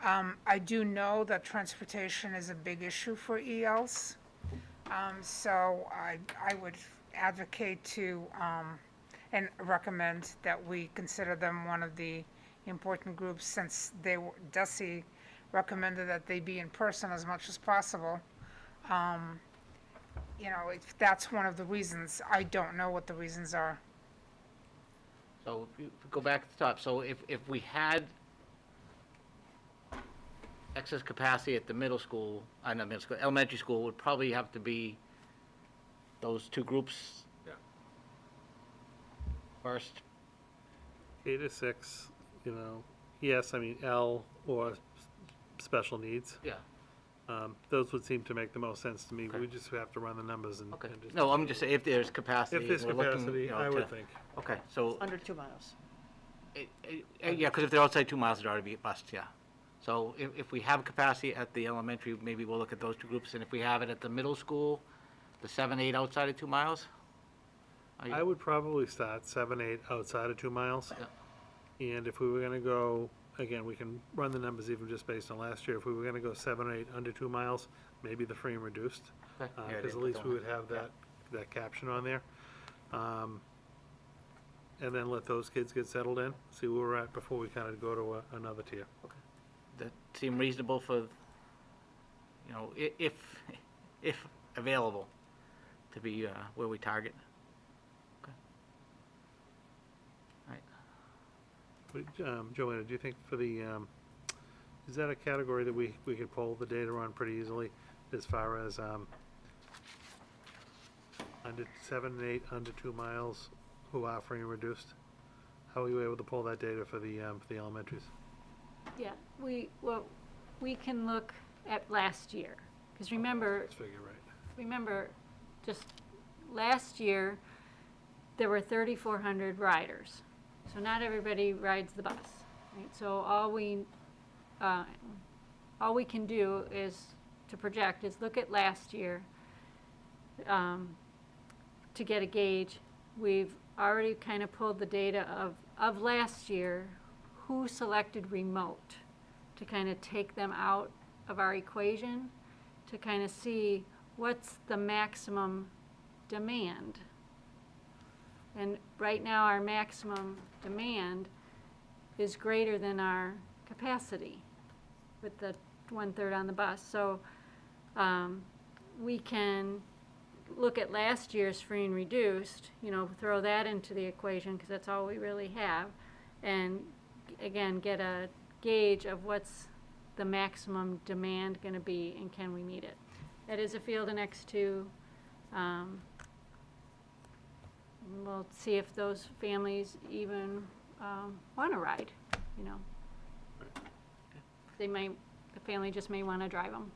I do know that transportation is a big issue for ELs, so I would advocate to and recommend that we consider them one of the important groups, since DESE recommended that they be in person as much as possible. If that's one of the reasons, I don't know what the reasons are. So if you go back to the top, so if we had excess capacity at the middle school, not middle school, elementary school, would probably have to be those two groups first. K to 6, yes, I mean, L or special needs. Yeah. Those would seem to make the most sense to me. We just have to run the numbers and. Okay. and just- No, I'm just saying, if there's capacity. If there's we're looking, capacity, I would think. Okay, so, Under 2 miles. yeah, because if they're outside 2 miles, it'd already be a bust, yeah. So if we have capacity at the elementary, maybe we'll look at those two groups, and if we have it at the middle school, the 7, 8 outside of 2 miles? I would probably start 7, 8 outside of 2 miles. Yeah. And if we were gonna go, again, we can run the numbers even just based on last year. If we were gonna go 7 or 8 under 2 miles, maybe the free and reduced. Okay. Yeah, I Because didn't at put least that we one. would have that caption on there. And then let those kids get settled in, see where we're at before we kind of go to another tier. That seem reasonable for, if available, to be where we target? Okay. All right. Joanna, do you think for the, is that a category that we could pull the data on pretty easily as far as under 7 and 8, under 2 miles, who are free and reduced? How are you able to pull that data for the elementaries? Yeah, we can look at last year, because remember, Let's figure right. remember, just last year, there were 3,400 riders. So not everybody rides the bus, right? So all we can do is, to project, is look at last year to get a gauge. We've already kind of pulled the data of last year, who selected remote, to kind of take them out of our equation, to kind of see what's the maximum demand. And right now, our maximum demand is greater than our capacity with the 1/3 on the bus. So we can look at last year's free and reduced, throw that into the equation, because that's all we really have, and again, get a gauge of what's the maximum demand going to be, and can we meet it. That is a field next to, we'll see if those families even want to ride, the family just may want to drive them.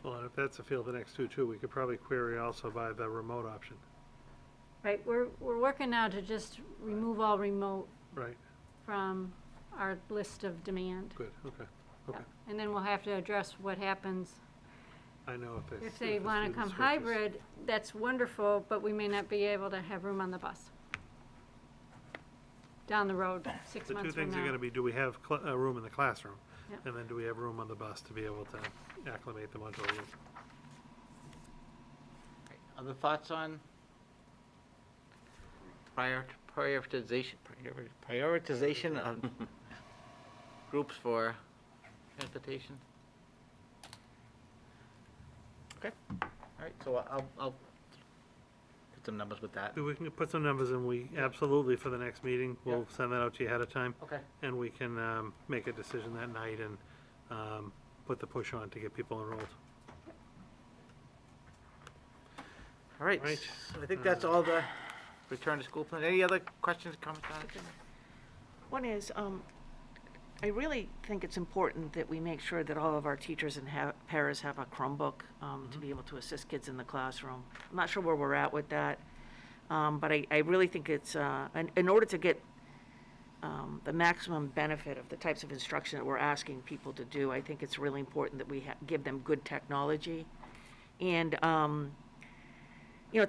Well, and if that's a field the next two too, we could probably query also by the remote option. Right, we're working now to just remove all remote Right, from our list of demand. good, okay, Yeah. okay. And then we'll have to address what happens I know if they the want to student come switches. hybrid. That's wonderful, but we may not be able to have room on the bus down the road, 6 The two months from things are now. gonna be, do we have room in the classroom? Yeah. And then do we have room on the bus to be able to acclimate them onto a route? Other thoughts on prioritization of groups for transportation? Okay, all right, so I'll put some numbers with that. We can put some numbers in, we absolutely, for the next meeting, we'll send that out to you ahead of time. Okay. And we can make a decision that night and put the push on to get people enrolled. All right, Right. so I think that's all the return to school plan. Any other questions, comments on it? One is, I really think it's important that we make sure that all of our teachers and paras have a Chromebook to be able to assist kids in the classroom. I'm not sure where we're at with that, but I really think it's, in order to get the maximum benefit of the types of instruction that we're asking people to do, I think it's really important that we give them good technology. And, to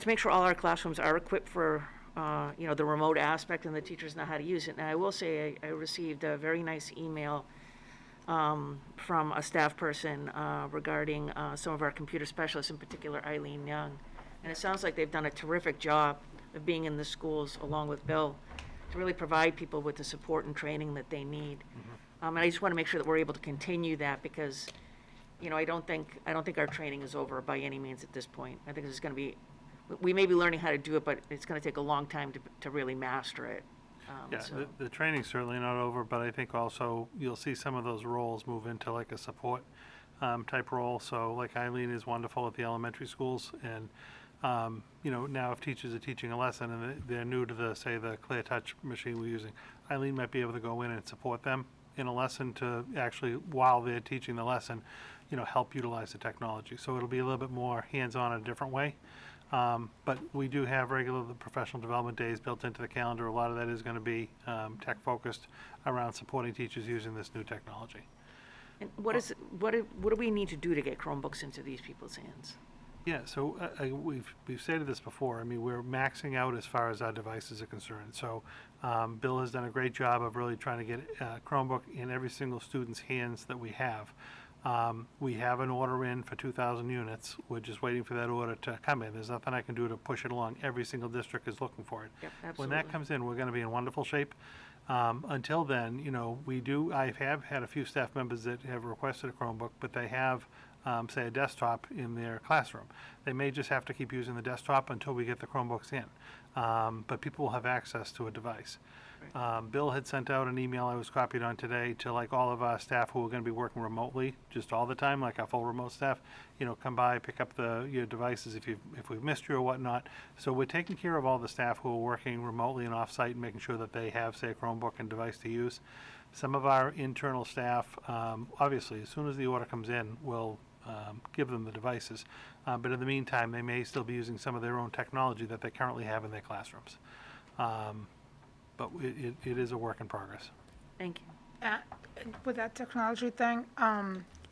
make sure all our classrooms are equipped for the remote aspect and the teachers know how to use it. And I will say I received a very nice email from a staff person regarding some of our computer specialists, in particular Eileen Young. And it sounds like they've done a terrific job of being in the schools along with Bill to really provide people with the support and training that they need. And I just want to make sure that we're able to continue that because, I don't think our training is over by any means at this point. I think this is going to be, we may be learning how to do it, but it's going to take a long time to really master it. Yeah, So- the training's certainly not over, but I think also you'll see some of those roles move into like a support type role. So like Eileen is wonderful at the elementary schools, and now if teachers are teaching a lesson and they're new to the Clear Touch machine we're using, Eileen might be able to go in and support them in a lesson to actually, while they're teaching the lesson, help utilize the technology. So it'll be a little bit more hands-on in a different way. But we do have regular professional development days built into the calendar. A lot of that is going to be tech-focused around supporting teachers using this new technology. And what do we need to do to get Chromebooks into these people's hands? Yeah, so we've stated this before. I mean, we're maxing out as far as our devices are concerned. So Bill has done a great job of really trying to get Chromebook in every single student's hands that we have. We have an order in for 2,000 units. We're just waiting for that order to come in. There's nothing I can do to push it along. Every single district is looking for it. Yep, When that absolutely. comes in, we're going to be in wonderful shape. Until then, I have had a few staff members that have requested a Chromebook, but they have, say, a desktop in their classroom. They may just have to keep using the desktop until we get the Chromebooks in. But people will have access to a device. Bill had sent out an email I was copied on today to like all of our staff who are going to be working remotely just all the time, like our full remote staff, come by, pick up your devices if we've missed you or whatnot. So we're taking care of all the staff who are working remotely and off-site and making sure that they have, say, a Chromebook and device to use. Some of our internal staff, obviously, as soon as the order comes in, we'll give them the devices. But in the meantime, they may still be using some of their own technology that they currently have in their classrooms. But it is a work in progress. Thank you. With that technology thing,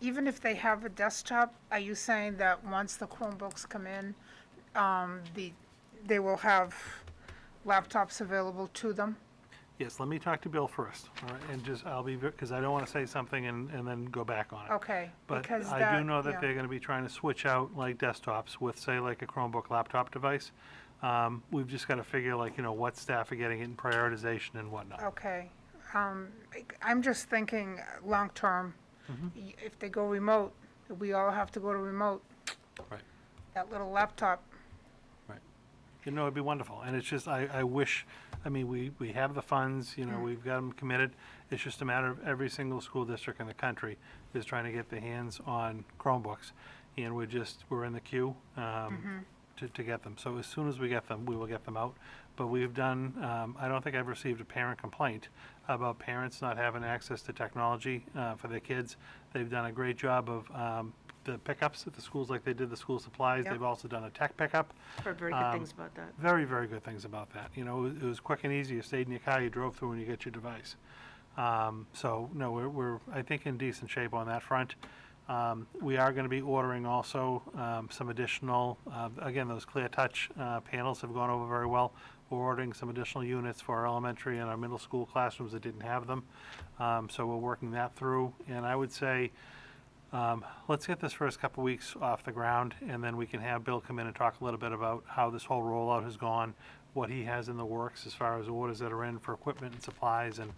even if they have a desktop, are you saying that once the Chromebooks come in, they will have laptops available to them? Yes, let me talk to Bill first, all right? And because I don't want to say something and then go back on it. Okay, But because I do know that yeah. they're going to be trying to switch out like desktops with, say, like a Chromebook laptop device. We've just got to figure what staff are getting it in prioritization and whatnot. Okay. I'm just thinking long-term, if they go remote, we all have to go to remote. Right. That little laptop. Right. It'd be wonderful. And it's just, I wish, we have the funds, we've got them committed. It's just a matter of every single school district in the country is trying to get their hands on Chromebooks. And we're in the queue. To get them. So as soon as we get them, we will get them out. But we've done, I don't think I've received a parent complaint about parents not having access to technology for their kids. They've done a great job of the pickups at the schools like they did the school supplies. Yep. They've also done a tech pickup. Heard very good things about that. Very, very good things about that. It was quick and easy. You stayed in your car, you drove through, and you get your device. So, no, we're, I think, in decent shape on that front. We are going to be ordering also some additional, again, those Clear Touch panels have gone over very well. We're ordering some additional units for our elementary and our middle school classrooms that didn't have them. So we're working that through. And I would say, let's get this first couple weeks off the ground, and then we can have Bill come in and talk a little bit about how this whole rollout has gone, what he has in the works as far as orders that are in for equipment and supplies. And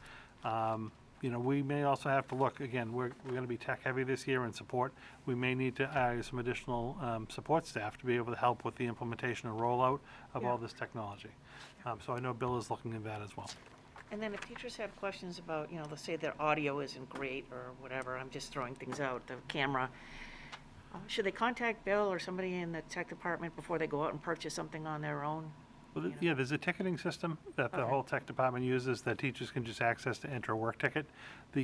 we may also have to look, again, we're going to be tech heavy this year in support. We may need to add some additional support staff to be able to help with the implementation and rollout of all this technology. So I know Bill is looking at that as well. And then if teachers have questions about, let's say their audio isn't great or whatever, I'm just throwing things out, the camera, should they contact Bill or somebody in the tech department before they go out and purchase something on their own? Well, yeah, there's a ticketing system that the whole tech department uses that teachers can just access to enter a work ticket.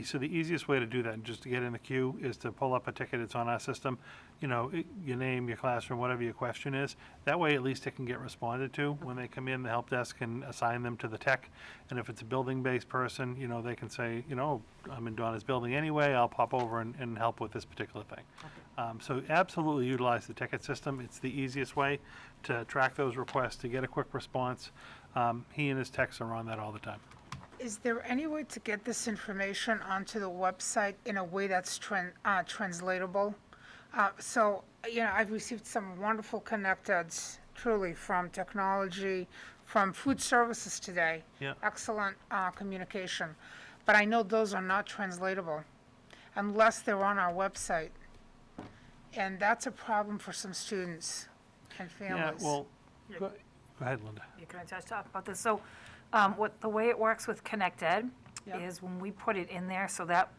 So the easiest way to do that, just to get in the queue, is to pull up a ticket. It's on our system. You know, your name, your classroom, whatever your question is. That way, at least it can get responded to. When they come in, the help desk can assign them to the tech. And if it's a building-based person, you know, they can say, you know, I'm in Donna's building anyway. I'll pop over and help with this particular thing. So absolutely utilize the ticket system. It's the easiest way to track those requests, to get a quick response. He and his techs are on that all the time. Is there any way to get this information onto the website in a way that's translatable? So, you know, I've received some wonderful connecteds, truly, from technology, from food services today. Yeah. Excellent communication. But I know those are not translatable unless they're on our website. And that's a problem for some students and Yeah, families. well, go ahead, Linda. Yeah, can I just talk about this? So, the way it works with Connect Ed Yep. is when we put it in there, so that,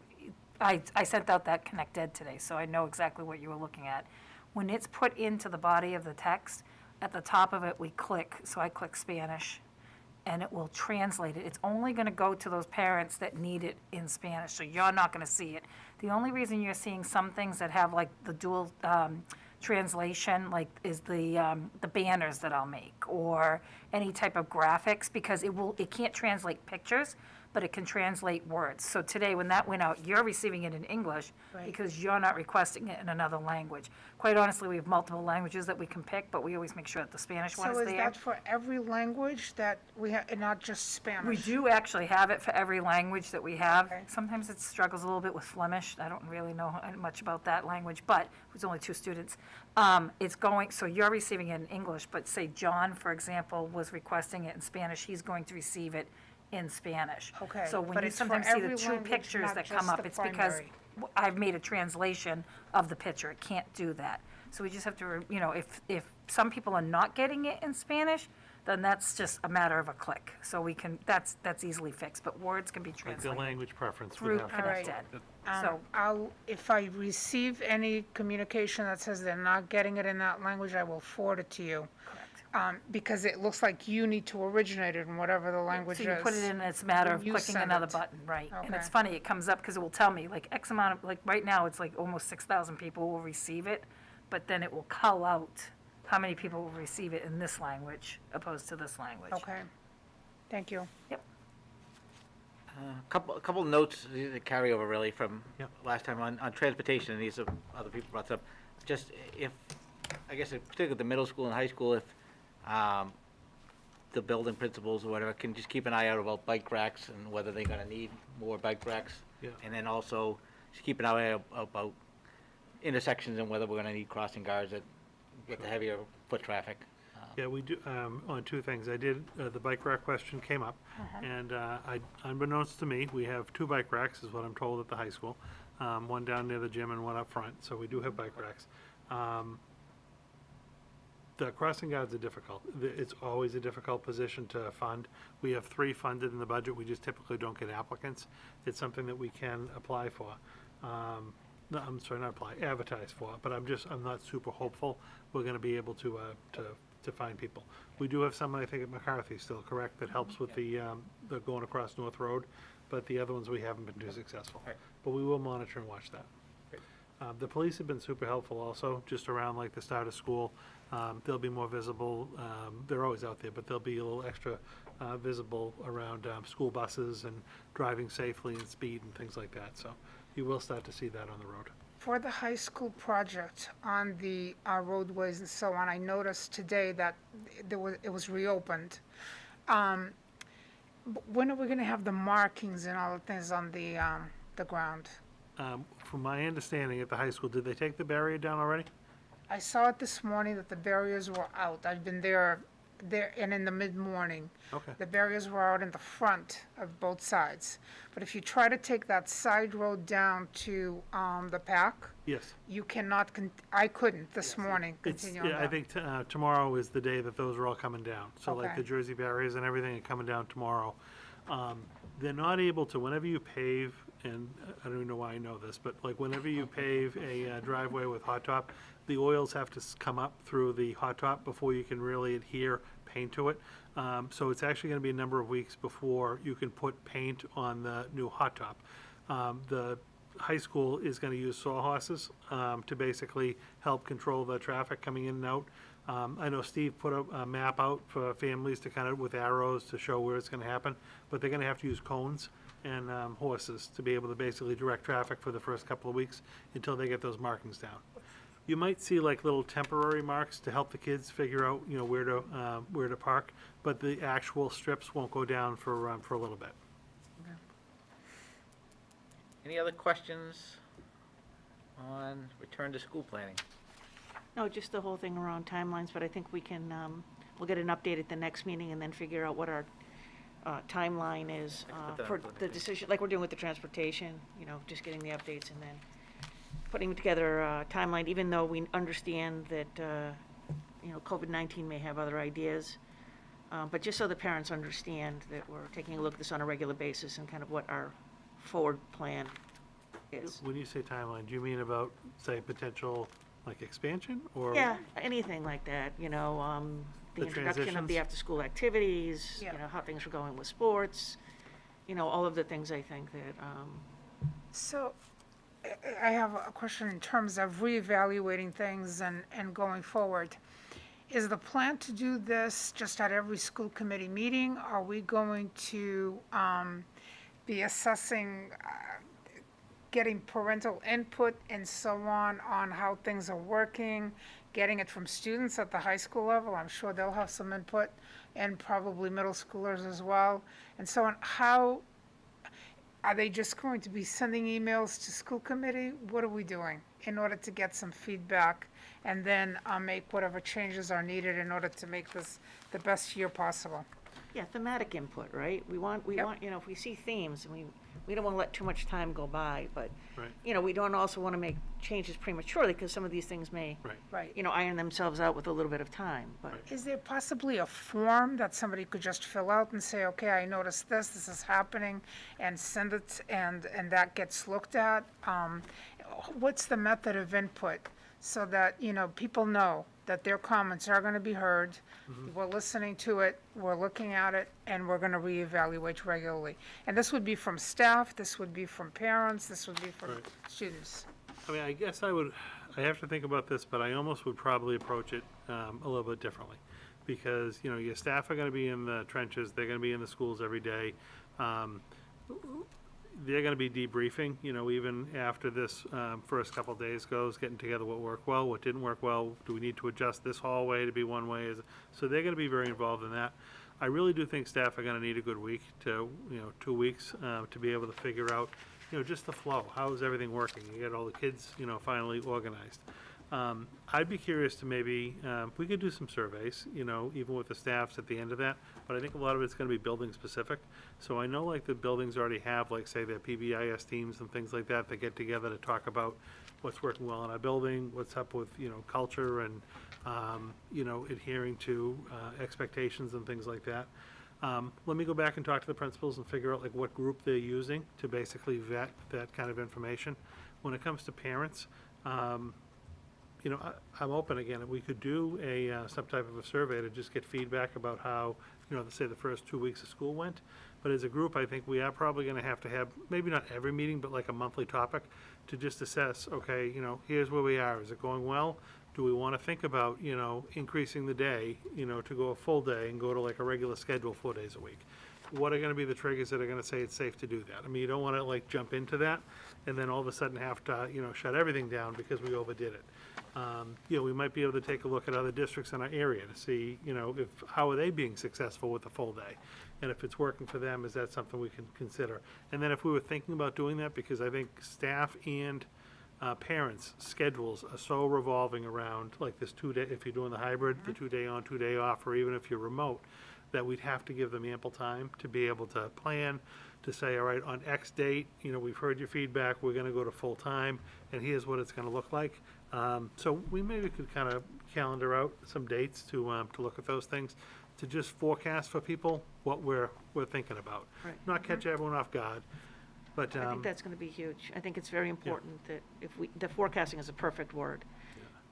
I sent out that Connect Ed today, so I know exactly what you were looking at. When it's put into the body of the text, at the top of it, we click, so I click Spanish, and it will translate it. It's only gonna go to those parents that need it in Spanish, so you're not gonna see it. The only reason you're seeing some things that have like the dual, translation, like is the banners that I'll make, or any type of graphics, because it can't translate pictures, but it can translate words. So today, when that went out, you're receiving it in English Right. because you're not requesting it in another language. Quite honestly, we have multiple languages that we can pick, but we always make sure that the Spanish one is So there. is that for every language that we have, and not just Spanish? We do actually have it for every language that we have. Okay. Sometimes it struggles a little bit with Flemish. I don't really know much about that language, but it was only 2 students. It's going, so you're receiving it in English, but say John, for example, was requesting it in Spanish, he's going to receive it in Spanish. Okay, So when but you it's for sometimes see the every 2 language, pictures not that come just up, the it's because primary. I've made a translation of the picture. It can't do that. So we just have to, you know, if some people are not getting it in Spanish, then that's just a matter of a click. So we can, that's easily fixed, but words can be Like the translated language preference. through would have to- Connect Alright. Ed. So, If I receive any communication that says they're not getting it in that language, I will forward it to you. correct. Because it looks like you need to originate it in whatever the language So is. you put it in, and it's a matter of You clicking send another it. button, right? And it's Okay. funny, it comes up because it will tell me, like, X amount of, like, right now, it's like almost 6,000 people will receive it, but then it will call out how many people will receive it in this language opposed to this language. Okay, thank you. A couple notes that carry over really from Yep. last time on transportation, and these are other people brought this up. Just if, I guess particularly the middle school and high school, if the building principals or whatever can just keep an eye out about bike racks and whether they're gonna need more bike racks. Yeah. And then also just keep an eye out about intersections and whether we're gonna need crossing guards that get the heavier foot traffic. Yeah, we do, on 2 things. I did, the bike rack question came up, and unbeknownst to me, we have 2 bike racks, is what I'm told at the high school. One down near the gym and one up front, so we do have bike racks. The crossing guards are difficult. It's always a difficult position to fund. We have 3 funded in the budget, we just typically don't get applicants. It's something that we can apply for. No, I'm sorry, not apply, advertise for, but I'm not super hopeful we're gonna be able to find people. We do have someone, I think, at McCarthy still, correct, that helps with the going across North Road, but the other ones we haven't been too successful. Right. But we will monitor and watch that. The police have been super helpful also, just around like the start of school. They'll be more visible, they're always out there, but they'll be a little extra visible around school buses and driving safely and speed and things like that, so you will start to see that on the road. For the high school project on the roadways and so on, I noticed today that it was reopened. When are we gonna have the markings and all the things on the ground? From my understanding at the high school, did they take the barrier down already? I saw it this morning that the barriers were out. I've been there and in the mid-morning. Okay. The barriers were out in the front of both sides. But if you try to take that side road down to the pack, Yes. you cannot, I couldn't this morning It's, continue on yeah, I that. think tomorrow is the day that those are all coming down. So like Okay. the Jersey barriers and everything are coming down tomorrow. They're not able to, whenever you pave, and I don't even know why I know this, but like whenever you pave a driveway with hot top, the oils have to come up through the hot top before you can really adhere paint to it. So it's actually going to be a number of weeks before you can put paint on the new hot top. The high school is going to use sawhorses to basically help control the traffic coming in and out. I know Steve put a map out for families to kind of, with arrows to show where it's going to happen, but they're going to have to use cones and horses to be able to basically direct traffic for the first couple of weeks until they get those markings down. You might see like little temporary marks to help the kids figure out, you know, where to park, but the actual strips won't go down for a little bit. Any other questions on return to school planning? No, just the whole thing around timelines, but I think we can, we'll get an update at the next meeting and then figure out what our timeline is for the decision, like we're doing with the transportation, you know, just getting the updates and then putting together a timeline, even though we understand that, you know, COVID-19 may have other ideas. But just so the parents understand that we're taking a look at this on a regular basis and kind of what our forward plan is. When you say timeline, do you mean about, say, potential like expansion or? Yeah, anything like that, you know, the introduction of the transitions? after-school activities, Yeah. you know, how things are going with sports, you know, all of the things I think that, So I have a question in terms of reevaluating things and going forward. Is the plan to do this just at every school committee meeting? Are we going to be assessing, getting parental input and so on how things are working, getting it from students at the high school level? I'm sure they'll have some input, and probably middle schoolers as well, and so on. How are they just going to be sending emails to school committee? What are we doing in order to get some feedback and then make whatever changes are needed in order to make this the best year possible? yeah, thematic input, right? We want, you know, if we see themes, and we don't want to let too much time go by, but, Right. you know, we don't also want to make changes prematurely, because some of these things may, Right. you know, iron themselves out with a little bit of time, but. Is there possibly a form that somebody could just fill out and say, okay, I noticed this is happening, and send it, and that gets looked at? What's the method of input so that, you know, people know that their comments are going to be heard? We're listening to it, we're looking at it, and we're going to reevaluate regularly. And this would be from staff, this would be from parents, this would be from Right. students. I mean, I guess I have to think about this, but I almost would probably approach it a little bit differently. Because, you know, your staff are gonna be in the trenches, they're gonna be in the schools every day. They're gonna be debriefing, you know, even after this first couple days goes, getting together what worked well, what didn't work well, do we need to adjust this hallway to be one way? So they're gonna be very involved in that. I really do think staff are gonna need a good week to, 2 weeks, to be able to figure out, just the flow. How is everything working? You get all the kids, finally organized. I'd be curious to maybe, we could do some surveys, even with the staffs at the end of that, but I think a lot of it's gonna be building specific. So I know like the buildings already have, like, say, their PBIS teams and things like that, that get together to talk about what's working well in our building, what's up with, culture and, adhering to, expectations and things like that. Let me go back and talk to the principals and figure out like what group they're using to basically vet that kind of information. When it comes to parents, I'm open again. We could do some type of a survey to just get feedback about how, say the first 2 weeks of school went. But as a group, I think we are probably going to have, maybe not every meeting, but like a monthly topic to just assess, okay, here's where we are. Is it going well? Do we want to think about, increasing the day, to go a full day and go to like a regular schedule 4 days a week? What are going to be the triggers that are going to say it's safe to do that? I mean, you don't want to like jump into that and then all of a sudden have to, shut everything down because we overdid it. We might be able to take a look at other districts in our area to see, how are they being successful with the full day? And if it's working for them, is that something we can consider? And then if we were thinking about doing that, because I think staff and parents' schedules are so revolving around like this 2 day, if you're doing the hybrid, the 2 day on, 2 day off, or even if you're remote, that we'd have to give them ample time to be able to plan, to say, all right, on X date, we've heard your feedback, we're gonna go to full time, and here's what it's gonna look like. So we maybe could kind of calendar out some dates to look at those things, to just forecast for people what we're thinking about. Right. Not catch everyone off guard, but. I think that's gonna be huge. I think it's very important that the forecasting is a perfect word,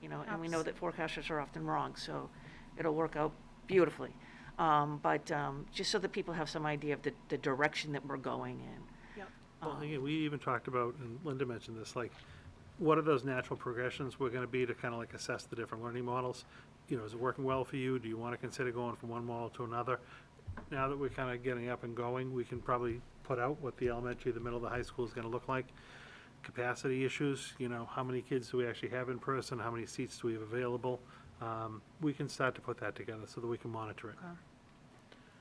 and we know that forecasters are often wrong, so it'll work out beautifully. But just so that people have some idea of the direction that we're going in. Well, again, we even talked about, and Linda mentioned this, like, what are those natural progressions we're gonna be to kind of like assess the different learning models? You know, is it working well for you? Do you want to consider going from one model to another? Now that we're kind of getting up and going, we can probably put out what the elementary, the middle, the high school is gonna look like. Capacity issues, you know, how many kids do we actually have in person? How many seats do we have available? We can start to put that together so that we can monitor it.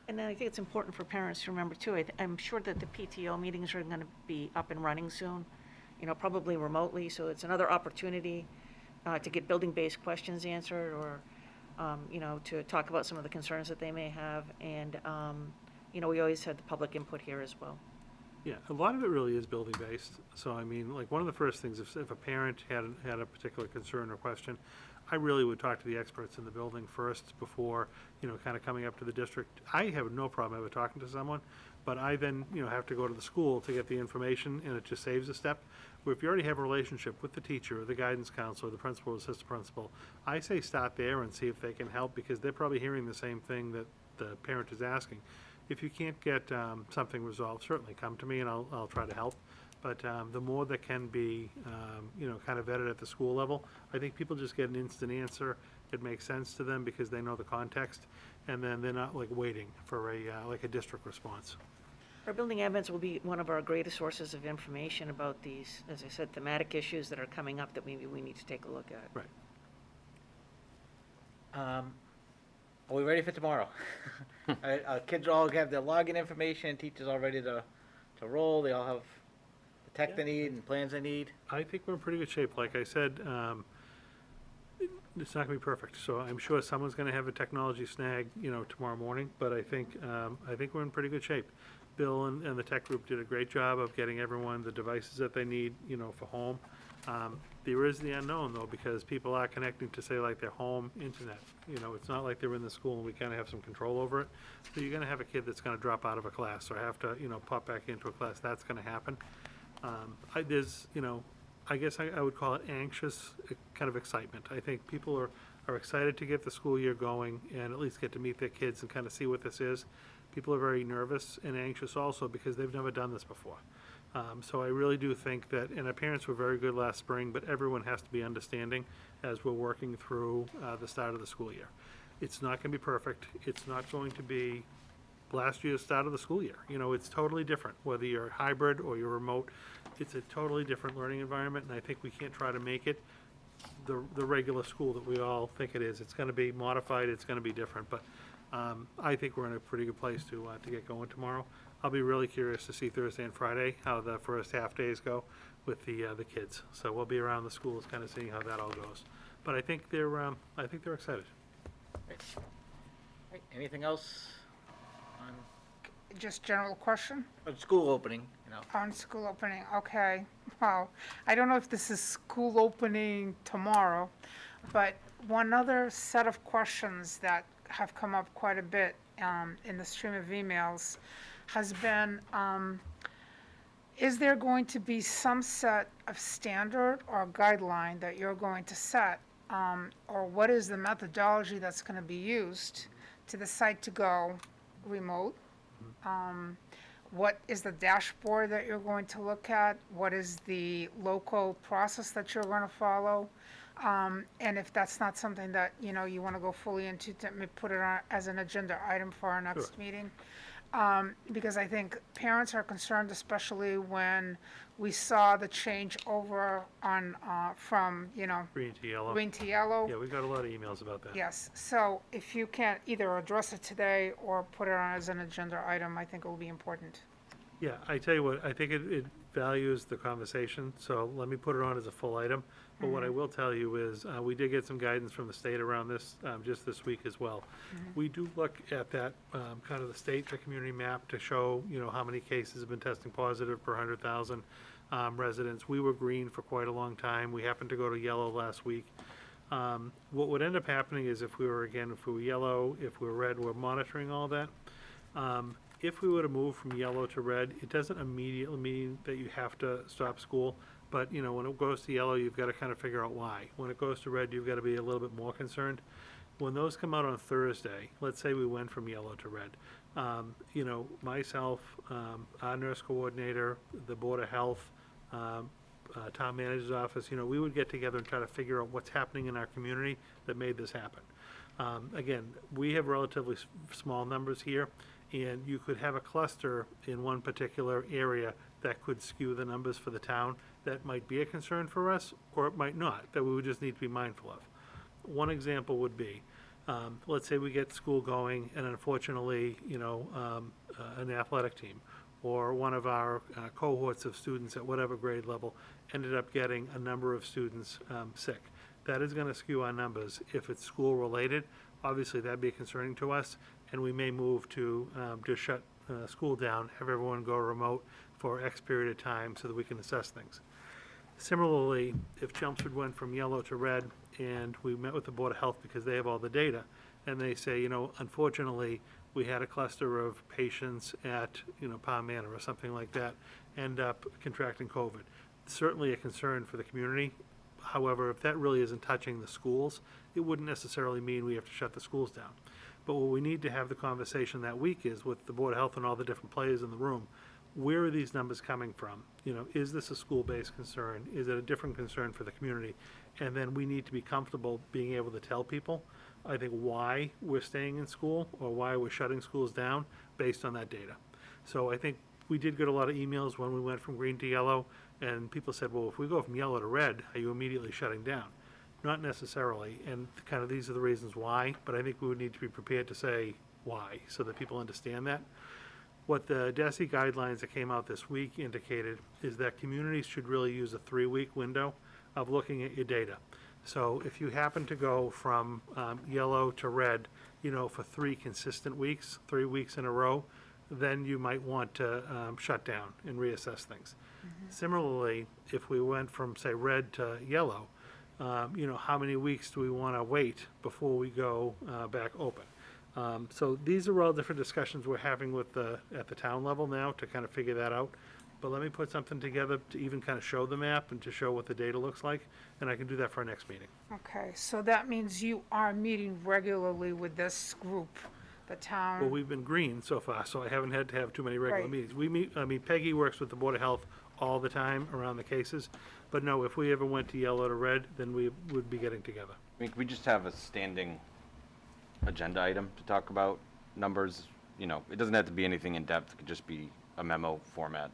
And then I think it's important for parents to remember too, I'm sure that the PTO meetings are gonna be up and running soon, you know, probably remotely, so it's another opportunity to get building-based questions answered, or, you know, to talk about some of the concerns that they may have, and, you know, we always had the public input here as well. Yeah, a lot of it really is building-based. So, I mean, like, one of the first things, if a parent had a particular concern or question, I really would talk to the experts in the building first before, you know, kind of coming up to the district. I have no problem ever talking to someone, but I then, you know, have to go to the school to get the information, and it just saves a step. Where if you already have a relationship with the teacher, or the guidance counselor, the principal, or assistant principal, I say start there and see if they can help, because they're probably hearing the same thing that the parent is asking. If you can't get something resolved, certainly come to me and I'll try to help. But the more that can be, you know, kind of vetted at the school level, I think people just get an instant answer. It makes sense to them because they know the context, and then they're not like waiting for like a district response. Our building admins will be one of our greatest sources of information about these, as I said, thematic issues that are coming up that maybe we need to take a look at. Right. Are we ready for tomorrow? Our kids all have their login information, teachers all ready to roll, they all have the tech they need and plans they need? I think we're in pretty good shape. Like I said, it's not gonna be perfect, so I'm sure someone's gonna have a technology snag, you know, tomorrow morning, but I think we're in pretty good shape. Bill and the tech group did a great job of getting everyone the devices that they need, you know, for home. There is the unknown, though, because people are connecting to, say, like their home internet. You know, it's not like they're in the school and we kind of have some control over it. So you're going to have a kid that's going to drop out of a class or have to, you know, pop back into a class. That's going to happen. There's, you know, I guess I would call it anxious kind of excitement. I think people are excited to get the school year going and at least get to meet their kids and kind of see what this is. People are very nervous and anxious also because they've never done this before. So I really do think that, and our parents were very good last spring, but everyone has to be understanding as we're working through the start of the school year. It's not going to be perfect. It's not going to be last year's start of the school year. You know, it's totally different, whether you're hybrid or you're remote. It's a totally different learning environment, and I think we can't try to make it the regular school that we all think it is. It's going to be modified. It's going to be different, but I think we're in a pretty good place to get going tomorrow. I'll be really curious to see Thursday and Friday how the first half days go with the kids. So we'll be around the schools, kind of seeing how that all goes. But I think they're excited. Right. Anything else on Just general question school opening, you know? on school opening. Okay. Well, I don't know if this is school opening tomorrow, but one other set of questions that have come up quite a bit in the stream of emails has been, is there going to be some set of standard or guideline that you're going to set, or what is the methodology that's going to be used to decide to go remote? What is the dashboard that you're going to look at? What is the local process that you're going to follow? And if that's not something that, you know, you want to go fully into, put it on as an agenda item for our next meeting. Because I think parents are concerned, especially when we saw the change over on, from, you know, Green to yellow. green to yellow. Yeah, we got a lot of emails about that. Yes, so if you can't either address it today or put it on as an agenda item, I think it will be important. Yeah, I tell you what, I think it values the conversation, so let me put it on as a full item. But what I will tell you is, we did get some guidance from the state around this, just this week as well. We do look at that, kind of the state, the community map to show, you know, how many cases have been testing positive per 100,000 residents. We were green for quite a long time. We happened to go to yellow last week. What would end up happening is if we were yellow, if we were red, we're monitoring all that. If we were to move from yellow to red, it doesn't immediately mean that you have to stop school. But, you know, when it goes to yellow, you've got to kind of figure out why. When it goes to red, you've got to be a little bit more concerned. when those come out on Thursday, let's say we went from yellow to red, you know, myself, our nurse coordinator, the Board of Health, town manager's office, you know, we would get together and try to figure out what's happening in our community that made this happen. Again, we have relatively small numbers here, and you could have a cluster in one particular area that could skew the numbers for the town. That might be a concern for us, or it might not, that we would just need to be mindful of. One example would be, let's say we get school going, and unfortunately, you know, an athletic team, or one of our cohorts of students at whatever grade level ended up getting a number of students sick. That is gonna skew our numbers. If it's school-related, obviously that'd be concerning to us, and we may move to just shut school down, have everyone go remote for X period of time so that we can assess things. Similarly, if Chelmsford went from yellow to red, and we met with the Board of Health because they have all the data, and they say, you know, unfortunately, we had a cluster of patients at, you know, Palm Manor or something like that, end up contracting COVID. Certainly a concern for the community. However, if that really isn't touching the schools, it wouldn't necessarily mean we have to shut the schools down. But what we need to have the conversation that week is with the Board of Health and all the different players in the room. Where are these numbers coming from? You know, is this a school-based concern? Is it a different concern for the community? And then we need to be comfortable being able to tell people, I think, why we're staying in school or why we're shutting schools down based on that data. So I think we did get a lot of emails when we went from green to yellow, and people said, well, if we go from yellow to red, are you immediately shutting down? Not necessarily, and kind of these are the reasons why, but I think we would need to be prepared to say why, so that people understand that. What the DESE guidelines that came out this week indicated is that communities should really use a 3-week window of looking at your data. So if you happen to go from yellow to red, you know, for 3 consistent weeks, 3 weeks in a row, then you might want to shut down and reassess things. Similarly, if we went from, say, red to yellow, you know, how many weeks do we want to wait before we go back open? So these are all different discussions we're having with at the town level now to kind of figure that out. But let me put something together to even kind of show the map and to show what the data looks like, and I can do that for our next meeting. Okay, so that means you are meeting regularly with this group, the town? Well, we've been green so far, so I haven't had to have too many regular Right. meetings. We meet, I mean, Peggy works with the Board of Health all the time around the cases, but no, if we ever went to yellow to red, then we would be getting together. I mean, can we just have a standing agenda item to talk about numbers? You know, it doesn't have to be anything in depth, it could just be a memo format.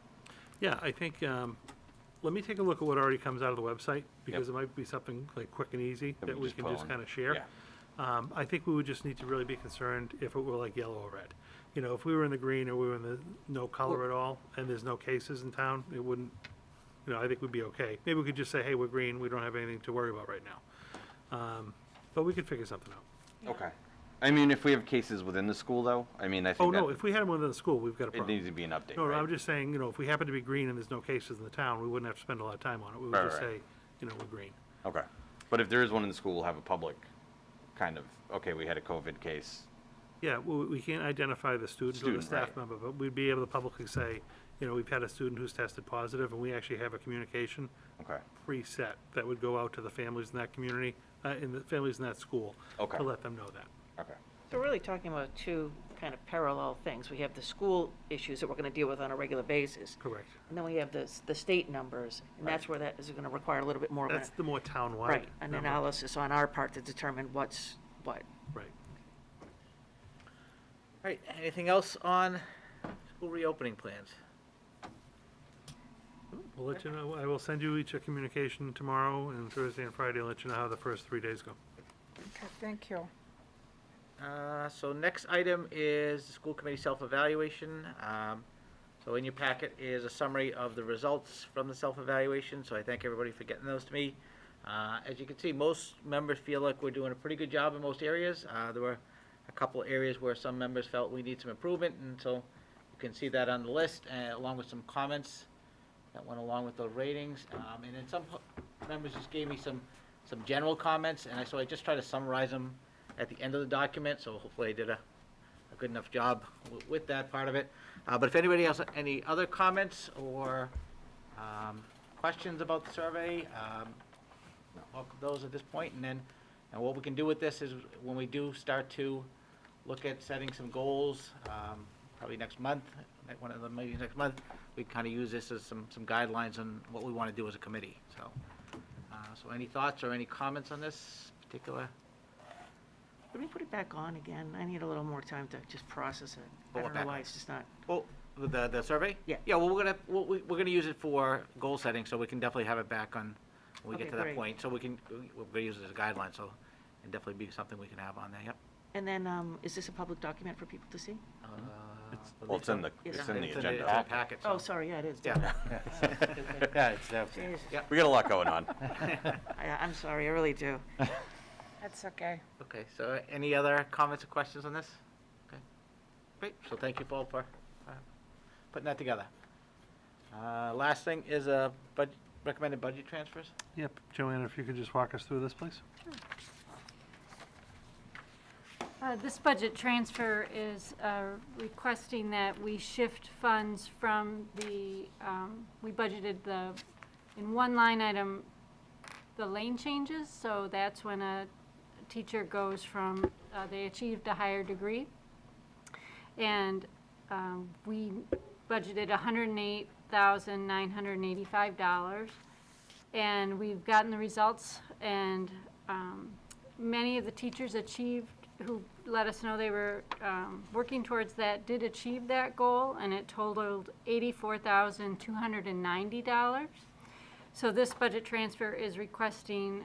Yeah, I think, let me take a look at what already comes out of the website, because it might be something like quick and easy that we can pull just in. kind of share. Yeah. I think we would just need to really be concerned if it were like yellow or red. You know, if we were in the green or we were in the no color at all, and there's no cases in town, it wouldn't, you know, I think we'd be okay. Maybe we could just say, hey, we're green, we don't have anything to worry about right now. But we could figure something out. Okay. I mean, if we have cases within the school, though, I mean, I think Oh, no, that if we had them within the school, we've got a it problem. needs to be an update, No, right? I'm just saying, you know, if we happen to be green and there's no cases in the town, we wouldn't have to spend a lot of time on it. We would Right, just right. say, you know, we're green. Okay. But if there is one in the school, we'll have a public kind of, okay, we had a COVID case. Yeah, we can't identify the student or the Student, staff right. member, but we'd be able to publicly say, you know, we've had a student who's tested positive, and we actually have a communication Okay. preset that would go out to the families in that community, in the families in that school, Okay. to let them know that. Okay. So we're really talking about two kind of parallel things. We have the school issues that we're going to deal with on a regular basis. Correct. And then we have the state numbers, and that's where that is going to require a little bit more of That's the more town-wide right, an number. analysis on our part to determine what's what. Right. All right, anything else on school reopening plans? We'll let you know, I will send you each a communication tomorrow, and Thursday and Friday, I'll let you know how the first 3 days go. Okay, thank you. So next item is the school committee self-evaluation. So in your packet is a summary of the results from the self-evaluation, so I thank everybody for getting those to me. As you can see, most members feel like we're doing a pretty good job in most areas. There were a couple areas where some members felt we need some improvement, and so you can see that on the list, along with some comments that went along with those ratings. And then some members just gave me some general comments, and so I just try to summarize them at the end of the document, so hopefully I did a good enough job with that part of it. But if anybody has any other comments or questions about the survey, welcome those at this point. And then And what we can do with this is when we do start to look at setting some goals, probably next month, one of the meetings next month, we kind of use this as some guidelines on what we want to do as a committee, so. So any thoughts or any comments on this particular? Let me put it back on again. I need a little more time to just process it. I don't know why it's just not. Well, the survey? Yeah. Yeah, well, we're gonna use it for goal setting, so we can definitely have it back on when we get Okay, to that great. point. So we're gonna use it as a guideline, so it'd definitely be something we can have on there, yep. And then, is this a public document for people to see? Well, it's in the, Yes. it's in the It's agenda. packet. Oh, sorry, yeah, it is. Yeah. Yeah, it's definitely. Jeez. Yep. We got a lot going on. I'm sorry, I really do. That's okay. Okay, so any other comments or questions on this? Okay, great, so thank you all for putting that together. Last thing is recommended budget transfers. Yep, Joanna, if you could just walk us through this, please. This budget transfer is requesting that we shift funds from we budgeted in one line item, the lane changes, so that's when a teacher goes from, they achieved a higher degree. And we budgeted $108,985. And we've gotten the results, and many of the teachers who let us know they were working towards that did achieve that goal, and it totaled $84,290. So this budget transfer is requesting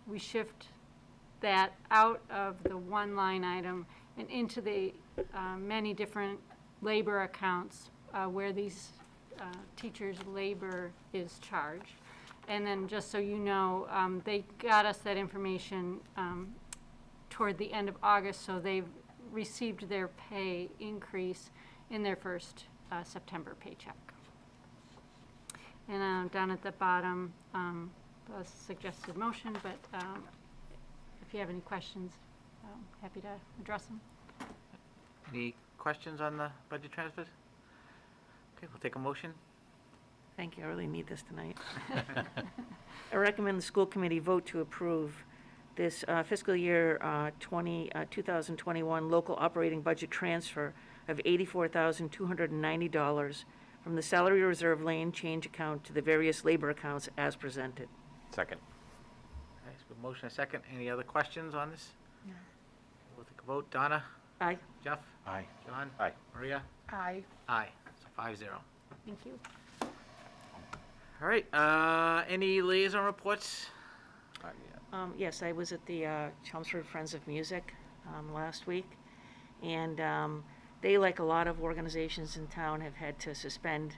we shift that out of the one line item and into the many different labor accounts where these teachers' labor is charged. And then just so you know, they got us that information toward the end of August, so they've received their pay increase in their first September paycheck. And down at the bottom, a suggested motion, but if you have any questions, I'm happy to address them. Any questions on the budget transfers? Okay, we'll take a motion. Thank you, I really need this tonight. I recommend the school committee vote to approve this fiscal year 2021 local operating budget transfer of $84,290 from the salary reserve lane change account to the various labor accounts as presented. Second. Okay, so motion a second. Any other questions on this? No. We'll take a vote. Donna? Aye. Jeff? Aye. John? Aye. Maria? Aye. Aye. So 5-0. Thank you. All right, any liaison reports? Yes, I was at the Chelmsford Friends of Music last week, and they, like a lot of organizations in town, have had to suspend,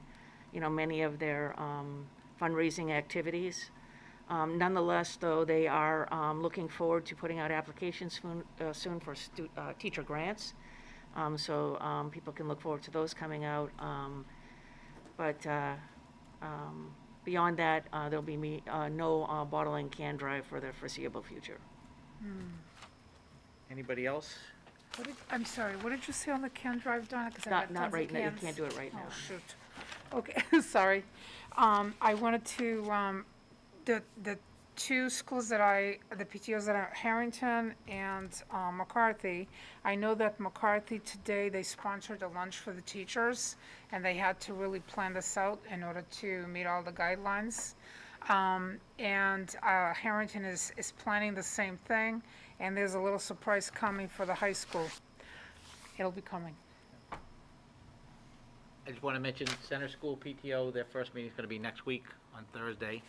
many of their fundraising activities. Nonetheless, though, they are looking forward to putting out applications soon for teacher grants, so people can look forward to those coming out. Beyond that, there'll be no bottle and can drive for the foreseeable future. Anybody else? I'm sorry, what did you say on the can drive, Donna? 'Cause I got Not tons of right now, you cans. can't do it right now. Oh, shoot. Okay, sorry. I wanted to, the two schools the PTOs that are Harrington and McCarthy, I know that McCarthy today, they sponsored a lunch for the teachers, and they had to really plan this out in order to meet all the guidelines. Harrington is planning the same thing, and there's a little surprise coming for the high school. It'll be coming. I just want to mention Center School PTO, their first meeting is going to be next week on Thursday,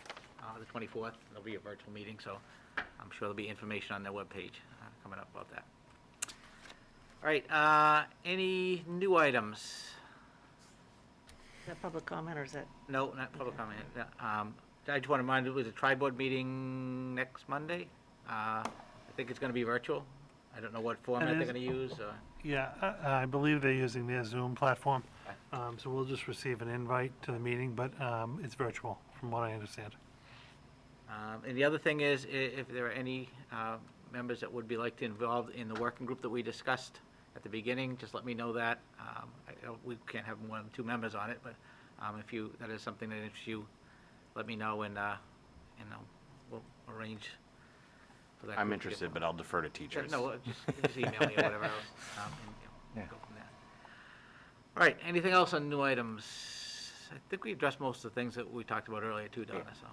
the 24th. It'll be a virtual meeting, so I'm sure there'll be information on their webpage coming up about that. All right, any new items? Is that public comment, or is that? No, not public comment. I just want to remind you, it was a tri-board meeting next Monday. I think it's going to be virtual. I don't know what format they're going to use. Yeah, I believe they're using their Zoom platform, so we'll just receive an invite to the meeting, but it's virtual, from what I understand. And the other thing is, if there are any members that would be like to involved in the working group that we discussed at the beginning, just let me know that. We can't have more than 2 members on it, but if that is something that interests you, let me know, and we'll arrange for that. I'm group to interested, get- but I'll defer to teachers. No, just email me or whatever else. And, Yeah. go from there. All right, anything else on new items? I think we addressed most of the things that we talked about earlier too, Donna, so.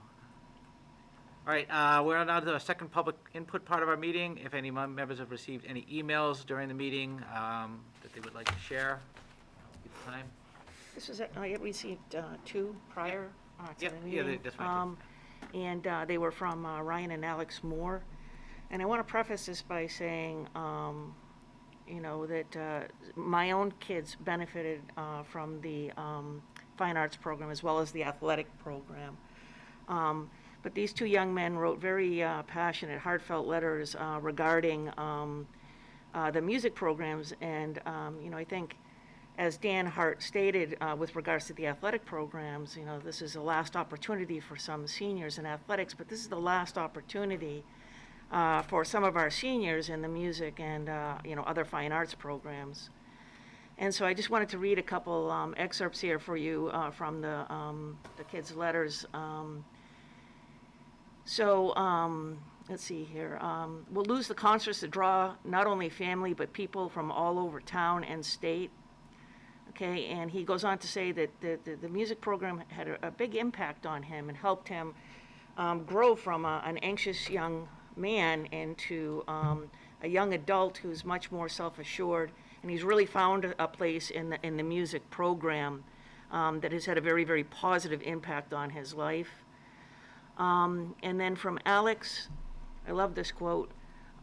All right, we're on to the second public input part of our meeting. If any members have received any emails during the meeting that they would like to share, give the time. This is, I had received 2 prior to Yeah, the yeah, meeting. that's fine. And they were from Ryan and Alex Moore. And I want to preface this by saying, you know, that my own kids benefited from the fine arts program as well as the athletic program. But these 2 young men wrote very passionate, heartfelt letters regarding the music programs. And, you know, I think, as Dan Hart stated with regards to the athletic programs, you know, this is the last opportunity for some seniors in athletics, but this is the last opportunity for some of our seniors in the music and, you know, other fine arts programs. And so I just wanted to read a couple excerpts here for you from the kids' letters. Let's see here. We'll lose the concerts that draw not only family, but people from all over town and state. Okay, and he goes on to say that the music program had a big impact on him and helped him grow from an anxious young man into a young adult who's much more self-assured, and he's really found a place in the music program that has had a very, very positive impact on his life. And then from Alex, I love this quote,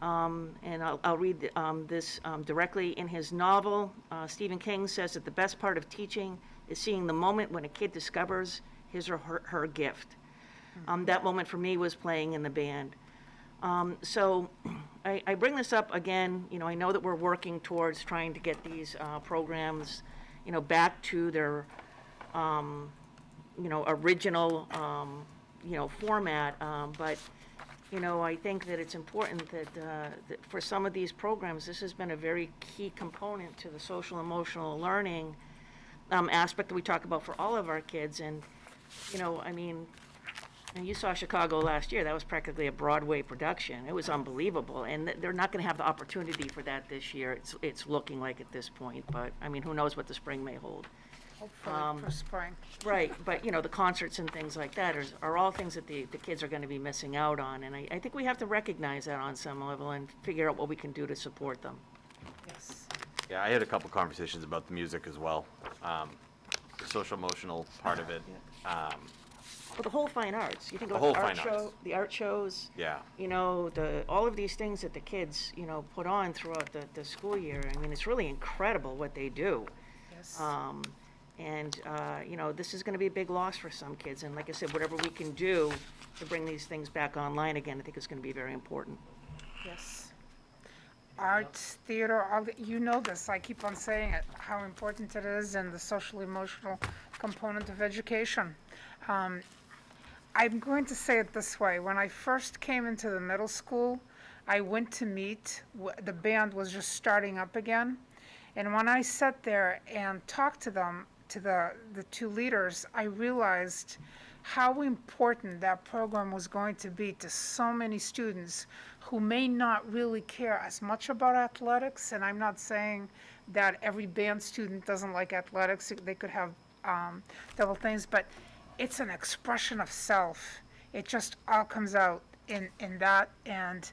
and I'll read this directly. In his novel, Stephen King says that the best part of teaching is seeing the moment when a kid discovers his or her gift. That moment for me was playing in the band. So I bring this up again. You know, I know that we're working towards trying to get these programs, you know, back to their, you know, original, you know, format. But, you know, I think that it's important that for some of these programs, this has been a very key component to the social emotional learning aspect that we talk about for all of our kids. And, you know, I mean, and you saw Chicago last year. That was practically a Broadway production. It was unbelievable. And they're not going to have the opportunity for that this year. It's looking like at this point. But, I mean, who knows what the spring may hold. Hopefully for spring. Right, but, you know, the concerts and things like that are all things that the kids are going to be missing out on. And I think we have to recognize that on some level and figure out what we can do to support them. Yes. Yeah, I had a couple conversations about the music as well, the social emotional part of it. Well, the whole fine arts. You think The about whole the art fine arts. show, the art shows. Yeah. You know, all of these things that the kids, you know, put on throughout the school year. I mean, it's really incredible what they do. Yes. And, you know, this is going to be a big loss for some kids. And like I said, whatever we can do to bring these things back online again, I think is going to be very important. Yes. Arts, theater, you know this, I keep on saying it, how important it is in the social emotional component of education. I'm going to say it this way. When I first came into the middle school, I went to meet, the band was just starting up again. And when I sat there and talked to them, to the 2 leaders, I realized how important that program was going to be to so many students who may not really care as much about athletics. And I'm not saying that every band student doesn't like athletics. They could have double things, but it's an expression of self. It just all comes out in that. And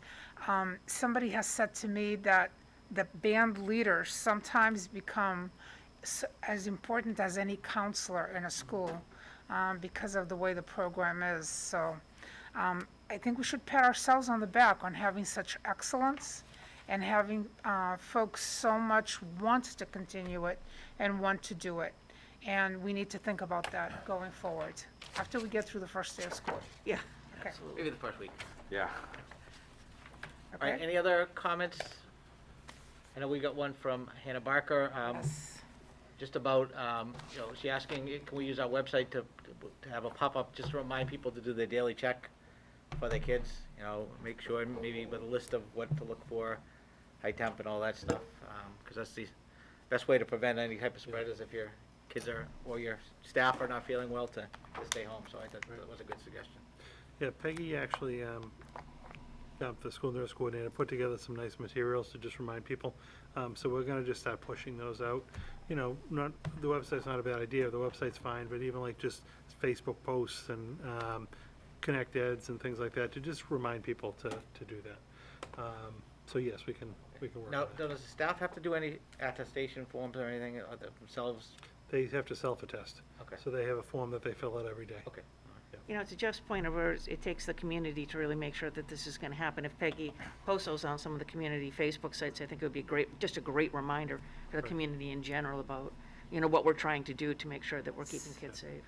somebody has said to me that the band leaders sometimes become as important as any counselor in a school because of the way the program is. So I think we should pat ourselves on the back on having such excellence and having folks so much want to continue it and want to do it. And we need to think about that going forward after we get through the first day of school. Yeah. Okay. Maybe the first week. Yeah. All right, Okay. any other comments? I know we got one from Hannah Barker. Yes. Just about, you know, she asking, can we use our website to have a pop-up, just to remind people to do their daily check for their kids, you know, make sure, maybe with a list of what to look for, high temp and all that stuff, because that's the best way to prevent any type of spread is if your kids are, or your staff are not feeling well to stay home, so I thought that was a good suggestion. Yeah, Peggy actually the school nurse coordinator, put together some nice materials to just remind people. So we're gonna just start pushing those out. You know, not, the website's not a bad idea, the website's fine, but even like just Facebook posts and, Connect Eds and things like that, to just remind people to do that. So yes, we can work Now, on that. does the staff have to do any attestation forms or anything themselves? They have to self-attest. Okay. So they have a form that they fill out every day. Okay. You know, to Jeff's point of where it takes the community to really make sure that this is going to happen. If Peggy posts those on some of the community Facebook sites, I think it would be just a great reminder for the community in general about, you know, what we're trying to do to make sure that we're keeping kids safe.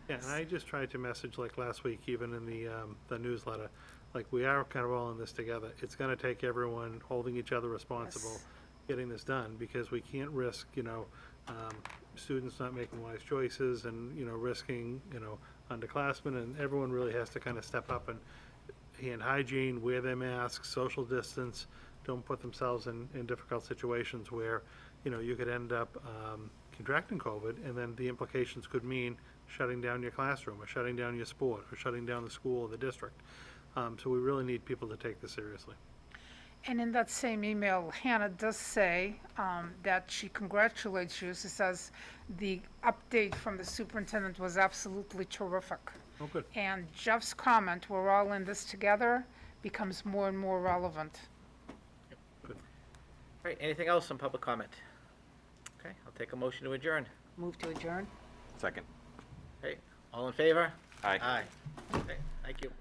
Yeah, and I just tried to message, like last week, even in the newsletter, like, we are kind of all in this together. It's gonna take everyone holding each other responsible, getting this done, because we can't risk, you know, students not making wise choices and, you know, risking, you know, underclassmen, and everyone really has to kind of step up and hand hygiene, wear their masks, social distance, don't put themselves in difficult situations where, you know, you could end up contracting COVID, and then the implications could mean shutting down your classroom, or shutting down your sport, or shutting down the school or the district. So we really need people to take this seriously. And in that same email, Hannah does say that she congratulates you. She says the update from the superintendent was absolutely terrific. Oh, good. And Jeff's comment, "We're all in this together," becomes more and more relevant. All right, anything else on public comment? Okay, I'll take a motion to adjourn. Move to adjourn? Second. Okay, all in favor? Aye. Aye. Okay, thank you.